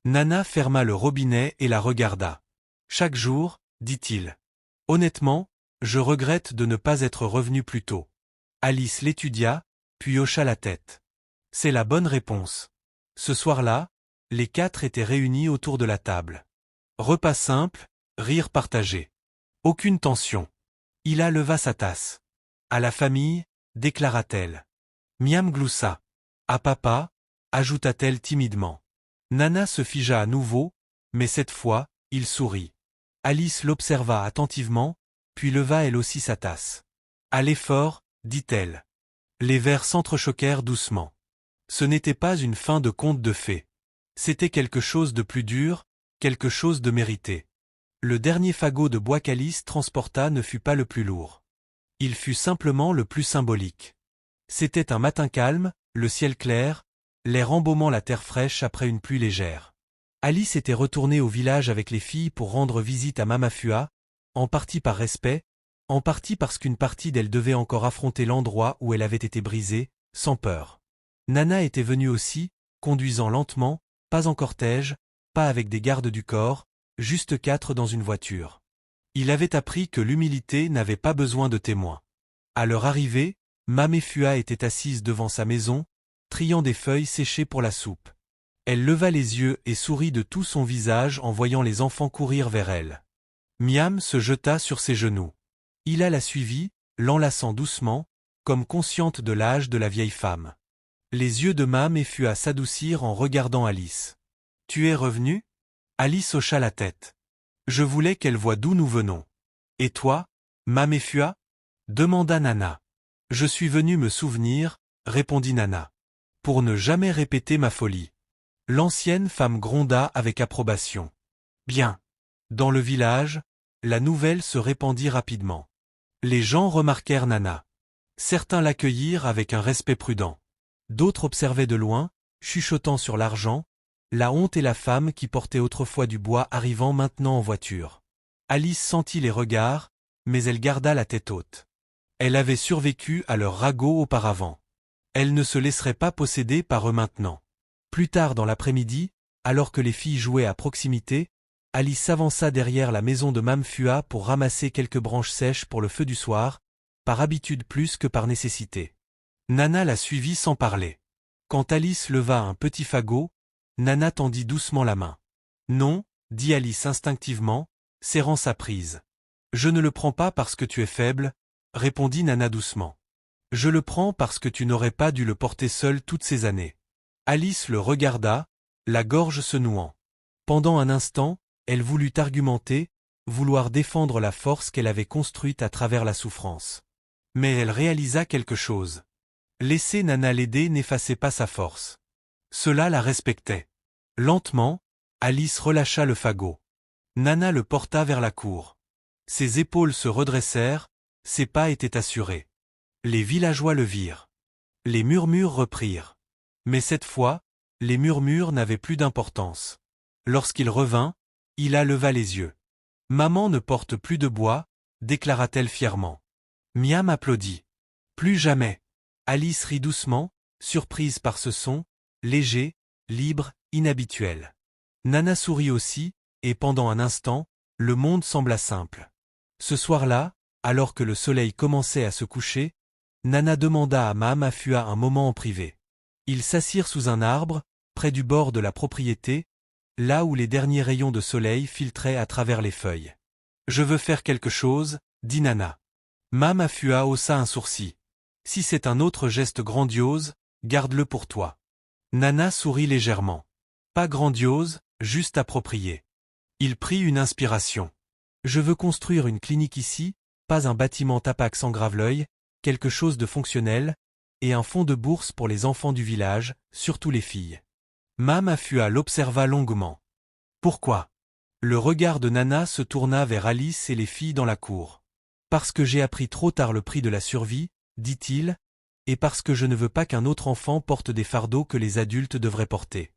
Nana ferma le robinet et la regarda. Chaque jour, dit-il. Honnêtement, je regrette de ne pas être revenu plus tôt. Alice l'étudia, puis hocha la tête. C'est la bonne réponse. Ce soir-là, les quatre étaient réunis autour de la table. Repas simple, rire partagé. Aucune tension. Hila leva sa tasse. À la famille, déclara-t-elle. Miam gloussa. À papa, ajouta-t-elle timidement. Nana se figea à nouveau, mais cette fois, il sourit. Alice l'observa attentivement, puis leva elle aussi sa tasse. À l'effort, dit-elle. Les verres s'entrechoquèrent doucement. Ce n'était pas une fin de conte de fées. C'était quelque chose de plus dur, quelque chose de mérité. Le dernier fagot de bois qu'Alice transporta ne fut pas le plus lourd. Il fut simplement le plus symbolique. C'était un matin calme, le ciel clair, l'air embaumant la terre fraîche après une pluie légère. Alice était retournée au village avec les filles pour rendre visite à Mamafua, en partie par respect, en partie parce qu'une partie d'elle devait encore affronter l'endroit où elle avait été brisée, sans peur. Nana était venue aussi, conduisant lentement, pas en cortège, pas avec des gardes du corps, juste quatre dans une voiture. Il avait appris que l'humilité n'avait pas besoin de témoins. À leur arrivée, Mamefua était assise devant sa maison, triant des feuilles séchées pour la soupe. Elle leva les yeux et sourit de tout son visage en voyant les enfants courir vers elle. Miam se jeta sur ses genoux. Hila la suivit, l'enlaçant doucement, comme consciente de l'âge de la vieille femme. Les yeux de Mamefua s'adoucirent en regardant Alice. « Tu es revenue ?» Alice hocha la tête. « Je voulais qu'elle voie d'où nous venons. »« Et toi, Mamefua ?» demanda Nana. « Je suis venue me souvenir, » répondit Nana. « Pour ne jamais répéter ma folie. » L'ancienne femme gronda avec approbation. « Bien. » Dans le village, la nouvelle se répandit rapidement. Les gens remarquèrent Nana. Certains l'accueillirent avec un respect prudent. D'autres observaient de loin, chuchotant sur l'argent, la honte et la femme qui portait autrefois du bois arrivant maintenant en voiture. Alice sentit les regards, mais elle garda la tête haute. Elle avait survécu à leur ragot auparavant. Elle ne se laisserait pas posséder par eux maintenant. Plus tard dans l'après-midi, alors que les filles jouaient à proximité, Alice s'avança derrière la maison de Mamefua pour ramasser quelques branches sèches pour le feu du soir, par habitude plus que par nécessité. Nana la suivit sans parler. Quand Alice leva un petit fagot, Nana tendit doucement la main. « Non, » dit Alice instinctivement, serrant sa prise. « Je ne le prends pas parce que tu es faible, » répondit Nana doucement. « Je le prends parce que tu n'aurais pas dû le porter seule toutes ces années. » Alice le regarda, la gorge se nouant. Pendant un instant, elle voulut argumenter, vouloir défendre la force qu'elle avait construite à travers la souffrance. Mais elle réalisa quelque chose. Laisser Nana l'aider n'effaçait pas sa force. Cela la respectait. Lentement, Alice relâcha le fagot. Nana le porta vers la cour. Ses épaules se redressèrent, ses pas étaient assurés. Les villageois le virent. Les murmures reprirent. Mais cette fois, les murmures n'avaient plus d'importance. Lorsqu'il revint, Hila leva les yeux. « Maman ne porte plus de bois, » déclara-t-elle fièrement. Miam applaudit. « Plus jamais. » Alice rit doucement, surprise par ce son, léger, libre, inhabituel. Nana sourit aussi, et pendant un instant, le monde sembla simple. Ce soir-là, alors que le soleil commençait à se coucher, Nana demanda à Mamefua un moment en privé. Ils s'assirent sous un arbre, près du bord de la propriété, là où les derniers rayons de soleil filtraient à travers les feuilles. « Je veux faire quelque chose, » dit Nana. Mame Afua haussa un sourcil. Si c'est un autre geste grandiose, garde-le pour toi. Nana sourit légèrement. Pas grandiose, juste approprié. Il prit une inspiration. Je veux construire une clinique ici, pas un bâtiment tapax en graveleuil, quelque chose de fonctionnel, et un fonds de bourse pour les enfants du village, surtout les filles. Mame Afua l'observa longuement. Pourquoi? Le regard de Nana se tourna vers Alice et les filles dans la cour. Parce que j'ai appris trop tard le prix de la survie, dit-il, et parce que je ne veux pas qu'un autre enfant porte des fardeaux que les adultes devraient porter.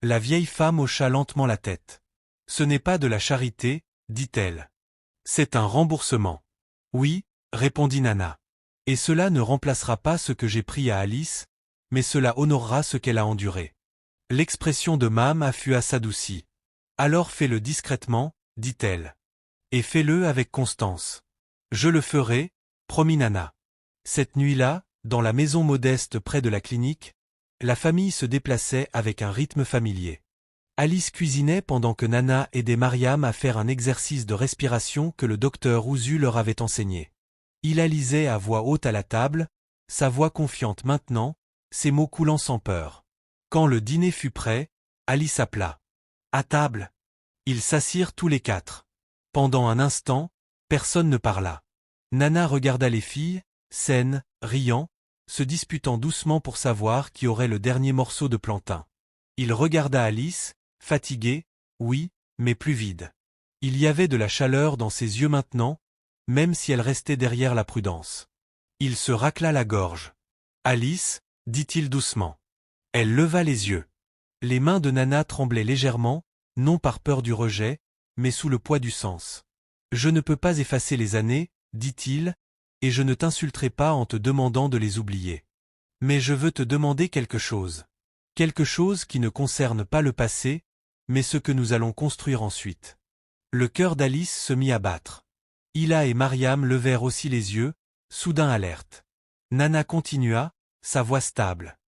La vieille femme hocha lentement la tête. Ce n'est pas de la charité, dit-elle. C'est un remboursement. Oui, répondit Nana. Et cela ne remplacera pas ce que j'ai pris à Alice, mais cela honorera ce qu'elle a enduré. L'expression de Mame Afua s'adoucit. Alors fais-le discrètement, dit-elle. Et fais-le avec constance. Je le ferai, promit Nana. Cette nuit-là, dans la maison modeste près de la clinique, la famille se déplaçait avec un rythme familier. Alice cuisinait pendant que Nana aidait Mariam à faire un exercice de respiration que le docteur Ouzu leur avait enseigné. Il lisait à voix haute à la table, sa voix confiante maintenant, ses mots coulant sans peur. Quand le dîner fut prêt, Alice appela. À table. Ils s'assirent tous les quatre. Pendant un instant, personne ne parla. Nana regarda les filles, saines, riant, se disputant doucement pour savoir qui aurait le dernier morceau de plantain. Il regarda Alice, fatiguée, oui, mais plus vide. Il y avait de la chaleur dans ses yeux maintenant, même si elle restait derrière la prudence. Il se racla la gorge. Alice, dit-il doucement. Elle leva les yeux. Les mains de Nana tremblaient légèrement, non par peur du rejet, mais sous le poids du sens. Je ne peux pas effacer les années, dit-il, et je ne t'insulterai pas en te demandant de les oublier. Mais je veux te demander quelque chose. Quelque chose qui ne concerne pas le passé, mais ce que nous allons construire ensuite. Le cœur d'Alice se mit à battre. Hila et Mariam levèrent aussi les yeux, soudain alertes. Nana continua, sa voix stable.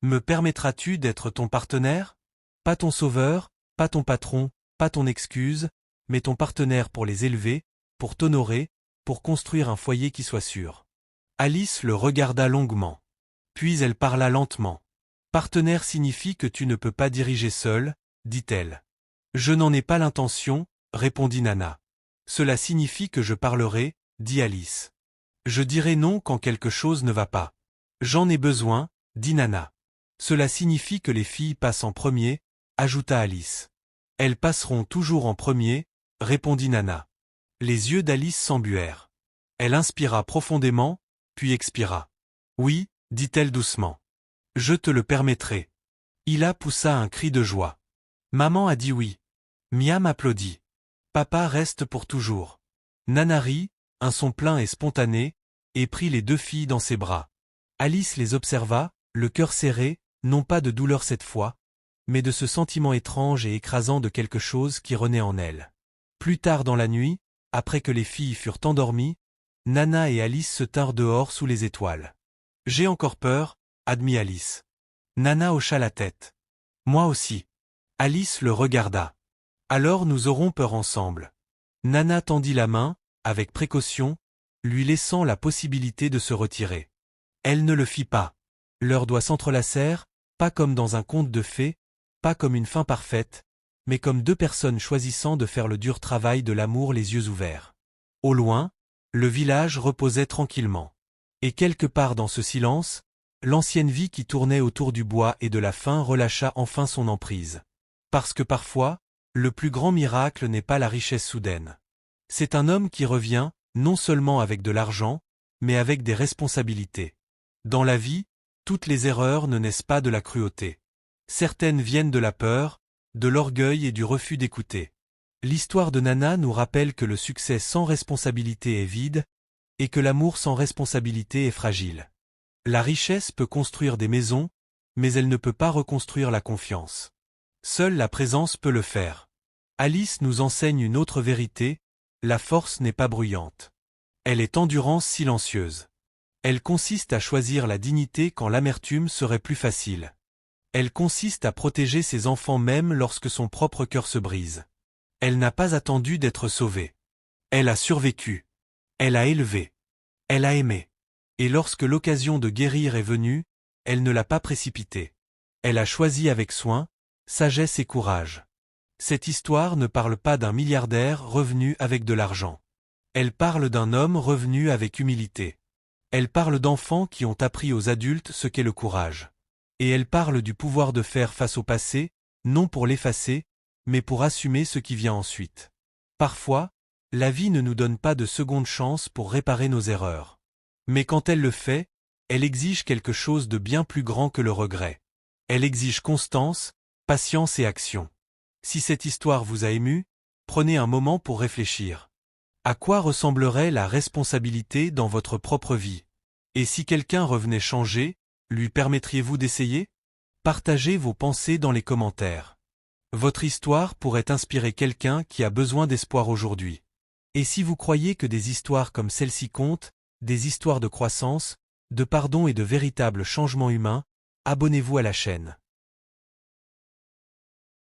Me permettras-tu d'être ton partenaire? Pas ton sauveur, pas ton patron, pas ton excuse, mais ton partenaire pour les élever, pour t'honorer, pour construire un foyer qui soit sûr. Alice le regarda longuement. Puis elle parla lentement. Partenaire signifie que tu ne peux pas diriger seul, dit-elle. Je n'en ai pas l'intention, répondit Nana. Cela signifie que je parlerai, dit Alice. Je dirai non quand quelque chose ne va pas. J'en ai besoin, dit Nana. Cela signifie que les filles passent en premier, ajouta Alice. Elles passeront toujours en premier, répondit Nana. Les yeux d'Alice s'embuèrent. Elle inspira profondément, puis expira. Oui, dit-elle doucement. Je te le permettrai. Hila poussa un cri de joie. Maman a dit oui. Miam applaudit. Papa reste pour toujours. Nana rit, un son plein et spontané, et prit les deux filles dans ses bras. Alice les observa, le cœur serré, non pas de douleur cette fois, mais de ce sentiment étrange et écrasant de quelque chose qui renaît en elle. Plus tard dans la nuit, après que les filles furent endormies, Nana et Alice se tinrent dehors sous les étoiles. J'ai encore peur, admit Alice. Nana hocha la tête. Moi aussi. Alice le regarda. Alors nous aurons peur ensemble. Nana tendit la main, avec précaution, lui laissant la possibilité de se retirer. Elle ne le fit pas. Leurs doigts s'entrelacèrent, pas comme dans un conte de fées, pas comme une fin parfaite, mais comme deux personnes choisissant de faire le dur travail de l'amour les yeux ouverts. Au loin, le village reposait tranquillement. Et quelque part dans ce silence, l'ancienne vie qui tournait autour du bois et de la faim relâcha enfin son emprise. Parce que parfois, le plus grand miracle n'est pas la richesse soudaine. C'est un homme qui revient, non seulement avec de l'argent, mais avec des responsabilités. Dans la vie, toutes les erreurs ne naissent pas de la cruauté. Certaines viennent de la peur, de l'orgueil et du refus d'écouter. L'histoire de Nana nous rappelle que le succès sans responsabilité est vide, et que l'amour sans responsabilité est fragile. La richesse peut construire des maisons, mais elle ne peut pas reconstruire la confiance. Seule la présence peut le faire. Alice nous enseigne une autre vérité, la force n'est pas bruyante. Elle est endurance silencieuse. Elle consiste à choisir la dignité quand l'amertume serait plus facile. Elle consiste à protéger ses enfants même lorsque son propre cœur se brise. Elle n'a pas attendu d'être sauvée. Elle a survécu. Elle a élevé. Elle a aimé. Et lorsque l'occasion de guérir est venue, elle ne l'a pas précipité. Elle a choisi avec soin, sagesse et courage. Cette histoire ne parle pas d'un milliardaire revenu avec de l'argent. Elle parle d'un homme revenu avec humilité. Elle parle d'enfants qui ont appris aux adultes ce qu'est le courage. Et elle parle du pouvoir de faire face au passé, non pour l'effacer, mais pour assumer ce qui vient ensuite. Parfois, la vie ne nous donne pas de seconde chance pour réparer nos erreurs. Mais quand elle le fait, elle exige quelque chose de bien plus grand que le regret. Elle exige constance, patience et action. Si cette histoire vous a ému, prenez un moment pour réfléchir. À quoi ressemblerait la responsabilité dans votre propre vie? Et si quelqu'un revenait changer, lui permettriez-vous d'essayer? Partagez vos pensées dans les commentaires. Votre histoire pourrait inspirer quelqu'un qui a besoin d'espoir aujourd'hui. Et si vous croyez que des histoires comme celle-ci comptent, des histoires de croissance, de pardon et de véritables changements humains, abonnez-vous à la chaîne.